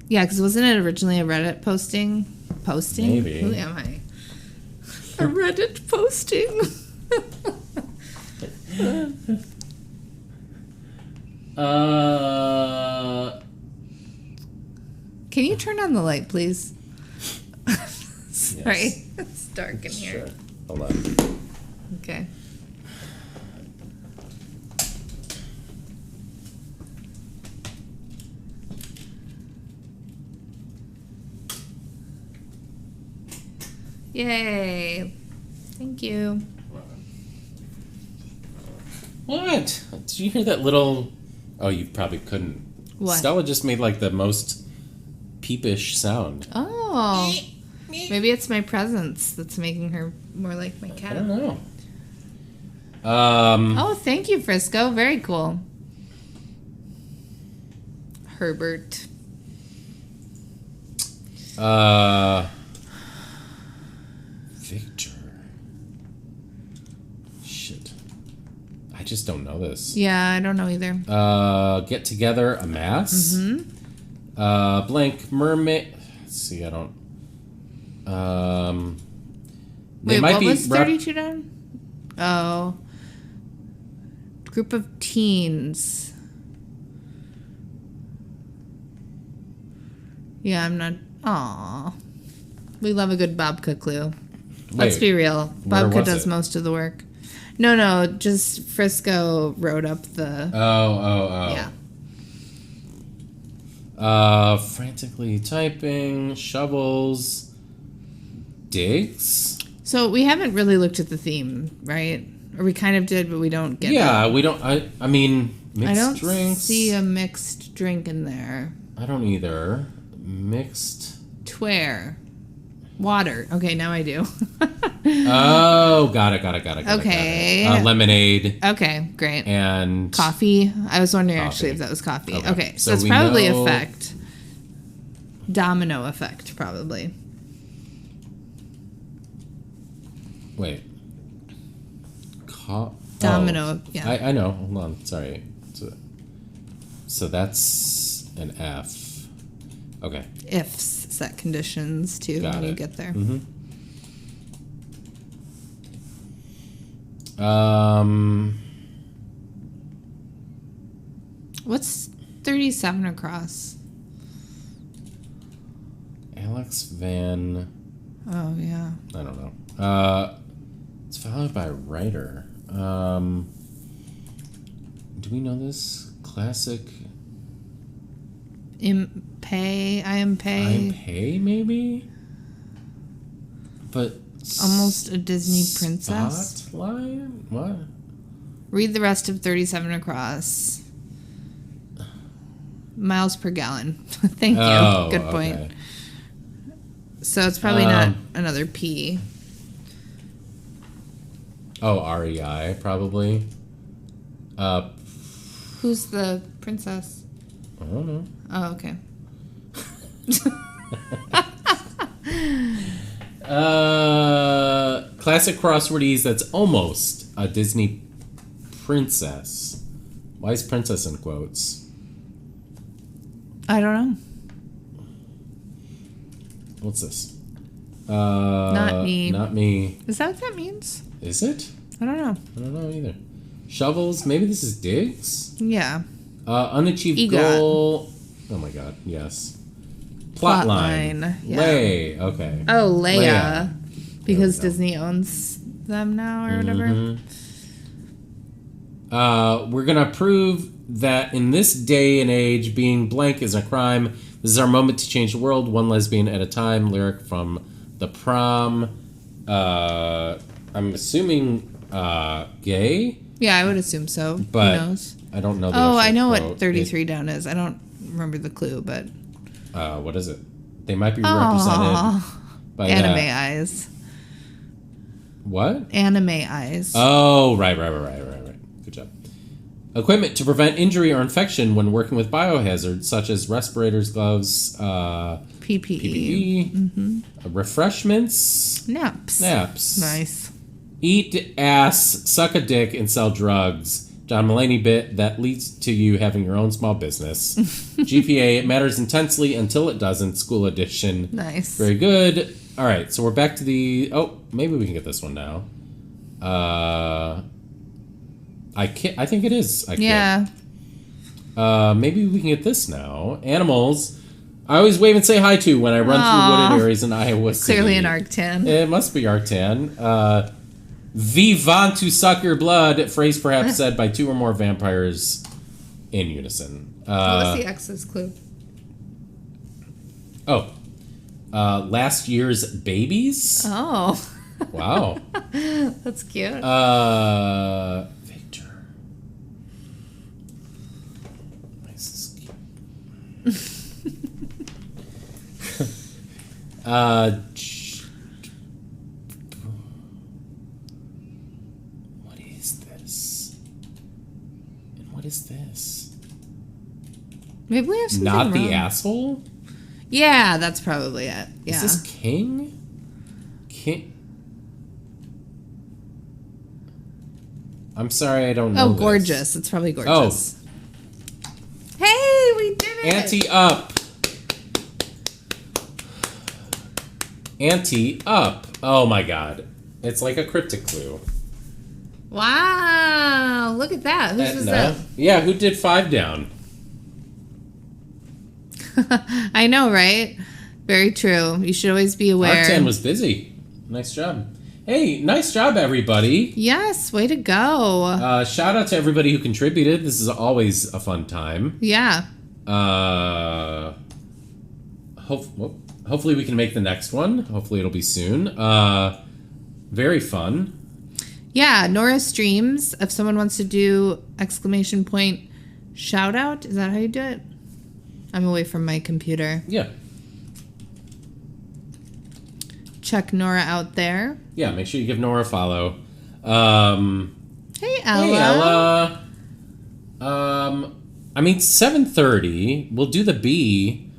yeah, because wasn't it originally a Reddit posting? Maybe. Who am I? A Reddit posting. Can you turn on the light, please? Sorry, Yes. it's dark in here. Sure. Hold on. Okay. Yay. Thank you. What? Did you hear that little? Oh, you probably couldn't. What? Stella just made like the most peepish sound. Oh. Maybe it's my presence that's making her more like my I cat. don't know. Oh, thank you, Frisco. Very cool. Herbert. Victor. Shit. I just don't know this. Yeah, I don't know either. Get together, amass. Mm-hmm. Blank mermaid. Let's see, I don't. They Wait, might what be was 32 down? Oh. Group of teens. Yeah, I'm not. Aw. We love a good babka clue. Let's Wait, be real. where Babka was does it? most of the work. No, just Frisco wrote up the. Oh. Yeah. Frantically typing, shovels, digs. So we haven't really looked at the theme, right? Or we kind of did, but we don't get it. Yeah, we don't. I mean, mixed I don't drinks. see a mixed drink in there. I don't either. Mixed. Tware. Water. Okay, now I do. Oh, got it. Okay. Got it. Lemonade Okay, great. and Coffee. I was wondering Coffee. actually if that was coffee. Okay. Okay, so So it's we probably know- effect. Domino effect, probably. wait. Domino, yeah. I know. Hold on. Sorry. So that's an F. Okay. Ifs set conditions too Got when you it. get there. What's 37 across? Alex Van. Oh yeah. I don't know. It's followed by writer. Do we know this? Classic. I am pay. I'm Pay, maybe? But Almost a Disney princess. Spotlight? What? Read the rest of 37 across. Miles per gallon. Thank you. Oh, Good point. okay. So it's probably not another P. Oh, REI, probably. Who's the princess? I don't know. Oh, okay. Classic crosswordese that's almost a Disney princess. Why is princess in quotes? I don't know. What's this? Not me. Not me. Is that what that means? Is it? I don't know. I don't know either. Shovels. Maybe this is digs? Yeah. Unachieved EGOT. goal. Oh my god. Yes. Plotline. Yeah. Lay. Okay. Oh, Leia. Leia. Because There we go. Disney owns them now or whatever. We're going to prove that in this day and age, being blank is a crime. This is our moment to change the world, one lesbian at a time. Lyric from The Prom. I'm assuming gay, Yeah, I would assume so. but Who knows? I don't know the Oh, actual I know quote. what 33 down is. I don't remember the clue, but... What is it? They might be represented Aww. by Anime that. eyes. What? Anime eyes. Oh, right. Good job. Equipment to prevent injury or infection when working with biohazards, such as respirators, gloves, PPE. PPE, refreshments, Naps. naps. Nice. Eat ass, suck a dick, and sell drugs. John Mulaney bit that leads to you having your own small business. GPA, it matters intensely until it doesn't. School edition. Nice. Very good. All right, so we're back to the... Oh, maybe we can get this one now. I think it is. Yeah. Maybe we can get this now. Animals. I always wave and say hi to when I run through wooded areas in Iowa City. Clearly an Arctan. It must be Arctan. We want to suck your blood, phrase perhaps said by two or more vampires in unison. What's the X's clue? Last year's babies? Oh. Wow. That's cute. Victor. Nice is cute. What is this? And what is this? Maybe we have something Not wrong. the asshole? Yeah, that's probably it. Yeah. Is this King? King? I'm sorry, I don't know. Oh, this. gorgeous. It's probably gorgeous. Hey, we did it! Ante up. Ante up. Oh my god. It's like a cryptic clue. Wow, look at that. Whose was No. that? Yeah, who did 5 down? I know, right? Very true. You should always be aware. Arctan was busy. Nice job. Hey, nice job, everybody. Yes, way to go. Shout out to everybody who contributed. This is always a fun time. Yeah. Hopefully we can make the next one. Hopefully it'll be soon. Very fun. Yeah, Nora streams. If someone wants to do ! Shout out, is that how you do it? I'm away from my computer. Yeah. Check Nora out there. Yeah, make sure you give Nora a follow. Hey, Ella. Hey, Ella. I mean, 7:30. We'll do the B.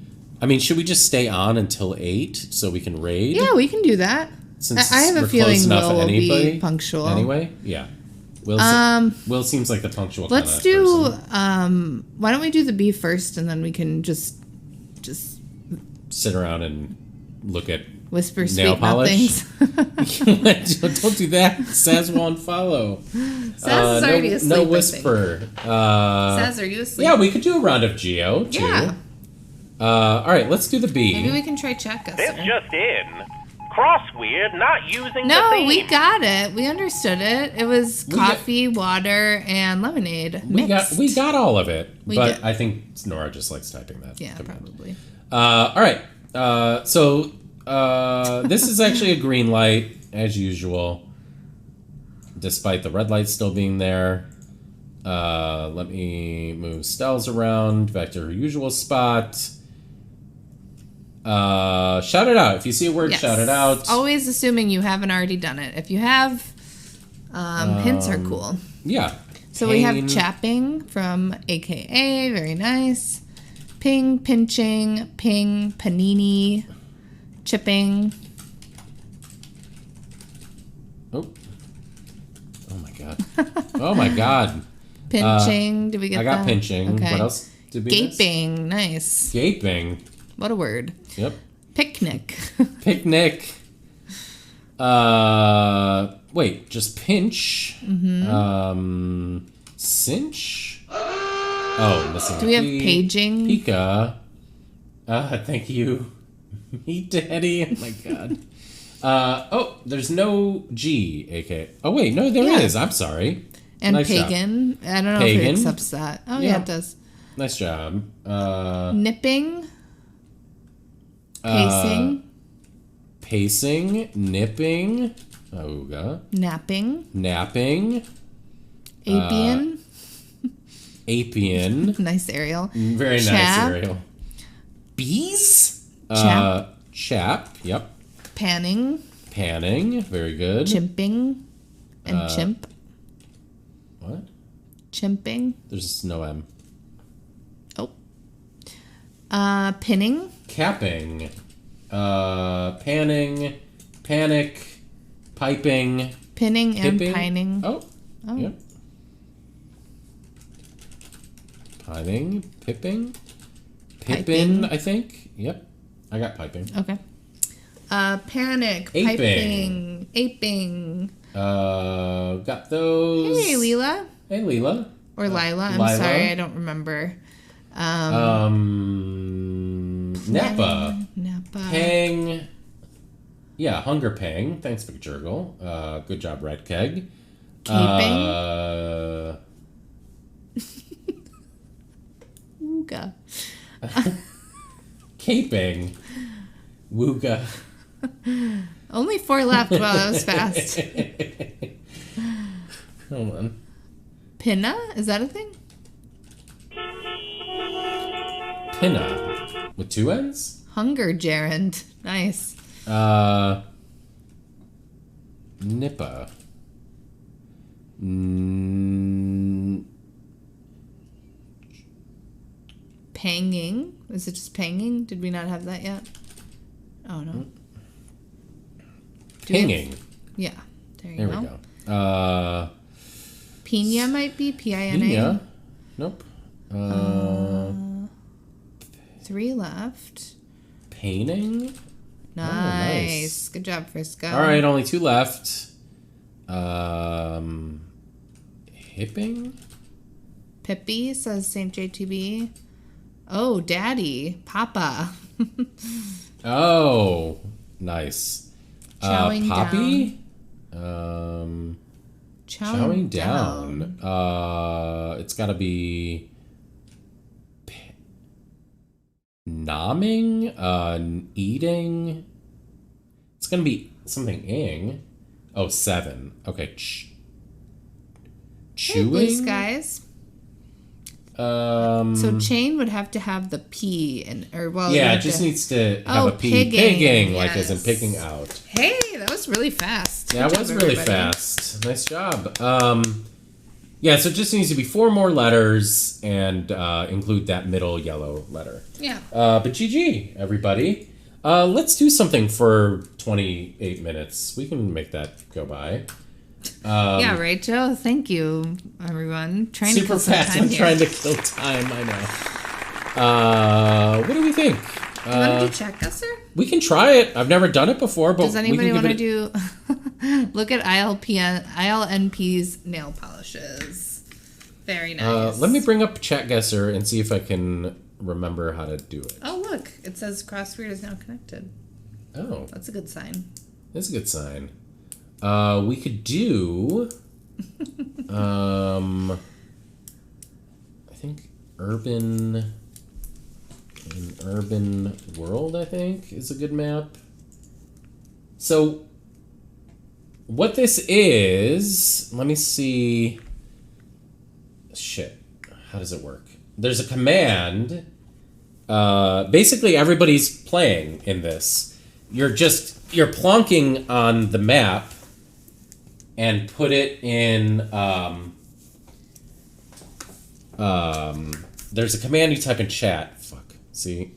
I mean, should we just stay on until 8 so we can raid? Yeah, we can do that. Since I have a we're feeling close enough Will anybody, be punctual. Anyway, yeah. Will seems like the punctual kind Let's of do. person. Why don't we do the B first, and then we can just Sit around and look at whisper nail sweet polish. nothings. Don't do that. Saz won't follow. Saz is already asleep. No I think. whisper. Saz, are you asleep? Yeah, we could do a round of Geo too. Yeah. All right, let's do the B. Maybe we can try check us. This just in. Crossweird not using the No, theme. we got it. We understood it. It was coffee, water, and lemonade. We mixed. got all of it, We but did. I think Nora just likes typing that. Yeah, command. probably. All right. So this is actually a green light, as usual, despite the red light still being there. Let me move Stells around back to her usual spot. Shout it out. If you see a word, Yes. shout it out. Always assuming you haven't already done it. If you have, hints are cool. Yeah. So we have Pain. chapping from AKA, very nice. Ping, pinching, ping, panini, chipping. Oh. Oh my god. Oh my god. Pinching, did we get I got that? pinching. Okay. What else did we miss? Gaping, nice. Gaping. What a word. Yep. Picnic. Picnic. Wait, just pinch. Mm-hmm. Cinch. Oh, missing. Do we have P. paging? Pika. Thank you. Me daddy. Oh my god. Oh, there's no G, aka. Oh wait, no, there is. Yeah. I'm sorry. And Nice job. pagan. I don't know if Pagan. it accepts that. Oh, yeah, Yeah. it does. Nice job. Nipping. Pacing. Pacing, nipping, ooga, Napping. napping, Apian. apian. Nice Ariel. Very nice, Chap. Ariel. Bees? Chap. Chap, yep. Panning. Panning, very good. Chimping. And chimp. What? Chimping. There's no M. Oh. Pinning. Capping, panning, panic, piping, Pinning and pipping. pining. Oh, Oh. yep. Pining, pipping, pippin, Piping. I think. Yep, I got piping. Okay. Panic. Aping. Piping. Aping. Got those. Hey, Leela. Hey, Leela. Or Lila. I'm Lila. sorry, I don't remember. Napa. Napa. Pang. Yeah, hunger pang. Thanks, Big Jurgle. Good job, Red Keg. Caping. Ooga. Caping. Wooga. Only 4 left. Wow, that was fast. Hold on. Pinna? Is that a thing? Pinna. With 2 N's? Hunger gerund. Nice. Nippa. Panging. Is it just panging? Did we not have that yet? Oh, no. Do we have- Pinging. Yeah. There you There go. we go. Pina might be. P-I-N-A. Pina. Nope. 3 left. Painting. Nice. nice. Good job, Frisco. All right, only 2 left. Hipping. Pippi says St. JTB. Oh, Daddy. Papa. Oh, nice. Chowing Poppy. Chowing down. It's got to be nomming, eating. It's gonna be something ing. Oh, 7. Okay. Hey, blue Chewing. skies. So chain would have to have the P in, or well. you Yeah, it have just to- needs to have Oh, a P. pigging, Pigging, like as in yes. picking out. Hey, that was really fast. Yeah, Good it was job, really everybody. fast. Nice job. Yeah, so it just needs to be 4 more letters and include that middle yellow letter. Yeah. But GG, everybody. Let's do something for 28 minutes. We can make that go by. Yeah, right, Joe. Thank you, everyone. Trying to Super kill some fast. time I'm here. trying to kill time. I know. What do we think? You want to do check guesser? We can try it. I've never done it before, but Does anybody we can want to give it do? Look at ILNP's nail polishes. Very nice. let me bring up Chat Guesser and see if I can remember how to do it. Oh, look! It says CrossFit is now connected. Oh, That's a good sign. that's a good sign. We could do. I think an urban world. I think is a good map. So, what this is, let me see. Shit. How does it work? There's a command. Basically, everybody's playing in this. You're plonking on the map and put it in. There's a command you type in chat. Fuck. See?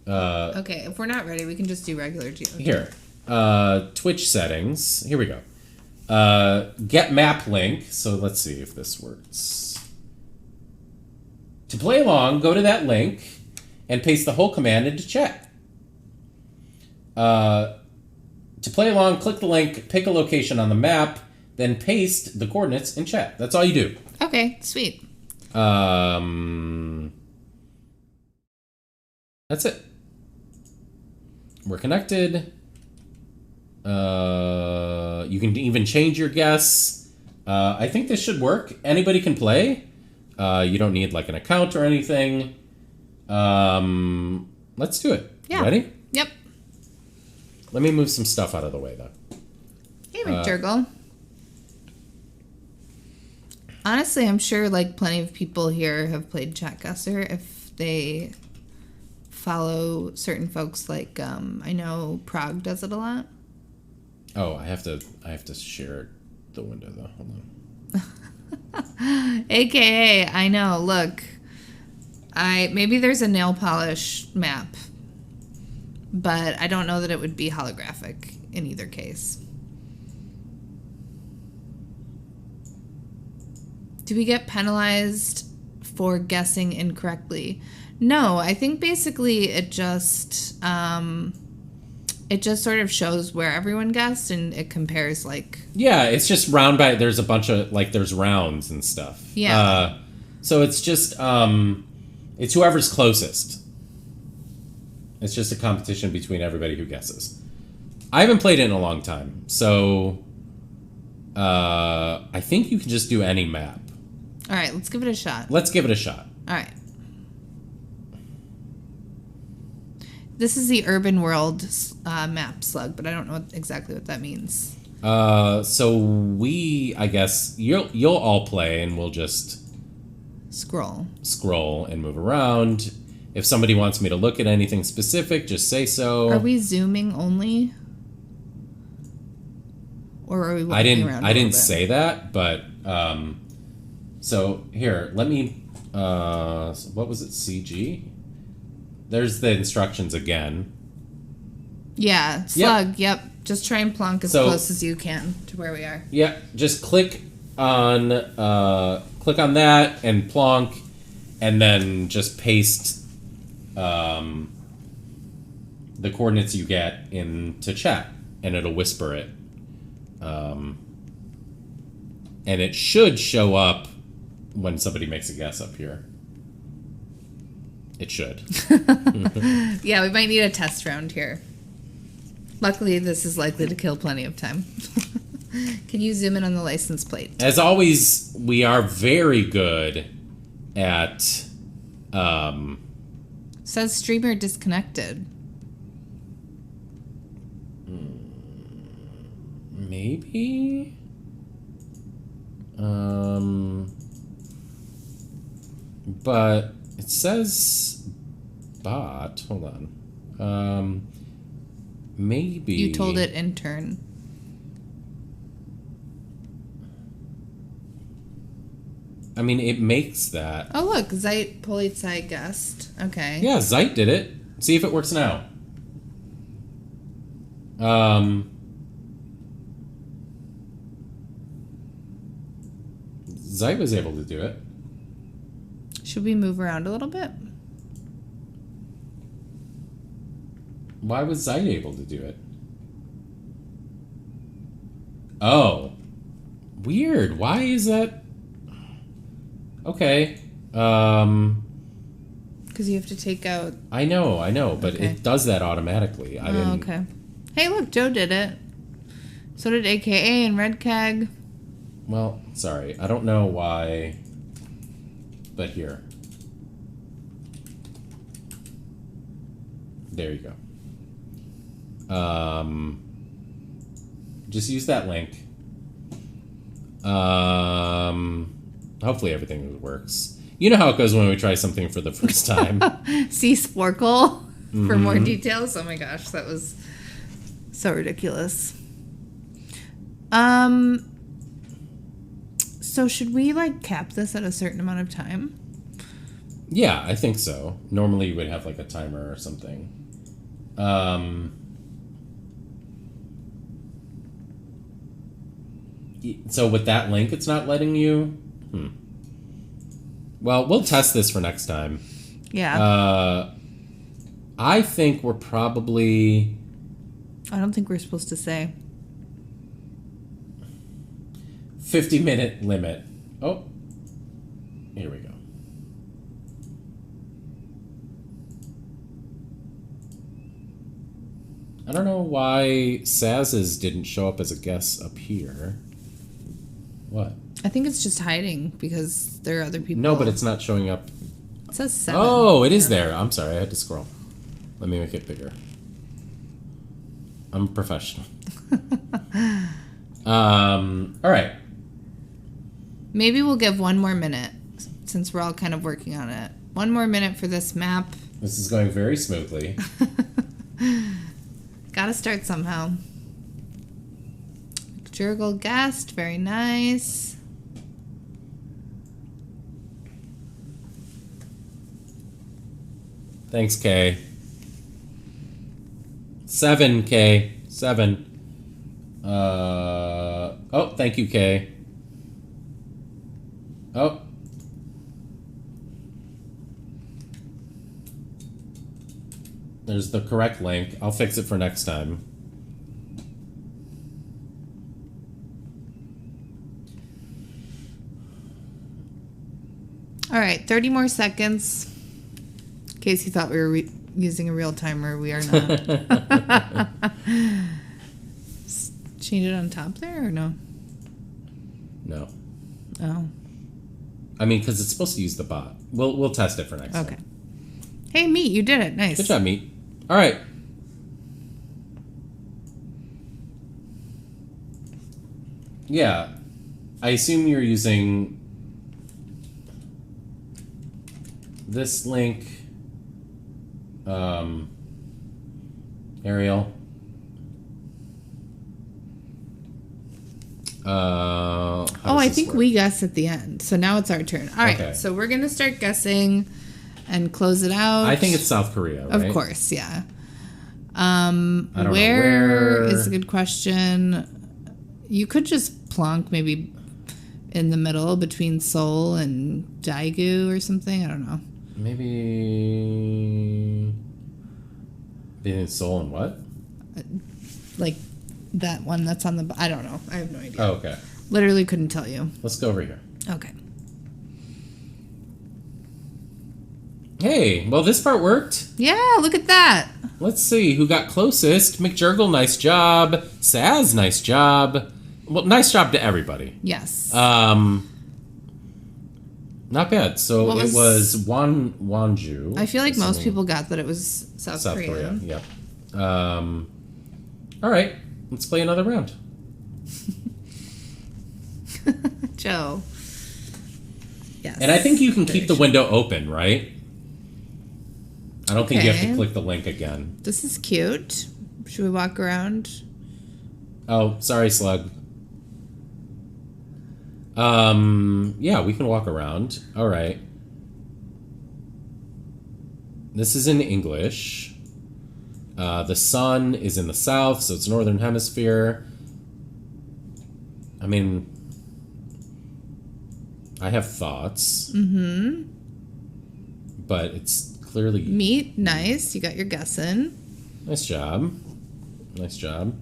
Okay, if we're not ready, we can just do regular GeoGuessr. Here. Twitch settings. Here we go. Get map link. So let's see if this works. To play along, go to that link and paste the whole command into chat. To play along, click the link, pick a location on the map, then paste the coordinates in chat. That's all you do. Okay, sweet. That's it. We're connected. You can even change your guess. I think this should work. Anybody can play. You don't need like an account or anything. Let's do it. Yeah. Ready? Yep. Let me move some stuff out of the way though. Hey, McJurgle. Honestly, I'm sure like plenty of people here have played Chatguesser if they follow certain folks. Like I know Prague does it a lot. Oh, I have to share the window though. Hold on. AKA, I know. Look, maybe there's a nail polish map, but I don't know that it would be holographic in either case. Do we get penalized for guessing incorrectly? No, I think basically it just sort of shows where everyone guessed and it compares like... Yeah, it's just round by... There's a bunch of... Like, there's rounds and stuff. Yeah. So it's just... it's whoever's closest. It's just a competition between everybody who guesses. I haven't played it in a long time, so... I think you can just do any map. All right, let's give it a shot. Let's give it a shot. All right. This is the Urban World map slug, but I don't know exactly what that means. So we, I guess, you'll all play and we'll just scroll and move around. If somebody wants me to look at anything specific, just say so. Are we zooming only? Or are we walking around I didn't say that, but so here, let me what was it, CG? There's the instructions again. Yeah, slug, yep. Just try and plonk as close as you can to where we are. Yeah, just click on that and plonk, and then just paste the coordinates you get into chat, and it'll whisper it. And it should show up when somebody makes a guess up here. It should. Yeah, we might need a test round here. Luckily, this is likely to kill plenty of time. Can you zoom in on the license plate? As always, we are very good at... Says streamer disconnected. Maybe? But it says bot. Hold on. Maybe. You told it intern. I mean, it makes that. Oh, look. Zeit Polizei guessed. Okay. Yeah, Zeit did it. See if it works now. Zeit was able to do it. Should we move around a little bit? Why was Zeit able to do it? Oh. Weird. Why is that? Okay. Because you have to take out... I know, but okay. it does that automatically. I didn't... okay. Hey, look, Joe did it. So did AKA and Red Keg. Well, sorry. I don't know why, but here. There you go. Just use that link. Hopefully everything works. You know how it goes when we try something for the first time. See Sporkle for more details. Oh my gosh, that was so ridiculous. So should we like cap this at a certain amount of time? Yeah, I think so. Normally you would have like a timer or something. So with that link, it's not letting you? Well, we'll test this for next time. Yeah. I think we're probably... I don't think we're supposed to say. 50-minute limit. Oh. Here we go. I don't know why Saz's didn't show up as a guest up here. What? I think it's just hiding because there are other people. No, but it's not showing up. It says 7. Oh, it is there. I'm sorry. I had to scroll. Let me make it bigger. I'm a professional. All right. Maybe we'll give 1 more minute since we're all kind of working on it. 1 more minute for this map. This is going very smoothly. Gotta start somehow. Jurgle guest, very nice. Thanks, Kay. 7, Kay. 7. Oh, thank you, Kay. Oh. There's the correct link. I'll fix it for next time. All right, 30 more seconds. In case you thought we were using a real timer, we are not. Change it on top there or no? No. Oh. I mean, because it's supposed to use the bot. We'll test it for next time. Okay. Hey, Meat, you did it. Nice. Good job, Meat. All right. Yeah. I assume you're using this link, Ariel. I think we guessed at the end. So now it's our turn. All right. Okay. So we're going to start guessing and close it out. I think it's South Korea, right? Of course, yeah. I don't know Where is a good question. You could just plonk maybe in the middle between Seoul and Daegu or something. I don't know. Maybe in Seoul and what? Like that one that's on the... I don't know. I have no idea. Oh, okay. Literally couldn't tell you. Let's go over here. Okay. Hey, well, this part worked. Yeah, look at that. Let's see who got closest. McJurgle, nice job. Saz, nice job. Well, nice job to everybody. Yes. Not bad. So What it was Wonju. I feel like most people got that it was South Korea. Korean. Yep. All right, let's play another round. Joe. Yes. And I think you can keep the window open, right? I don't think you have to click the link again. This is cute. Should we walk around? Oh, sorry, Slug. Yeah, we can walk around. All right. This is in English. The sun is in the south, so it's northern hemisphere. I mean, I have thoughts. Mm-hmm. But it's clearly... Meat, nice. You got your guess in. Nice job. Nice job.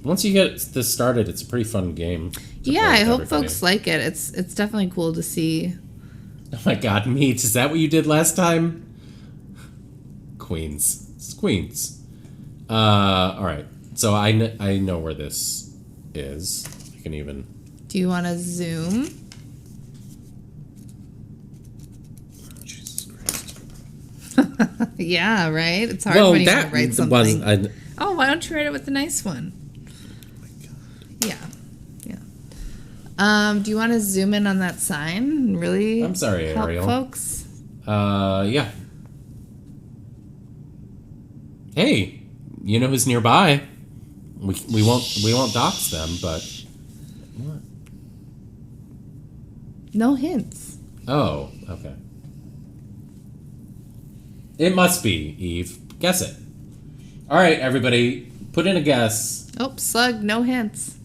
Once you get this started, it's a pretty fun game. Yeah, I hope folks like it. It's definitely cool to see. Oh my god, Meat, is that what you did last time? Queens. It's Queens. Alright. So I know where this is. I can even... Do you want to zoom? Jesus Christ. Yeah, right? It's hard when you want to write something. Was, Oh, why don't you write it with the nice one? oh my god. Yeah. Yeah. Do you want to zoom in on that sign and really I'm sorry, help Ariel. folks? Yeah. Hey, you know who's nearby? We won't dox them, but what? No hints. Oh, okay. It must be Eve. Guess it. All right, everybody, put in a guess. Oh, slug, no hints.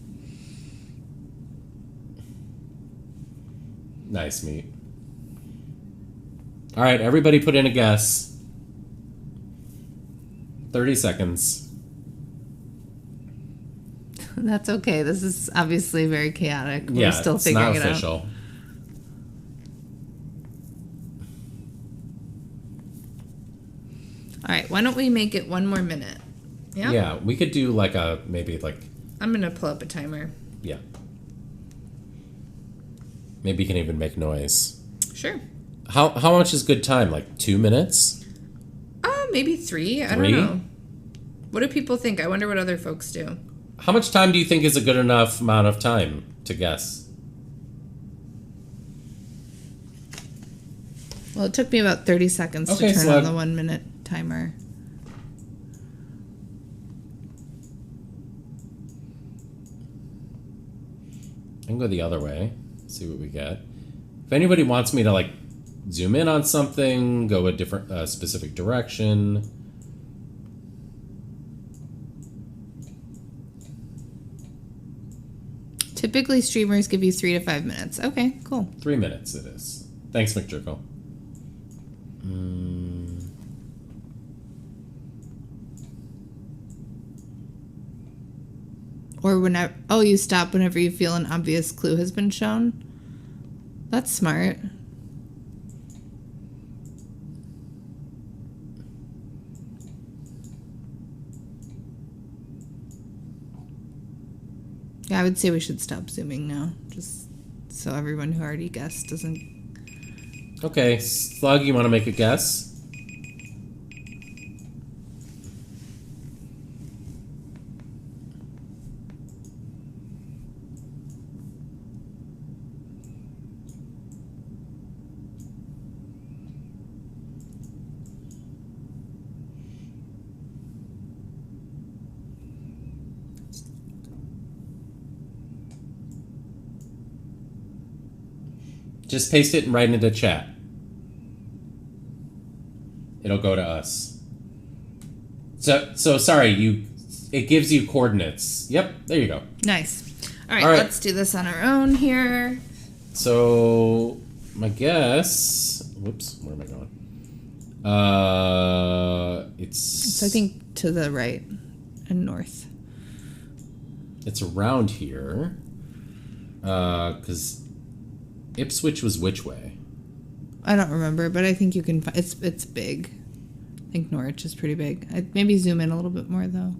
Nice meat. All right, everybody, put in a guess. 30 seconds. That's okay. This is obviously very chaotic. We're Yeah, still it's figuring not it out. official. All right, why don't we make it 1 more minute? Yeah? Yeah, we could do like a maybe like I'm going to pull up a timer. yeah. Maybe you can even make noise. Sure. How much is good time? Like 2 minutes? Maybe 3. I 3? don't know. What do people think? I wonder what other folks do. How much time do you think is a good enough amount of time to guess? Well, it took me about 30 seconds Okay, to turn Slug. on the 1 minute timer. I can go the other way. See what we get. If anybody wants me to like zoom in on something, go a different specific direction. Typically, streamers give you 3 to 5 minutes. Okay, cool. 3 minutes it is. Thanks, McJerkle. Or whenever, oh, you stop whenever you feel an obvious clue has been shown. That's smart. Yeah, I would say we should stop zooming now, just so everyone who already guessed doesn't. Okay, Slug, you want to make a guess? Just paste it and write it into chat. It'll go to us. So sorry, it gives you coordinates. Yep, there you go. Nice. All right, All right. let's do this on our own here. So my guess, whoops, where am I going? It's I think to the right and north. It's around here. Cuz Ipswich was which way? I don't remember, but I think you can. It's big. I think Norwich is pretty big. I'd maybe zoom in a little bit more though.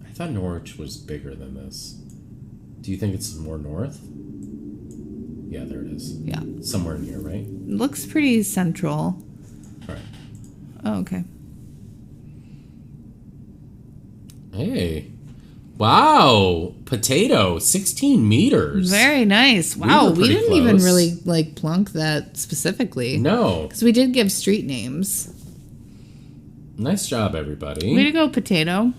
I thought Norwich was bigger than this. Do you think it's more north? Yeah, there it is. Yeah, Somewhere in here, right? it looks pretty central. All right. Oh, okay. Hey. Wow. Potato, 16 meters. Very nice. Wow, were we pretty didn't even close. really like plunk that specifically. No. Because we did give street names. Nice job, everybody. Way to go, potato.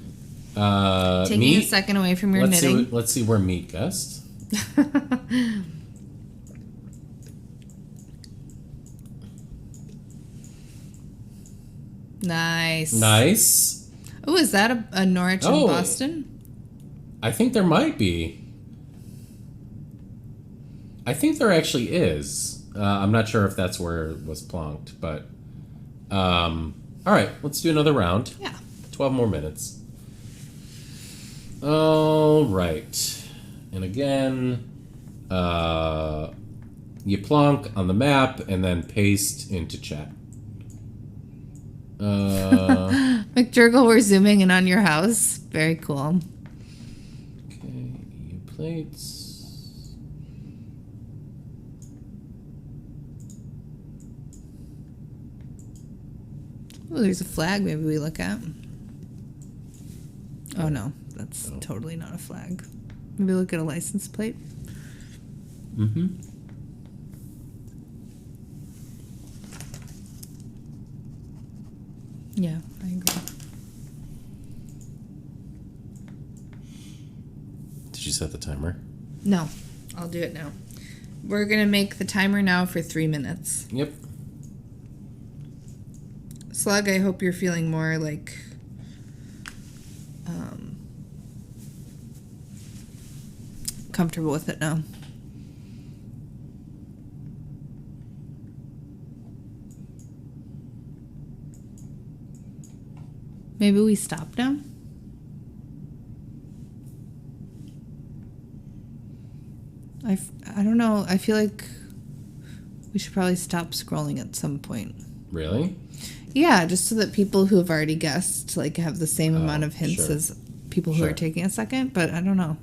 Taking meat. a second away from your Let's knitting. let's see where meat guessed. Nice. Nice. Oh, is that a Norwich in Oh. Boston? I think there might be. I think there actually is. I'm not sure if that's where it was plonked, but all right, let's do another round. Yeah. 12 more minutes. All right. And again, you plonk on the map and then paste into chat. McJurgle, we're zooming in on your house. Very cool. Okay, EU plates. Oh, there's a flag maybe we look at. Oh, no. That's totally not a flag. Maybe look at a license plate. Mm-hmm. Yeah, I agree. Did you set the timer? No, I'll do it now. We're going to make the timer now for 3 minutes. Yep. Slug, I hope you're feeling more like comfortable with it now. Maybe we stop now? I don't know. I feel like we should probably stop scrolling at some point. Really? Yeah, just so that people who have already guessed like have the same amount of hints sure. as people who Sure. are taking a second, but I don't know.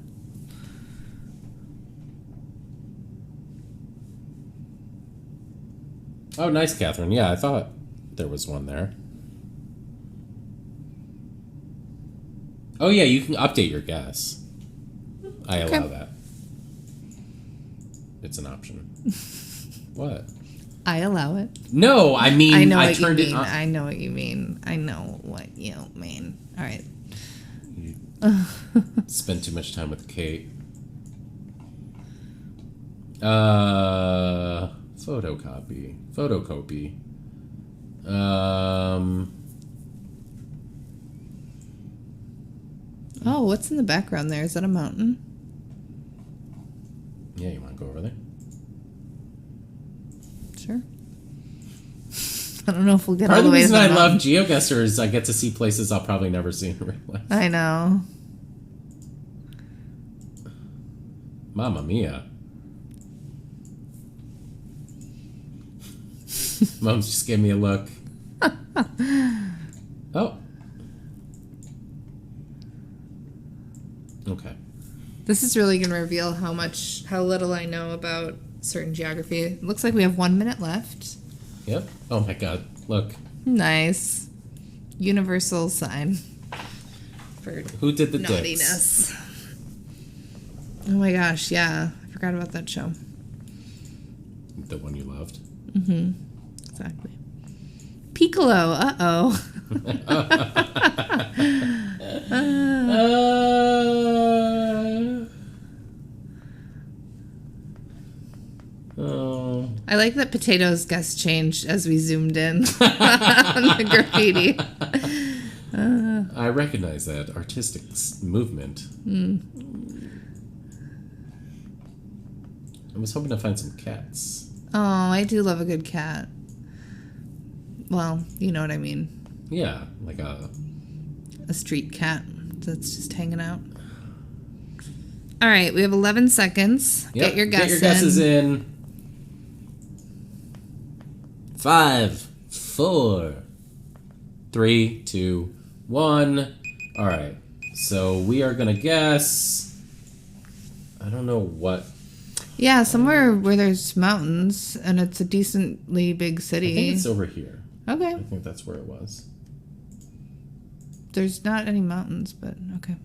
Oh, nice, Catherine. Yeah, I thought there was one there. Oh, yeah, you can update your guess. I allow Okay. that. It's an option. What? I allow it. No, I mean, I know I what you turned it mean. on. I know what you mean. I know what you mean. All right. Spend too much time with Kate. Photocopy. Oh, what's in the background there? Is that a mountain? Yeah, you want to go over there? Sure. I don't know if we'll get Part all of the the way to reason the I love mountain. GeoGuessr is I get to see places I'll probably never see in real life. I know. Mamma mia. Mom's just gave me a look. Oh. Okay. This is really going to reveal how little I know about certain geography. It looks like we have 1 minute left. Yep. Oh my god. Look. Nice. Universal sign for Who did the dicks? naughtiness. Oh my gosh, yeah. I forgot about that show. The one you loved. Exactly. Piccolo, uh-oh. Oh. I like that Potato's guess changed as we zoomed in on the graffiti. I recognize that artistic movement. I was hoping to find some cats. Oh, I do love a good cat. Well, you know what I mean. Yeah, like A street cat that's just hanging out. All right, we have 11 seconds. Yep, Get your guesses in. 5, 4, 3, 2, 1. All right, so we are gonna guess. I don't know what. Yeah, somewhere where there's mountains and it's a decently big I city. think it's over here. Okay. I think that's where it was. There's not any mountains, but okay.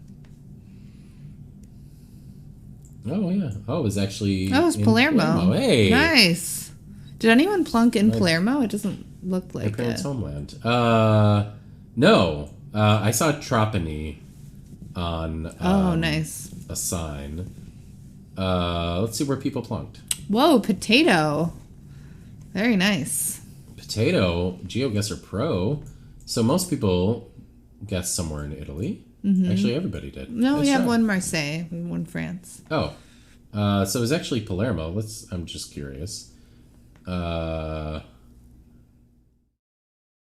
Oh yeah. Oh, it was actually. Oh, it's in Palermo. Hey. Nice. Did anyone plunk in Palermo? It doesn't look My like parents' it. homeland. No. I saw Trapani on Oh, nice. a sign. Let's see where people plunked. Whoa, potato. Very nice. Potato, GeoGuessr Pro. So most people guessed somewhere in Italy. Actually, everybody did. No, Nice we have job. one Marseille and one France. Oh. So it was actually Palermo. I'm just curious.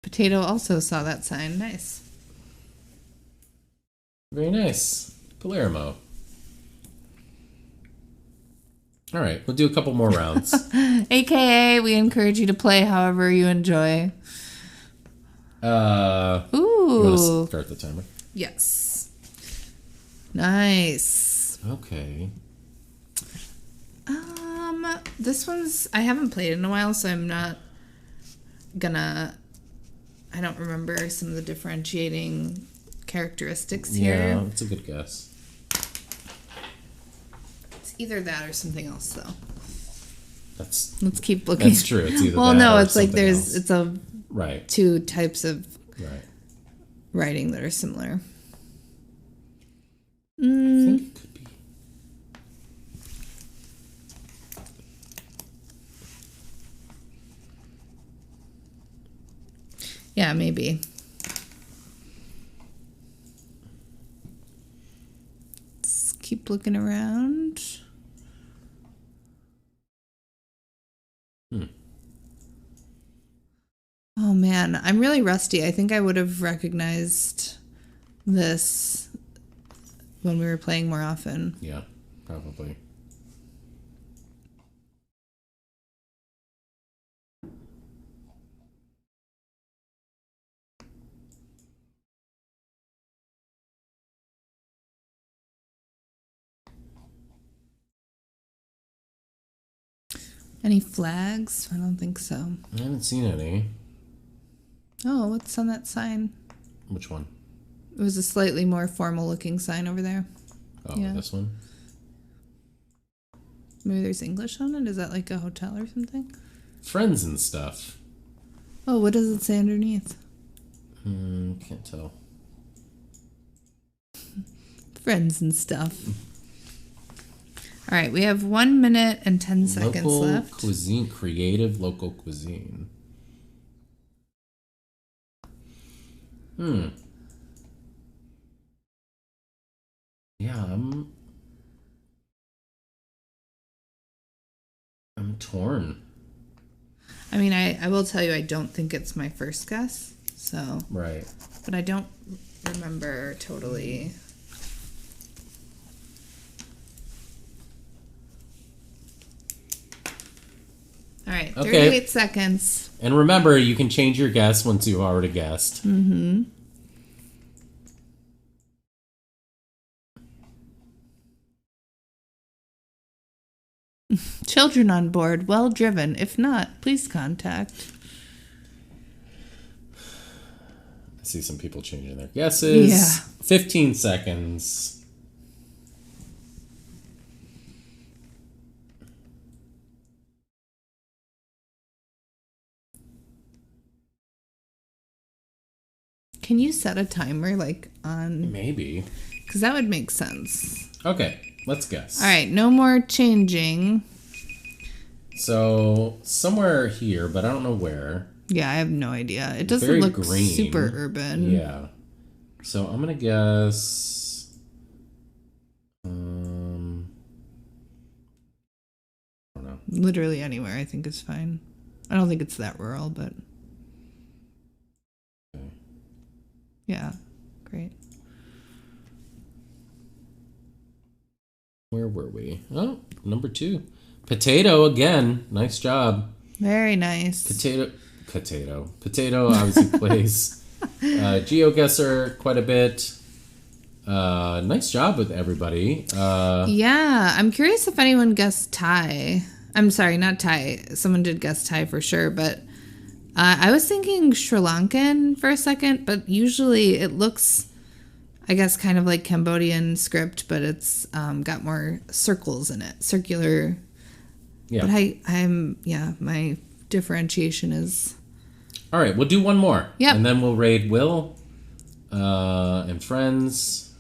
Potato also saw that sign. Nice. Very nice. Palermo. All right, we'll do a couple more rounds. AKA, we encourage you to play however you enjoy. You want to Ooh. start the timer? Yes. Nice. Okay. This one's, I haven't played in a while, so I'm not gonna, I don't remember some of the differentiating characteristics Yeah, here. it's a good guess. It's either that or something else, though. Let's keep looking. That's true. It's either well, that no, or it's like something there's else. it's a Right. two types of Right. writing that are similar. I think it could be. Yeah, maybe. Let's keep looking around. Oh man, I'm really rusty. I think I would have recognized this when we were playing more often. Yeah, probably. Any flags? I don't think so. I haven't seen any. Oh, what's on that sign? Which one? It was a slightly more formal looking sign over there. Oh, Yeah. this one? Maybe there's English on it? Is that like a hotel or something? Friends and stuff. Oh, what does it say underneath? Can't tell. Friends and stuff. All right, we have 1 minute and 10 seconds Local left. cuisine, creative local cuisine. Yeah, I'm torn. I mean, I will tell you, I don't think it's my first guess. So, Right. but I don't remember totally. All right, Okay. 38 seconds. And remember, you can change your guess once you've already guessed. Mm-hmm. Children on board, well driven. If not, please contact. I see some people changing their guesses. Yeah. 15 seconds. Can you set a timer like on? Maybe. Because that would make sense. Okay, let's guess. All right, no more changing. So, somewhere here, but I don't know where. Yeah, I have no idea. It doesn't Very look green. super urban. Yeah. So, I'm going to guess... I don't know. Literally anywhere, I think is fine. I don't think it's that rural, but Okay. yeah, great. Where were we? Oh, number 2. Potato again. Nice job. Very nice. Potato obviously plays GeoGuessr quite a bit. Nice job with everybody. Yeah, I'm curious if anyone guessed Thai. I'm sorry, not Thai. Someone did guess Thai for sure, but I was thinking Sri Lankan for a second, but usually it looks, I guess, kind of like Cambodian script, but it's got more circles in it, circular. Yeah. But my differentiation is. All right, we'll do one more. Yep. And then we'll raid Will and friends.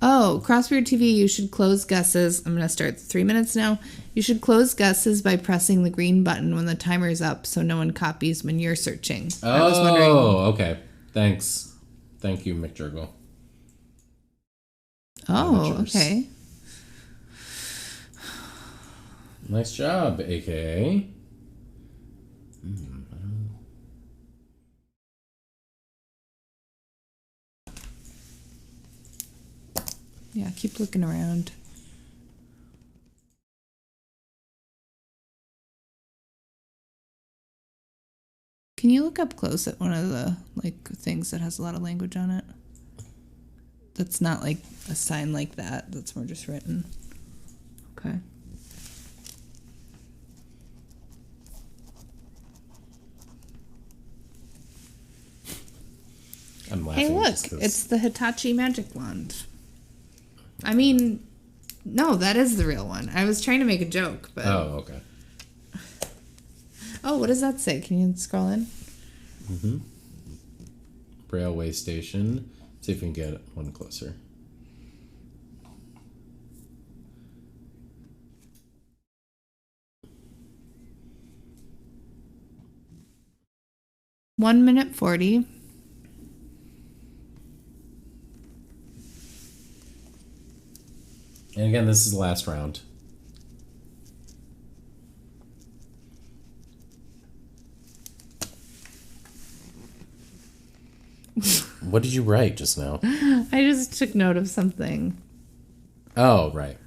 Oh, Crossbeard TV, you should close guesses. I'm going to start 3 minutes now. You should close guesses by pressing the green button when the timer is up so no one copies when you're searching. I was wondering. Oh, okay. Thanks. Thank you, McJurgle. Oh, Amateurs. okay. Nice job, AKA. Yeah, keep looking around. Can you look up close at one of the things that has a lot of language on it? That's not like a sign like that. That's more just written. Okay. I'm laughing. Hey, look, just 'cause- it's the Hitachi magic wand. I mean, no, that is the real one. I was trying to make a joke, but... Oh, okay. Oh, what does that say? Can you scroll in? Mm-hmm. Railway station. See if we can get one closer. One minute 40. And again, this is the last round. What did you write just now? I just took note of something. Oh, right.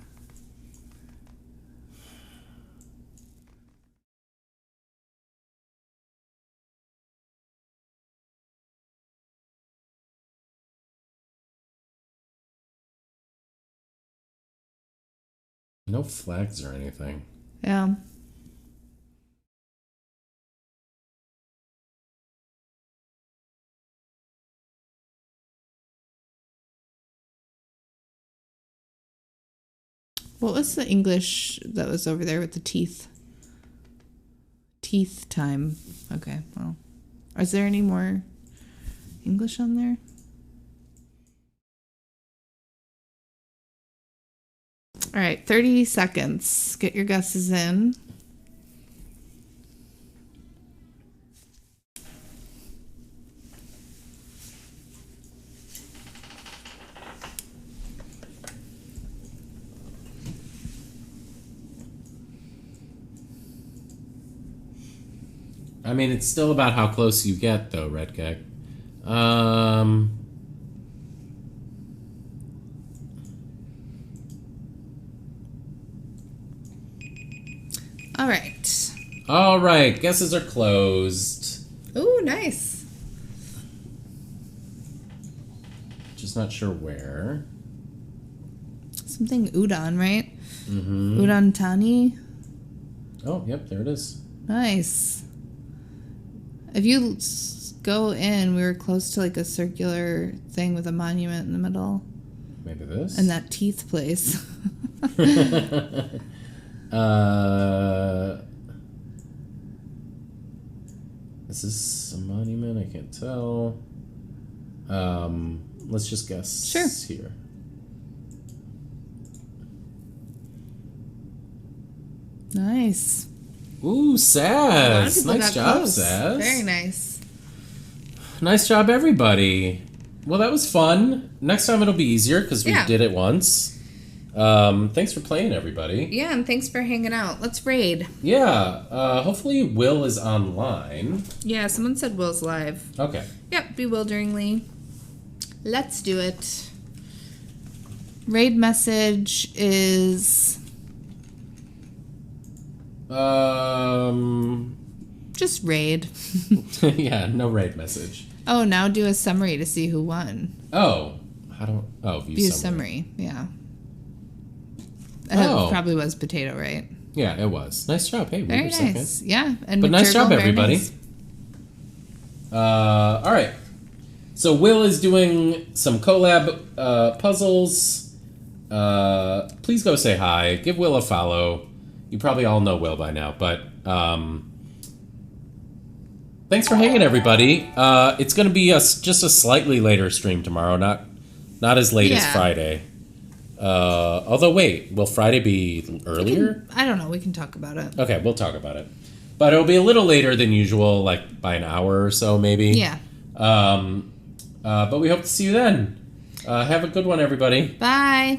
No flags or anything. Yeah. What was the English that was over there with the teeth? Teeth time. Okay, well. Is there any more English on there? All right, 30 seconds. Get your guesses in. I mean, it's still about how close you get, though, Red Gag. All right. All right, guesses are closed. Ooh, nice. Just not sure where. Something udon, right? Mm-hmm. Udon tani. Oh, yep, there it is. Nice. If you go in, we were close to like a circular thing with a monument in the middle. Maybe this? And that teeth place. Is this a monument? I can't tell. Let's just guess Sure. here. Nice. Ooh, A lot of Saz. people Nice got job, close. Saz. Very nice. Nice job, everybody. Well, that was fun. Next time it'll be easier because we Yeah. did it once. Thanks for playing, everybody. Yeah, and thanks for hanging out. Let's raid. Yeah, hopefully Will is online. Yeah, someone said Will's live. Okay. Yep, bewilderingly. Let's do it. Raid message is just raid. Yeah, no raid message. Oh, now do a summary to see who won. Oh, view View summary. summary, yeah. Oh. It probably was potato, right? Yeah, it was. Nice job. Hey, we Very were second. nice. Yeah. And But nice McJurgle, job, very everybody. nice. All right. So Will is doing some collab puzzles. Please go say hi. Give Will a follow. You probably all know Will by now, but thanks for hanging, everybody. It's going to be just a slightly later stream tomorrow, not as late as Yeah. Friday. Although, wait, will Friday be earlier? I don't know. We can talk about it. Okay, we'll talk about it. But it'll be a little later than usual, like by an hour or so, maybe. Yeah. But we hope to see you then. Have a good one, everybody. Bye.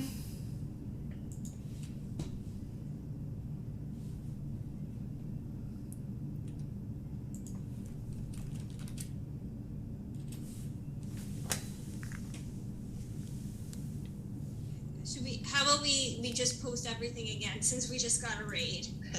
How about we just post everything again since we just got a raid?